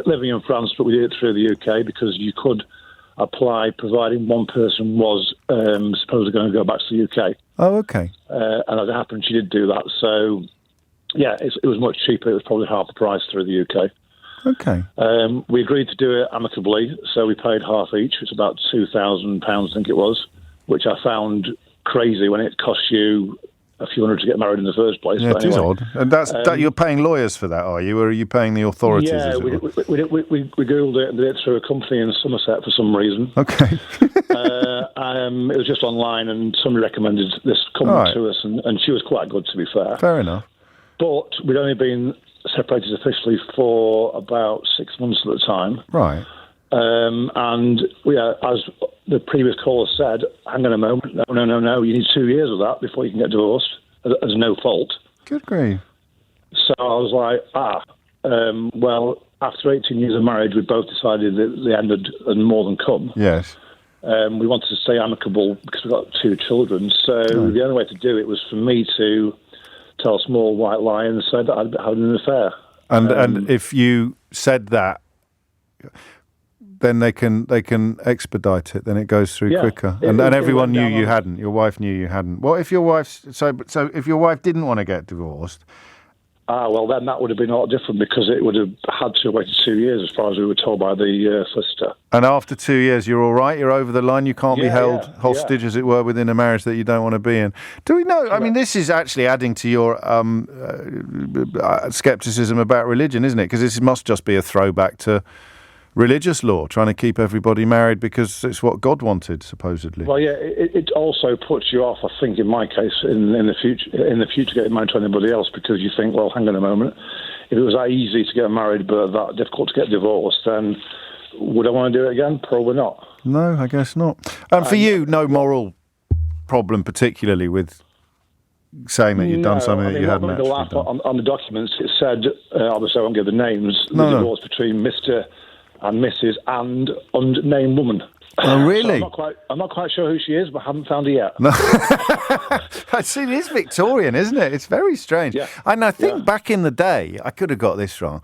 Living in France, but we did it through the UK because you could apply providing one person was supposedly going to go back to the UK. Oh, okay. And as it happened, she did do that. So yeah, it was much cheaper. It was probably half the price through the UK. Okay. We agreed to do it amicably, so we paid half each. It's about £2,000, I think it was, which I found crazy when it costs you a few hundred to get married in the first place. Yeah, but it is anyway. odd. And that's you're paying lawyers for that, are you? Or are you paying the authorities? Yeah, we Googled it and did it through a company in Somerset for some reason. Okay. It was just online, and somebody recommended this company to us, and she was quite good, to be fair. Fair enough. But we'd only been separated officially for about 6 months at the time. Right. And as the previous caller said, hang on a moment, no, you need 2 years of that before you can get divorced, as no fault. Good grief. So I was like, well, after 18 years of marriage, we both decided that the end had more than come. Yes. We wanted to stay amicable because we've got 2 children. So the only way to do it was for me to tell a small white lie and say that I'd had an affair. And if you said that, then they can expedite it. Then it goes through quicker. And everyone knew you hadn't. Your wife knew you hadn't. Well, if your wife if your wife didn't want to get divorced. Well, then that would have been a lot different because it would have had to wait 2 years, as far as we were told by the solicitor. And after 2 years, you're all right? You're over the line? You can't be held hostage, as it were, within a marriage that you don't want to be in? Do we know? I mean, this is actually adding to your scepticism about religion, isn't it? Because this must just be a throwback to religious law, trying to keep everybody married because it's what God wanted, supposedly. Well, yeah, it also puts you off, I think, in my case, in the future getting married to anybody else, because you think, well, hang on a moment, if it was that easy to get married but that difficult to get divorced, then would I want to do it again? Probably not. No, I guess not. For you, no moral problem particularly with saying that you'd done something that you hadn't actually done. On the documents, it said, obviously I won't give the names, the divorce between Mr. and Mrs. and unnamed woman. Oh, really? So I'm not quite sure who she is, but I haven't found her yet. No. See, it is Victorian, isn't it? It's very strange. Yeah. And I think back in the day, I could have got this wrong.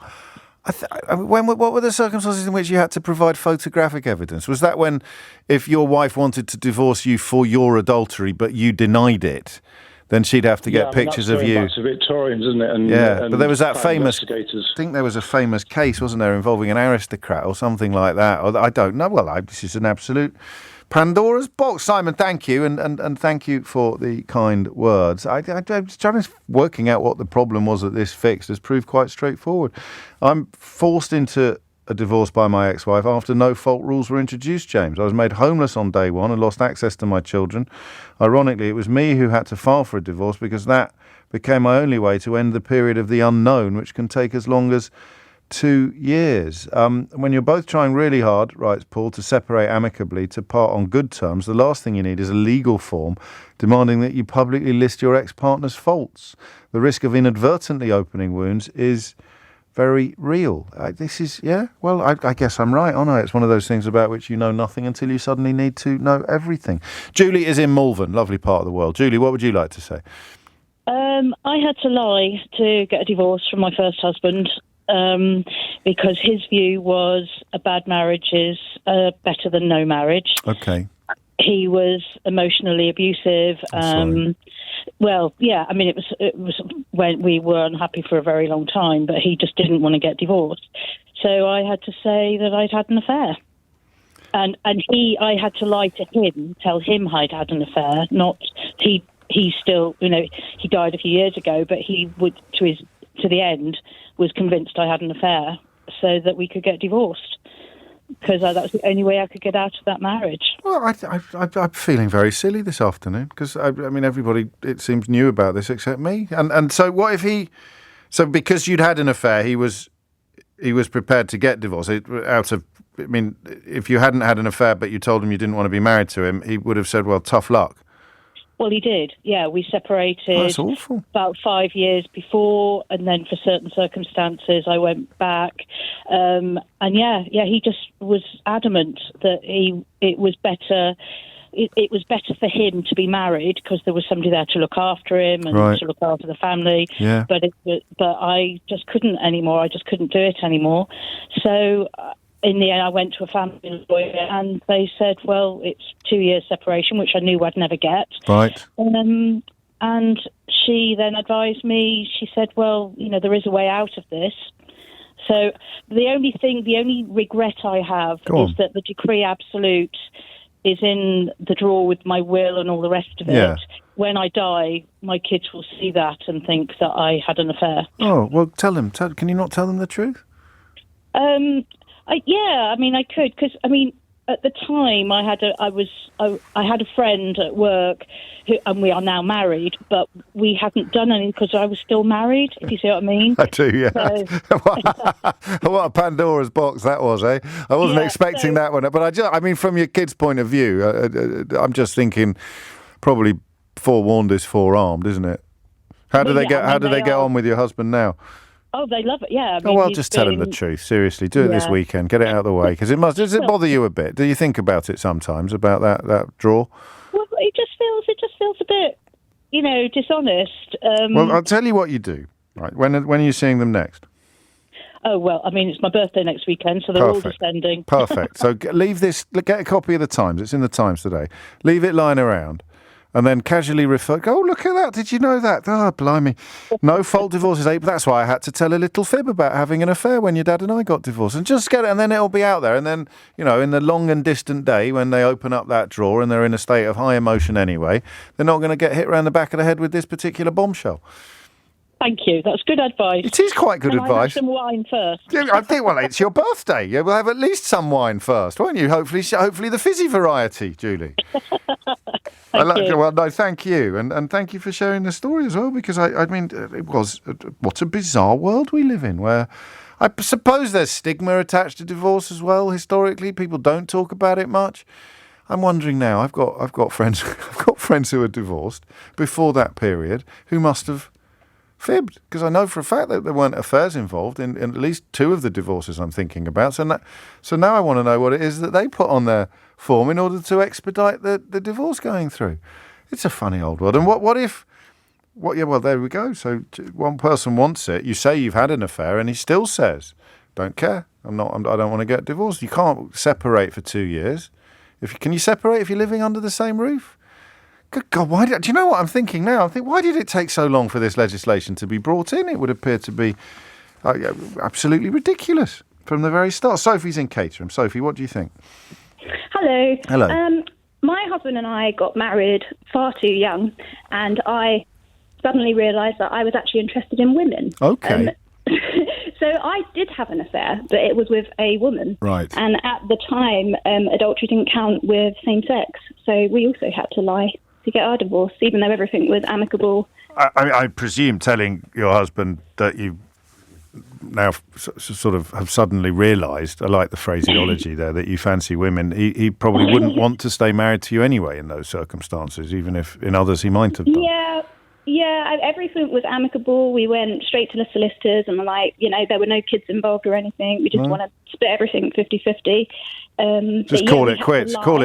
What were the circumstances in which you had to provide photographic evidence? Was that when, if your wife wanted to divorce you for your adultery, but you denied it, then she'd have to get pictures of you? That's Victorians, isn't it? And, but there was that famous. I think there was a famous case, wasn't there, involving an aristocrat or something like that? Or I don't know. Well, this is an absolute Pandora's box. Simon, thank you, and thank you for the kind words. I'm just trying to working out what the problem was that this fixed has proved quite straightforward. I'm forced into a divorce by my ex-wife after no-fault rules were introduced, James. I was made homeless on day one and lost access to my children. Ironically, it was me who had to file for a divorce because that became my only way to end the period of the unknown, which can take as long as 2 years. When you're both trying really hard, writes Paul, to separate amicably, to part on good terms, the last thing you need is a legal form demanding that you publicly list your ex-partner's faults. The risk of inadvertently opening wounds is very real. I guess I'm right, aren't I? It's one of those things about which you know nothing until you suddenly need to know everything. Julie is in Malvern, lovely part of the world. Julie, what would you like to say? I had to lie to get a divorce from my first husband because his view was a bad marriage is better than no marriage. Okay. He was emotionally abusive. Well, yeah, I mean, it was when we were unhappy for a very long time, but he just didn't want to get divorced. So I had to say that I'd had an affair. And I had to lie to him, tell him I'd had an affair, not he still, he died a few years ago, but he would, to the end, was convinced I had an affair so that we could get divorced. Because that was the only way I could get out of that marriage. Well, I'm feeling very silly this afternoon because, I mean, everybody, it seems, knew about this except me. And so what if he... So because you'd had an affair, he was prepared to get divorced. If you hadn't had an affair but you told him you didn't want to be married to him, he would have said, well, tough luck. Well, he did. Yeah, we separated that's awful. About 5 years before, and then for certain circumstances, I went back. And he just was adamant that it was better. It was better for him to be married because there was somebody there to look after him and to look after the family. Yeah. But I just couldn't anymore. I just couldn't do it anymore. So in the end, I went to a family lawyer and they said, well, it's 2 years separation, which I knew I'd never get. Right. And she then advised me, she said, well, there is a way out of this. So the only regret I have is that the decree absolute is in the drawer with my will and all the rest of it. Yeah. When I die, my kids will see that and think that I had an affair. Oh, well, tell them. Can you not tell them the truth? I could, because at the time I had a friend at work and we are now married, but we hadn't done anything because I was still married, if you see what I mean. I do, yeah. So, what a Pandora's box that was, eh? I wasn't expecting that one. But from your kid's point of view, I'm just thinking probably forewarned is forearmed, isn't it? How do they get on with your husband now? Oh, they love it, yeah. Just tell him the truth. Seriously, do it this weekend. Get it out of the way. Because does it bother you a bit? Do you think about it sometimes, about that draw? Well, it just feels a bit, dishonest. Well, I'll tell you what you do. Right, when are you seeing them next? Oh, well, it's my birthday next weekend, so they're all descending. Perfect. So leave this, get a copy of the Times. It's in the Times today. Leave it lying around. And then casually refer, oh, look at that. Did you know that? Oh, blimey. No fault divorces. That's why I had to tell a little fib about having an affair when your dad and I got divorced. And just get it, and then it'll be out there. And then, in the long and distant day when they open up that drawer and they're in a state of high emotion anyway, they're not going to get hit around the back of the head with this particular bombshell. Thank you. That's good advice. It is quite good advice. I have some wine first. Yeah, I think, it's your birthday. Yeah, we'll have at least some wine first, won't you? Hopefully the fizzy variety, Julie. Thank you. Well, no, thank you. And thank you for sharing the story as well, because, what a bizarre world we live in, where I suppose there's stigma attached to divorce as well, historically. People don't talk about it much. I'm wondering now, I've got friends who are divorced before that period who must have fibbed, because I know for a fact that there weren't affairs involved in at least two of the divorces I'm thinking about. So now I want to know what it is that they put on their form in order to expedite the divorce going through. It's a funny old world. And what if there we go. So one person wants it. You say you've had an affair, and he still says, "Don't care. I don't want to get divorced." You can't separate for 2 years. Can you separate if you're living under the same roof? Good God, do you know what I'm thinking now? Why did it take so long for this legislation to be brought in? It would appear to be absolutely ridiculous from the very start. Sophie's in Caterham. Sophie, what do you think? Hello. Hello. My husband and I got married far too young, and I suddenly realised that I was actually interested in women. Okay. So I did have an affair, but it was with a woman. Right. And at the time, adultery didn't count with same sex, so we also had to lie to get our divorce, even though everything was amicable. I presume telling your husband that you now sort of have suddenly realised, I like the phraseology there, that you fancy women, he probably wouldn't want to stay married to you anyway in those circumstances, even if in others he might have done. Yeah, everything was amicable. We went straight to the solicitors and were like, there were no kids involved or anything. We just want to split everything 50-50. Just call it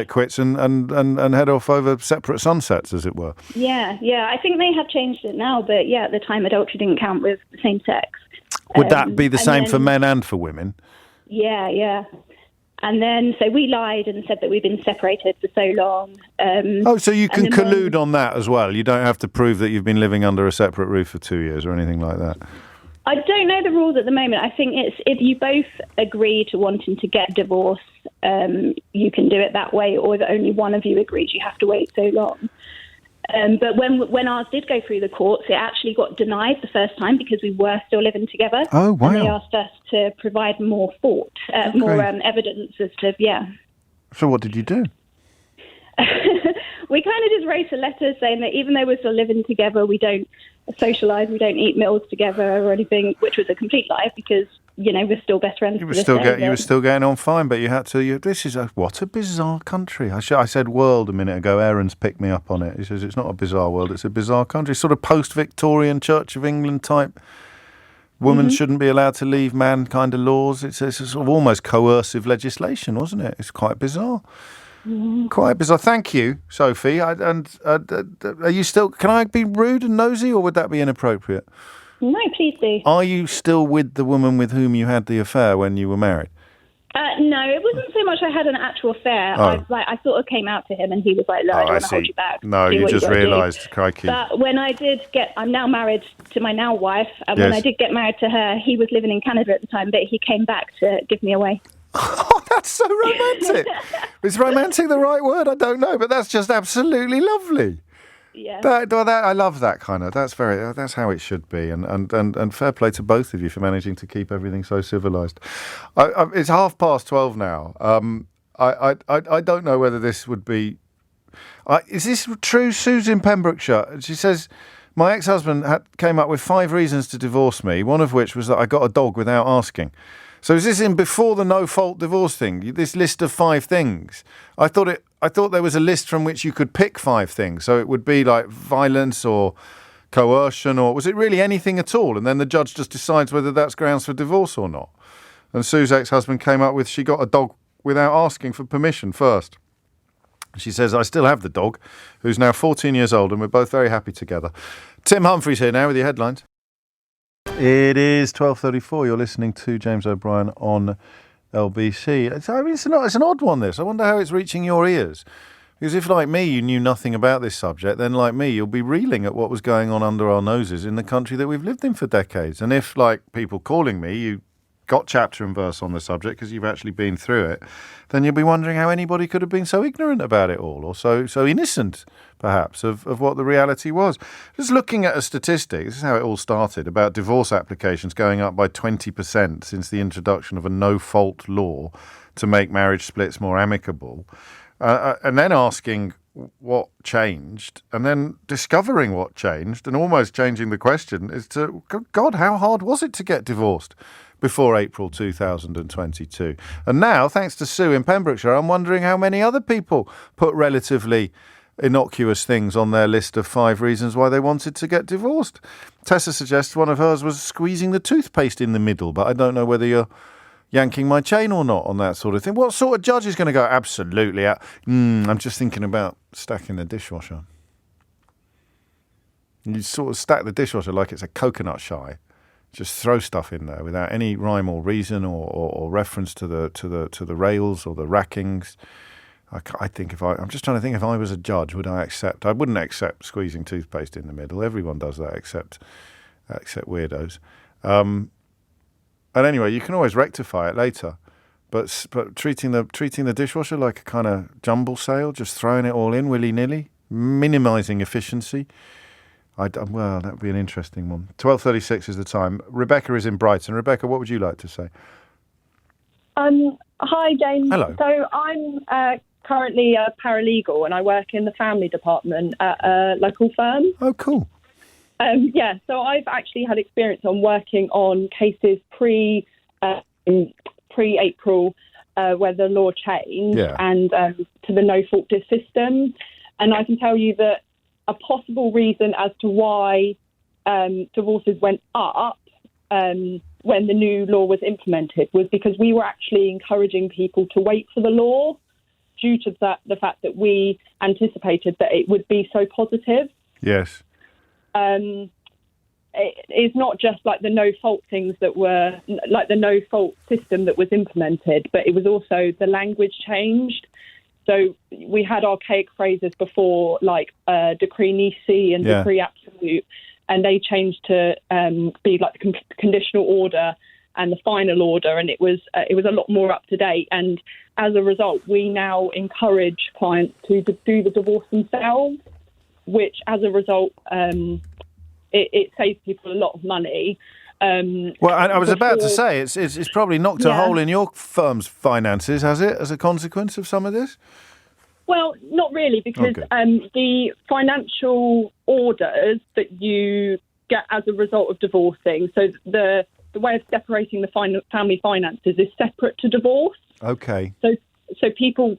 quits and head off over separate sunsets, as it were. Yeah, I think they have changed it now, but at the time adultery didn't count with the same sex. Would that be the same for men and for women? Yeah. And then, so we lied and said that we've been separated for so long. So you can collude on that as well? You don't have to prove that you've been living under a separate roof for 2 years or anything like that? I don't know the rules at the moment. I think it's if you both agree to wanting to get divorced, you can do it that way, or if only one of you agrees, you have to wait so long. But when ours did go through the courts, it actually got denied the first time because we were still living together. Oh, wow. And they asked us to provide more more evidence as to, So what did you do? We kind of just wrote a letter saying that even though we're still living together, we don't socialise. We don't eat meals together or anything, which was a complete lie because, we're still best friends. You were still getting on fine, but you had to. This is what a bizarre country. I said world a minute ago. Aaron's picked me up on it. He says it's not a bizarre world; it's a bizarre country. Sort of post-Victorian Church of England type. Women shouldn't be allowed to leave man kind of laws. It's a sort of almost coercive legislation, wasn't it? It's quite bizarre. Quite bizarre. Thank you, Sophie. Are you still? Can I be rude and nosy, or would that be inappropriate? No, please do. Are you still with the woman with whom you had the affair when you were married? No, it wasn't so much I had an actual affair. Oh. I sort of came out to him and he was like, look, I don't want to hold you back. No, you just realised, crikey. But when I did I'm now married to my now wife, and when I did get married to her, he was living in Canada at the time, but he came back to give me away. Oh, that's so romantic. Is romantic the right word? I don't know, but that's just absolutely lovely. Yeah. I love that kind of. That's how it should be, and fair play to both of you for managing to keep everything so civilised. It's 12:30 now. I don't know whether this would be. Is this true? Sue's in Pembrokeshire. She says my ex-husband came up with 5 reasons to divorce me. One of which was that I got a dog without asking. So is this in before the no-fault divorce thing? This list of 5 things. I thought there was a list from which you could pick 5 things. So it would be like violence or coercion, or was it really anything at all? And then the judge just decides whether that's grounds for divorce or not. And Sue's ex-husband came up with she got a dog without asking for permission first. She says, I still have the dog, who's now 14 years old, and we're both very happy together. Tim Humphries here now with your headlines. It is 12:34. You're listening to James O'Brien on LBC. It's an odd one, this. I wonder how it's reaching your ears. Because if, like me, you knew nothing about this subject, then, like me, you'll be reeling at what was going on under our noses in the country that we've lived in for decades. And if, like people calling me, you got chapter and verse on the subject because you've actually been through it, then you'll be wondering how anybody could have been so ignorant about it all, or so innocent, perhaps, of what the reality was. Just looking at a statistic, this is how it all started, about divorce applications going up by 20% since the introduction of a no-fault law to make marriage splits more amicable, and then asking what changed, and then discovering what changed, and almost changing the question is to, God, how hard was it to get divorced before April 2022? And now, thanks to Sue in Pembrokeshire, I'm wondering how many other people put relatively innocuous things on their list of 5 reasons why they wanted to get divorced. Tessa suggests one of hers was squeezing the toothpaste in the middle, but I don't know whether you're yanking my chain or not on that sort of thing. What sort of judge is going to go, absolutely, I'm just thinking about stacking the dishwasher. You sort of stack the dishwasher like it's a coconut shy. Just throw stuff in there without any rhyme or reason or reference to the rails or the rackings. I'm just trying to think, if I was a judge, would I accept? I wouldn't accept squeezing toothpaste in the middle. Everyone does that except weirdos. And anyway, you can always rectify it later. But treating the dishwasher like a kind of jumble sale, just throwing it all in willy-nilly, minimising efficiency. Well, that would be an interesting one. 12:36 is the time. Rebecca is in Brighton. Rebecca, what would you like to say? Hi, James. Hello. So I'm currently a paralegal and I work in the family department at a local firm. Oh, cool. So I've actually had experience on working on cases pre-April where the law changed and to the no-fault system. And I can tell you that a possible reason as to why divorces went up when the new law was implemented was because we were actually encouraging people to wait for the law due to the fact that we anticipated that it would be so positive. Yes. It's not just like the no-fault things that were, like the no-fault system that was implemented, but it was also the language changed. So we had archaic phrases before, like decree nisi and decree absolute, and they changed to be like the conditional order and the final order, and it was a lot more up to date. And as a result, we now encourage clients to do the divorce themselves, which as a result, it saves people a lot of money. Well, I was about to say, it's probably knocked a hole in your firm's finances, has it, as a consequence of some of this? Well, not really, because the financial orders that you get as a result of divorcing. So the way of separating the family finances is separate to divorce. Okay. So people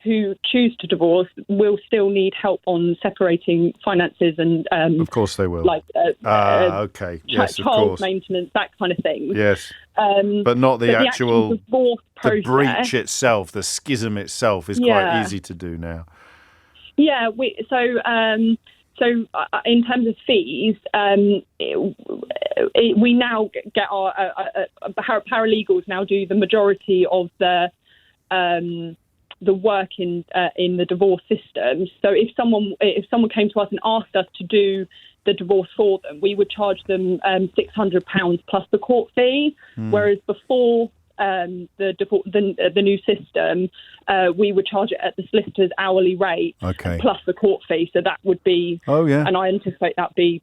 who choose to divorce will still need help on separating finances and of course they will. Like okay. Yes, of child course. maintenance, that kind of thing. Yes. But not the actual divorce process. The breach itself, the schism itself is quite easy to do now. Yeah, so in terms of fees, we now get our paralegals now do the majority of the work in the divorce system. So if someone came to us and asked us to do the divorce for them, we would charge them £600 plus the court fee. Whereas before the new system, we would charge it at the solicitor's hourly rate plus the court fee. So that would be, and I anticipate that be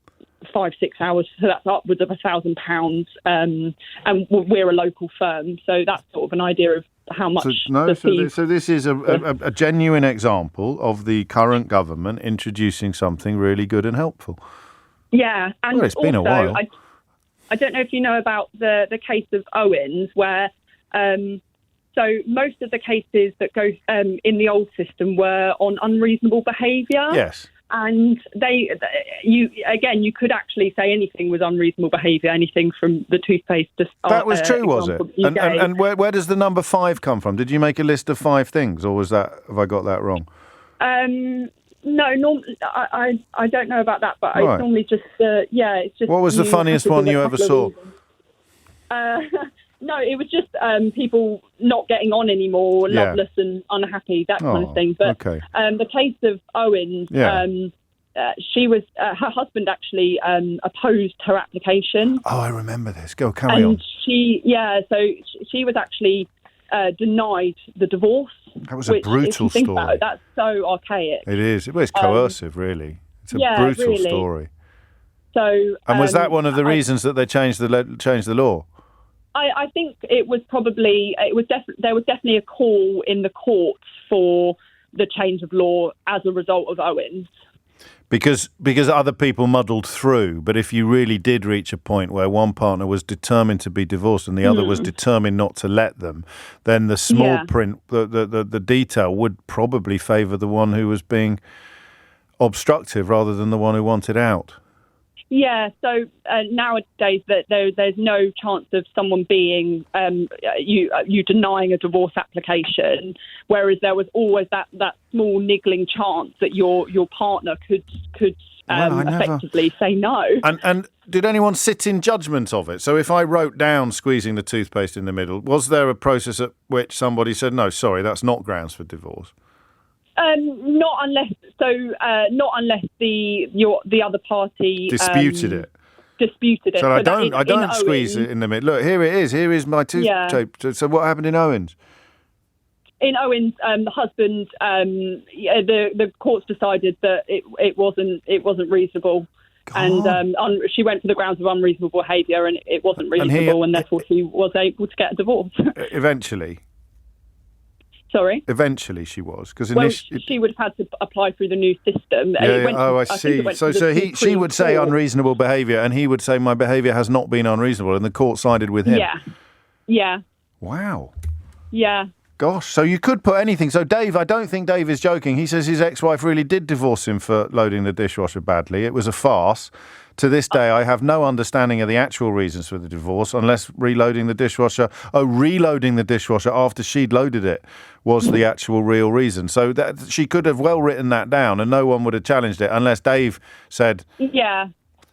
5-6 hours. So that's upwards of £1,000. And we're a local firm, so that's sort of an idea of how much. So this is a genuine example of the current government introducing something really good and helpful. Yeah, and it's been a while. I don't know if you know about the case of Owens, where so most of the cases that go in the old system were on unreasonable behaviour. Yes. And you could actually say anything was unreasonable behaviour, anything from the toothpaste. That was true, was it? And where does the number 5 come from? Did you make a list of 5 things, or have I got that wrong? No, I don't know about that, but it's normally just it's just. What was the funniest one you ever saw? No, it was just people not getting on anymore, loveless and unhappy, that kind of thing. But the case of Owens, she was her husband actually opposed her application. Oh, I remember this. Carry on. She was actually denied the divorce. That was a brutal story. About it, that's so archaic. It is. Well, it's coercive, really. It's a brutal story. So, and was that one of the reasons that they changed the law? I think it was probably there was definitely a call in the courts for the change of law as a result of Owens. Because other people muddled through, but if you really did reach a point where one partner was determined to be divorced and the other was determined not to let them, then the small print, the detail would probably favour the one who was being obstructive rather than the one who wanted out. Yeah, so nowadays there's no chance of someone being you denying a divorce application, whereas there was always that small niggling chance that your partner could effectively say no. And did anyone sit in judgment of it? So if I wrote down squeezing the toothpaste in the middle, was there a process at which somebody said, no, sorry, that's not grounds for divorce? Not unless the other party disputed it. So I don't squeeze it in the middle. Look, here it is. Here is my toothpaste. So what happened in Owens? In Owens, the husband, the courts decided that it wasn't reasonable. God. And she went for the grounds of unreasonable behaviour, and it wasn't reasonable, and therefore she was able to get a divorce. Eventually. Sorry? Eventually she was. She would have had to apply through the new system. I see. So she would say unreasonable behaviour, and he would say my behaviour has not been unreasonable, and the court sided with him. Yeah. Wow. Yeah. Gosh, so you could put anything. So Dave, I don't think Dave is joking. He says his ex-wife really did divorce him for loading the dishwasher badly. It was a farce. To this day, I have no understanding of the actual reasons for the divorce, unless reloading the dishwasher after she'd loaded it was the actual real reason. So that she could have well written that down, and no one would have challenged it unless Dave said, "Yeah,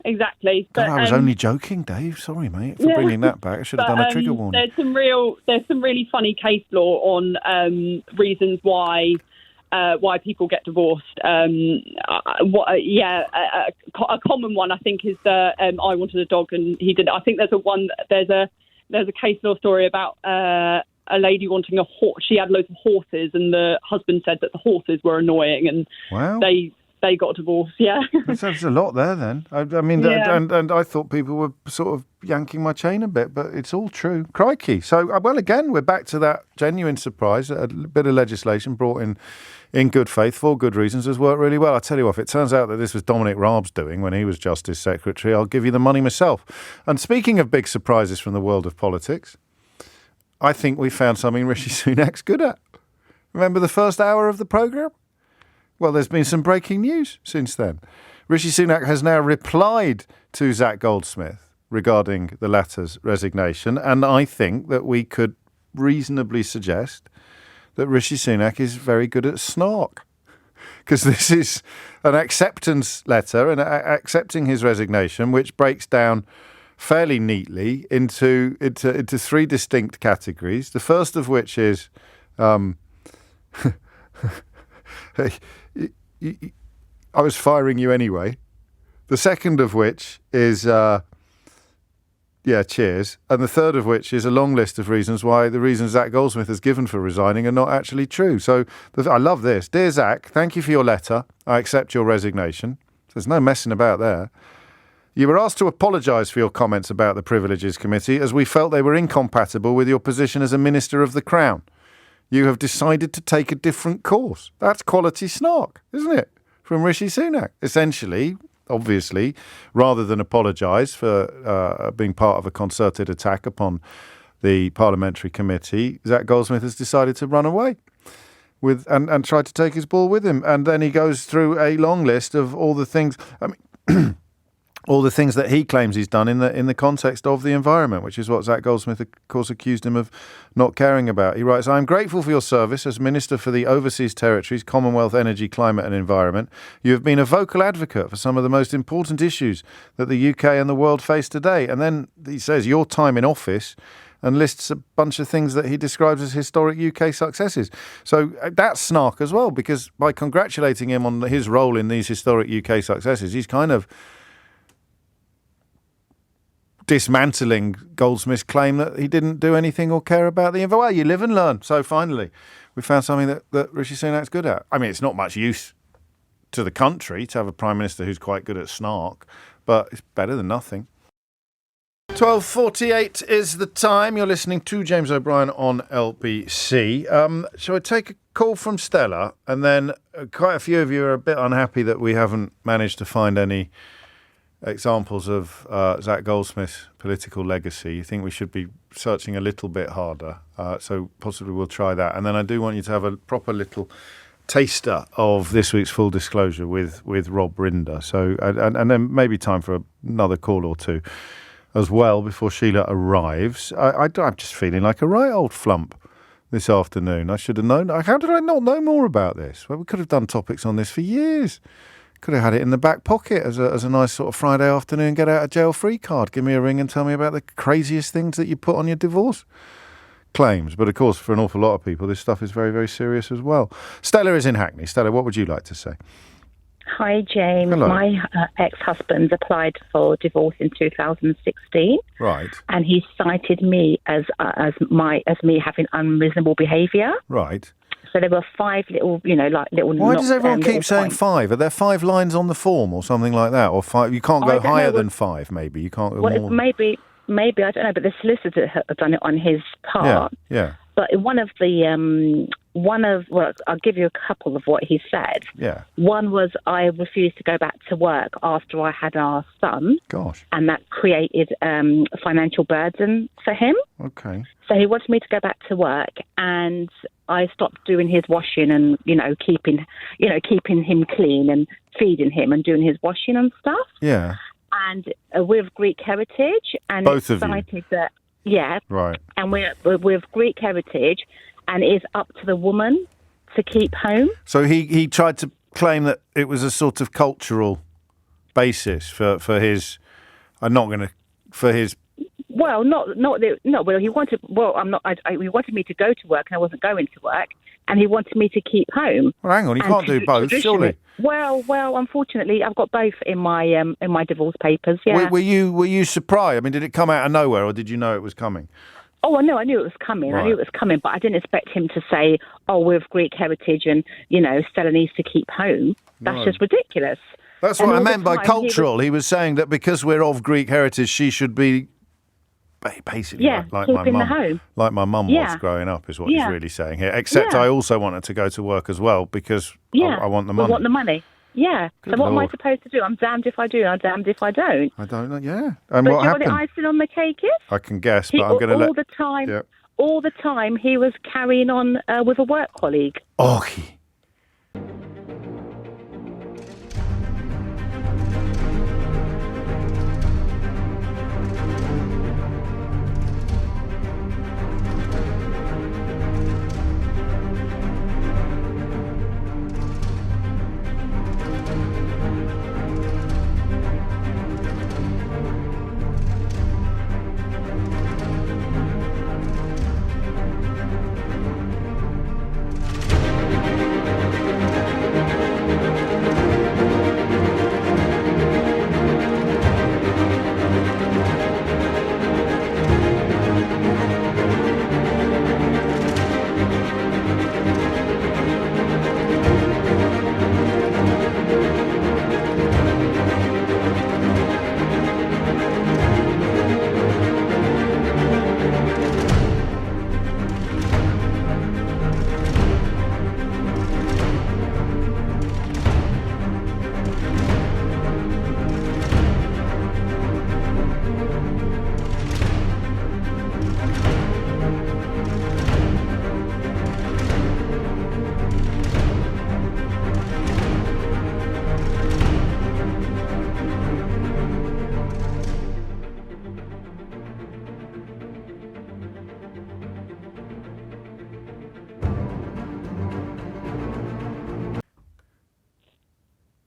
exactly." God, I was only joking, Dave. Sorry, mate, for bringing that back. I should have done a trigger warning. There's some really funny case law on reasons why people get divorced. A common one I think is I wanted a dog and he didn't. I think there's a case law story about a lady wanting a horse. She had loads of horses, and the husband said that the horses were annoying, and they got a divorce. Yeah, there's a lot there. Then I mean, and I thought people were sort of yanking my chain a bit, but it's all true. Crikey! So again, we're back to that genuine surprise. A bit of legislation brought in in good faith, for good reasons, has worked really well. I tell you what, if it turns out that this was Dominic Raab's doing when he was Justice Secretary, I'll give you the money myself. And speaking of big surprises from the world of politics, I think we found something Rishi Sunak's good at. Remember the first hour of the programme? Well, there's been some breaking news since then. Rishi Sunak has now replied to Zach Goldsmith regarding the latter's resignation, and I think that we could reasonably suggest that Rishi Sunak is very good at snark, because this is an acceptance letter and accepting his resignation, which breaks down fairly neatly into three distinct categories. The first of which is I was firing you anyway. The second of which is cheers. And the third of which is a long list of reasons why the reasons Zach Goldsmith has given for resigning are not actually true. So I love this. Dear Zach, thank you for your letter. I accept your resignation. There's no messing about there. You were asked to apologise for your comments about the Privileges Committee as we felt they were incompatible with your position as a Minister of the Crown. You have decided to take a different course. That's quality snark, isn't it? From Rishi Sunak. Essentially, obviously, rather than apologise for being part of a concerted attack upon the Parliamentary Committee, Zach Goldsmith has decided to run away and try to take his ball with him. And then he goes through a long list of all the things. All the things that he claims he's done in the context of the environment, which is what Zach Goldsmith, of course, accused him of not caring about. He writes, I am grateful for your service as Minister for the Overseas Territories, Commonwealth, Energy, Climate and Environment. You have been a vocal advocate for some of the most important issues that the UK and the world face today. And then he says your time in office and lists a bunch of things that he describes as historic UK successes. So that's snark as well, because by congratulating him on his role in these historic UK successes, he's kind of dismantling Goldsmith's claim that he didn't do anything or care about the environment. Well, you live and learn. So finally, we found something that Rishi Sunak's good at. I mean, it's not much use to the country to have a Prime Minister who's quite good at snark, but it's better than nothing. 12:48 is the time. You're listening to James O'Brien on LBC. Shall I take a call from Stella? And then quite a few of you are a bit unhappy that we haven't managed to find any examples of Zach Goldsmith's political legacy. You think we should be searching a little bit harder, so possibly we'll try that. And then I do want you to have a proper little taster of this week's Full Disclosure with Rob Rinder. So and then maybe time for another call or two as well before Sheila arrives. I'm just feeling like a right old flump this afternoon. I should have known. How did I not know more about this? Well, we could have done topics on this for years. Could have had it in the back pocket as a nice sort of Friday afternoon get out of jail free card. Give me a ring and tell me about the craziest things that you put on your divorce claims. But of course, for an awful lot of people, this stuff is very, very serious as well. Stella is in Hackney. Stella, what would you like to say? Hi, James. Hello. My ex-husband applied for divorce in 2016. Right. And he cited me as me having unreasonable behaviour. Right. So there were 5 little, little. Why does everyone keep saying points. 5? Are there 5 lines on the form or something like that? Or 5? You can't go higher than 5. Maybe you can't go more. Maybe I don't know. But the solicitor had done it on his part. Yeah. But I'll give you a couple of what he said. Yeah. One was I refused to go back to work after I had our son. Gosh. And that created a financial burden for him. Okay. So he wanted me to go back to work, and I stopped doing his washing and, keeping him clean and feeding him and doing his washing and stuff. Yeah. And with Greek heritage, and both of you. That, yeah. Right. And we're with Greek heritage, and it is up to the woman to keep home. So he tried to claim that it was a sort of cultural basis for his. Well, Well, he wanted. Well, I'm not. He wanted me to go to work, and I wasn't going to work, and he wanted me to keep home. Well, hang on, you can't do both, surely. Well. Unfortunately, I've got both in my divorce papers. Yeah. Were you surprised? I mean, did it come out of nowhere, or did you know it was coming? Oh, no, I knew it was coming. Right. I knew it was coming, but I didn't expect him to say, "Oh, we're of Greek heritage, and Stella needs to keep home." That's just ridiculous. That's what I meant by cultural. He was saying that because we're of Greek heritage, she should be basically like my keeping the mum, home. like my mum was growing up, is what he's really saying here. Except I also wanted to go to work as well because I want the money. I want the money. Yeah. Good so what Lord. am I supposed to do? I'm damned if I do, I'm damned if I don't. I don't know. Yeah. And but what do you know happened? what the icing on the cake is? I can guess, but I'm going to let all the time. Yeah. All the time he was carrying on with a work colleague. Okay.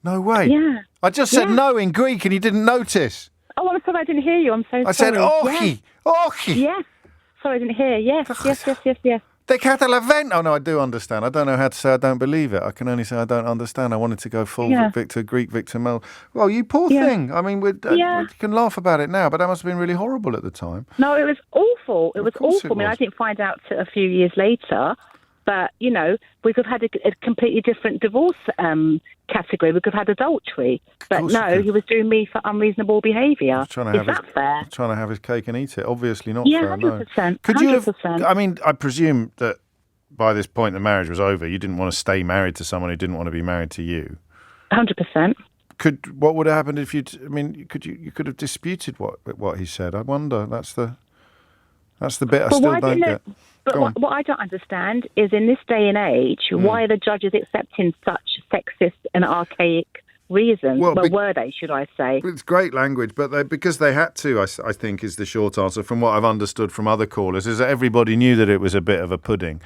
No way. Yeah. I just said no in Greek and he didn't notice. Oh, I'm sorry, I didn't hear you. I'm so sorry. I said όχι. Όχι. Yes. Sorry, I didn't hear. Yes. They catalavent. Oh, no, I do understand. I don't know how to say I don't believe it. I can only say I don't understand. I wanted to go full Victor, Greek Victor Mel. Well, you poor thing. I mean, we can laugh about it now, but that must have been really horrible at the time. No, it was awful. It was awful. It I mean, was. I didn't find out till a few years later. But, you know, we could have had a completely different divorce category. We could have had adultery. But no, he was doing me for unreasonable behaviour. Is that fair? Trying to have his cake and eat it. Obviously not fair, no. 100%. Could you have, 100%. I mean, I presume that by this point the marriage was over. You didn't want to stay married to someone who didn't want to be married to you. 100%. What would have happened if you could have disputed what he said? I wonder. That's the bit I still don't get. But what I don't understand is in this day and age, why are the judges accepting such sexist and archaic reasons? Well, were they, should I say? It's great language, but because they had to, I think, is the short answer from what I've understood from other callers, is that everybody knew that it was a bit of a pudding.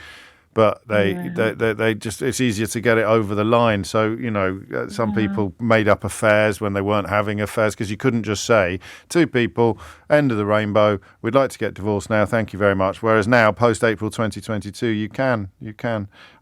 But they just, it's easier to get it over the line. So, you know, some people made up affairs when they weren't having affairs because you couldn't just say, two people, end of the rainbow, we'd like to get divorced now, thank you very much. Whereas now, post-April 2022, you can.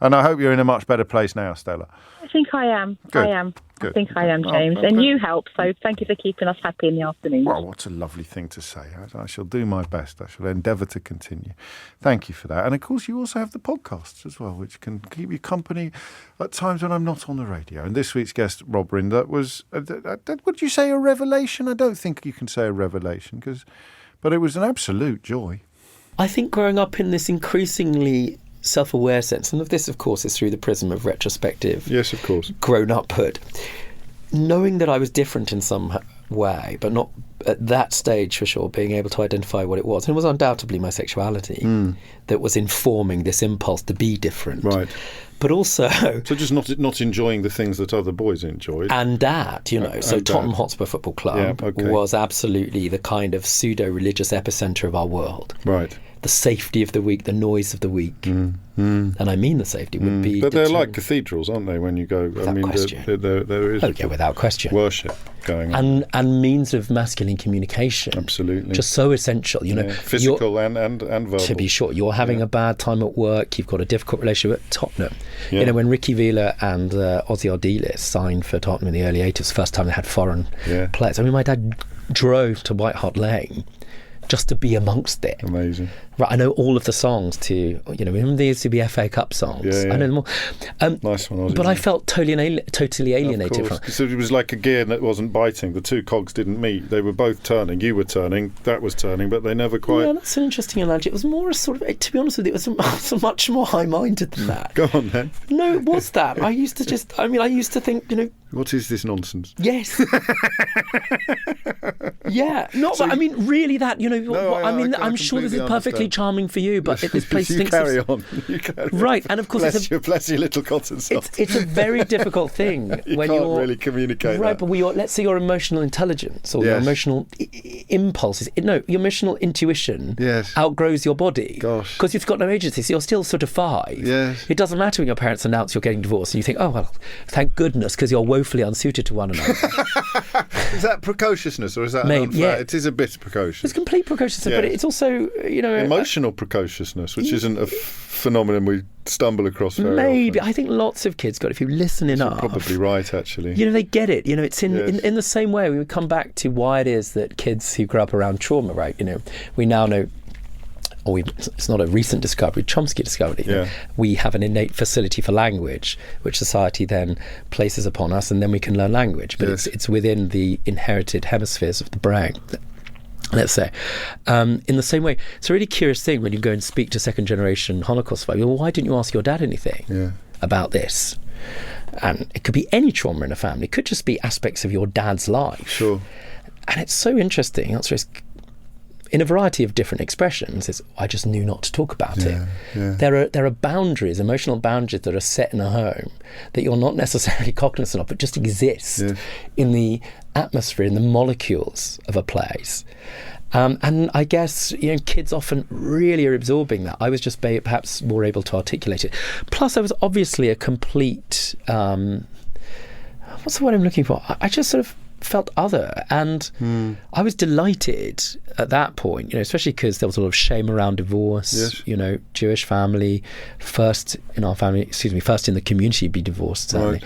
And I hope you're in a much better place now, Stella. I think I am. Good. I am. Good. I think I am, James. And you help, so thank you for keeping us happy in the afternoon. Well, what a lovely thing to say. I shall do my best. I shall endeavour to continue. Thank you for that. And, of course, you also have the podcasts as well, which can keep you company at times when I'm not on the radio. And this week's guest, Rob Rinder, was, would you say a revelation? I don't think you can say a revelation, but it was an absolute joy. I think growing up in this increasingly self-aware sense, and this of course is through the prism of retrospective, yes, of course, grown-uphood, knowing that I was different in some way, but not at that stage for sure, being able to identify what it was, and it was undoubtedly my sexuality that was informing this impulse to be different, right? But also, so just not enjoying the things that other boys enjoyed, and that, you know, so Tottenham Hotspur Football Club was absolutely the kind of pseudo-religious epicenter of our world, right? The safety of the weak, the noise of the weak, and I mean the safety would be. But they're like cathedrals, aren't they? When you go, without question. There is without question worship going on, and means of masculine communication, absolutely, just so essential. You know, physical and verbal. To be sure, you're having a bad time at work. You've got a difficult relationship at Tottenham. You know, when Ricky Villa and Ozzy Ardiles signed for Tottenham in the early '80s, first time they had foreign players. I mean, my dad drove to White Hart Lane just to be amongst it. Amazing. Right, I know all of the songs to, remember there used to be FA Cup songs. Yeah. I know them all. Nice one, Aussie. But I felt totally alienated from it. So it was like a gear that wasn't biting. The two cogs didn't meet. They were both turning. You were turning, that was turning, but they never quite... Yeah, that's an interesting analogy. It was more a sort of, to be honest with you, it was much more high-minded than that. Go on, then. No, it was that. I used to think, what is this nonsense? Yes. Yeah. Really that, I'm sure this is perfectly charming for you, but this place you thinks... carry on. Right, and of course bless your little cotton socks. It's a very difficult thing when can't you're... really communicate right, that. but let's say your emotional intelligence or your emotional impulses... No, your emotional intuition outgrows your body. Gosh. Because you've got no agency, so you're still sort of 5. Yes. It doesn't matter when your parents announce you're getting divorced and you think, oh, well, thank goodness, because you're woefully unsuited to one another. Is that precociousness or is that Maybe, yeah. It is a bit precocious. It's complete precociousness, but it's also, emotional precociousness, which isn't a phenomenon we stumble across very Maybe. often. I think lots of kids got, if you listen enough... You're probably right, actually. They get it. It's in the same way. We would come back to why it is that kids who grow up around trauma, right? We now know... it's not a recent discovery, Chomsky discovered it. We have an innate facility for language, which society then places upon us, and then we can learn language. But it's within the inherited hemispheres of the brain, let's say. In the same way, it's a really curious thing when you go and speak to second-generation Holocaust survivors. Well, why didn't you ask your dad anything about this? And it could be any trauma in a family. It could just be aspects of your dad's life. Sure. And it's so interesting. In a variety of different expressions, I just knew not to talk about it. Yeah. There are boundaries, emotional boundaries that are set in a home that you're not necessarily cognizant of, but just exist in the atmosphere, in the molecules of a place. And I guess kids often really are absorbing that. I was just perhaps more able to articulate it. Plus, I was obviously a complete. What's the word I'm looking for? I just sort of felt other, and I was delighted at that point, especially because there was a lot of shame around divorce. Jewish family, first in the community be divorced, certainly. Right.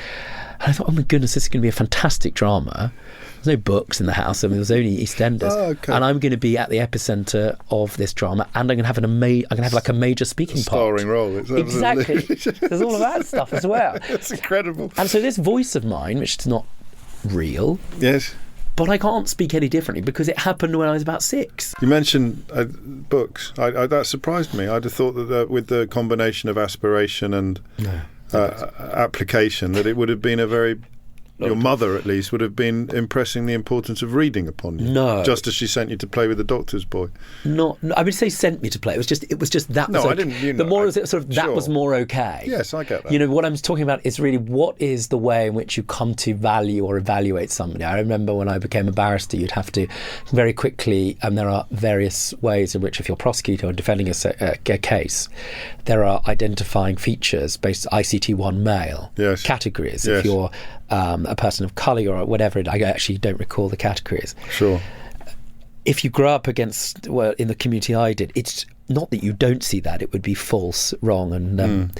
And I thought, oh my goodness, this is going to be a fantastic drama. There's no books in the house. I mean, there's only EastEnders, and I'm going to be at the epicenter of this drama, and I'm going to have like a major speaking starring role. Exactly. There's all of that stuff as well. It's incredible. And so this voice of mine, which is not real. Yes. But I can't speak any differently because it happened when I was about 6. You mentioned books. That surprised me. I'd have thought that with the combination of aspiration and application, that it would have been your mother, at least, would have been impressing the importance of reading upon you. No. Just as she sent you to play with the doctor's boy. No, I would say sent me to play. It was just that. No, was okay. I didn't. The more that was more okay. Yes, I get that. What I'm talking about is really what is the way in which you come to value or evaluate somebody. I remember when I became a barrister, you'd have to very quickly, and there are various ways in which, if you're prosecutor or defending a case, there are identifying features based ICT1 male categories. If you're a person of colour or whatever, I actually don't recall the categories. Sure. If you grow up against, in the community I did, it's not that you don't see that, it would be false, wrong, and,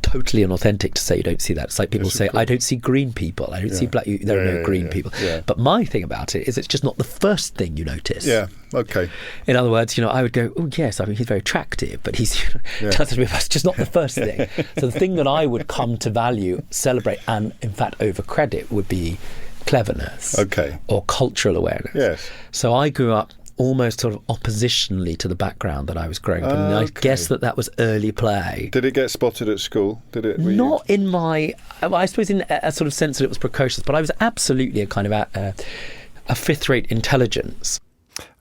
totally unauthentic to say you don't see that. It's like people say, I don't see green people, I don't see black, there are no green people. Yeah. But my thing about it is it's just not the first thing you notice. Yeah, okay. In other words, I would go, oh yes, I mean, he's very attractive, but he's it's just not the first thing. So the thing that I would come to value, celebrate, and in fact over credit would be cleverness. Okay. Or cultural awareness. Yes. So I grew up almost sort of oppositionally to the background that I was growing up in. And I guess that was early play. Did it get spotted at school? Not in my... I suppose in a sort of sense that it was precocious, but I was absolutely a kind of a fifth-rate intelligence.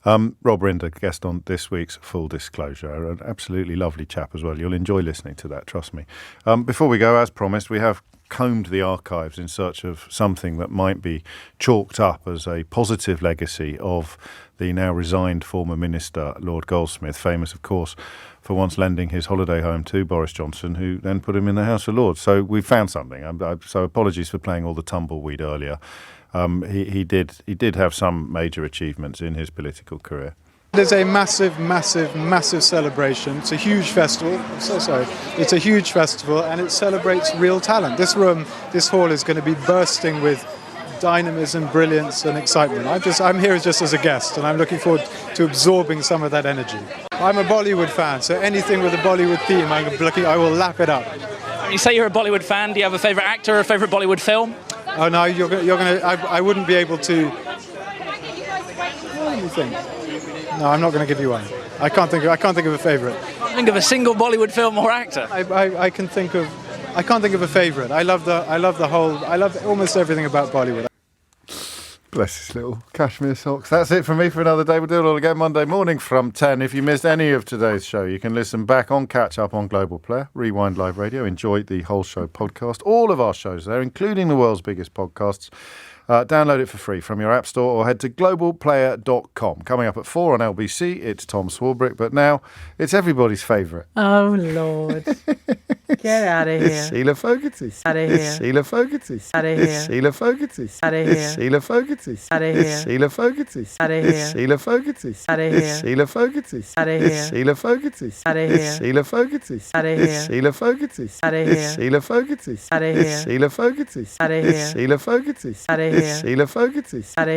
Rob Rinder, guest on this week's Full Disclosure, an absolutely lovely chap as well. You'll enjoy listening to that, trust me. Before we go, as promised, we have combed the archives in search of something that might be chalked up as a positive legacy of the now resigned former minister, Lord Goldsmith, famous, of course, for once lending his holiday home to Boris Johnson, who then put him in the House of Lords. So we found something. So apologies for playing all the tumbleweed earlier. He did have some major achievements in his political career. It is a massive, massive, massive celebration. It's a huge festival. I'm so sorry. It's a huge festival, and it celebrates real talent. This hall is going to be bursting with dynamism, brilliance and excitement. I'm here just as a guest, and I'm looking forward to absorbing some of that energy. I'm a Bollywood fan, so anything with a Bollywood theme, I will lap it up. You say you're a Bollywood fan. Do you have a favourite actor or a favourite Bollywood film? Oh no, you're gonna. I wouldn't be able to. What do you think? No, I'm not going to give you one. I can't think of a favourite. Think of a single Bollywood film or actor. I can't think of a favourite. I love almost everything about Bollywood. Bless his little cashmere socks. That's it from me for another day. We'll do it all again Monday morning from 10. If you missed any of today's show, you can listen back on Catch Up on Global Player, Rewind Live Radio, enjoy the whole show podcast. All of our shows there, including the world's biggest podcasts. Download it for free from your app store or head to globalplayer.com. Coming up at 4 on LBC, it's Tom Swarbrick, but now it's everybody's favourite. Oh, Lord. Get out of here. It's Sheila Fogarty. Out of here. It's Sheila Fogarty. Out of here. It's Sheila Fogarty. Out of It's here. Sheila Fogarty. Out of It's here. Sheila Fogarty. Out of It's here. Sheila Fogarty. Out of It's here. Sheila Fogarty. Out of It's here. Sheila Fogarty. Out of It's here. Sheila Fogarty. Out of It's here. Sheila Fogarty. Out of It's here. Sheila Fogarty. Out of It's here. Sheila Fogarty. Out of It's here. Sheila Fogarty. Out of It's here. Sheila Fogarty. Out of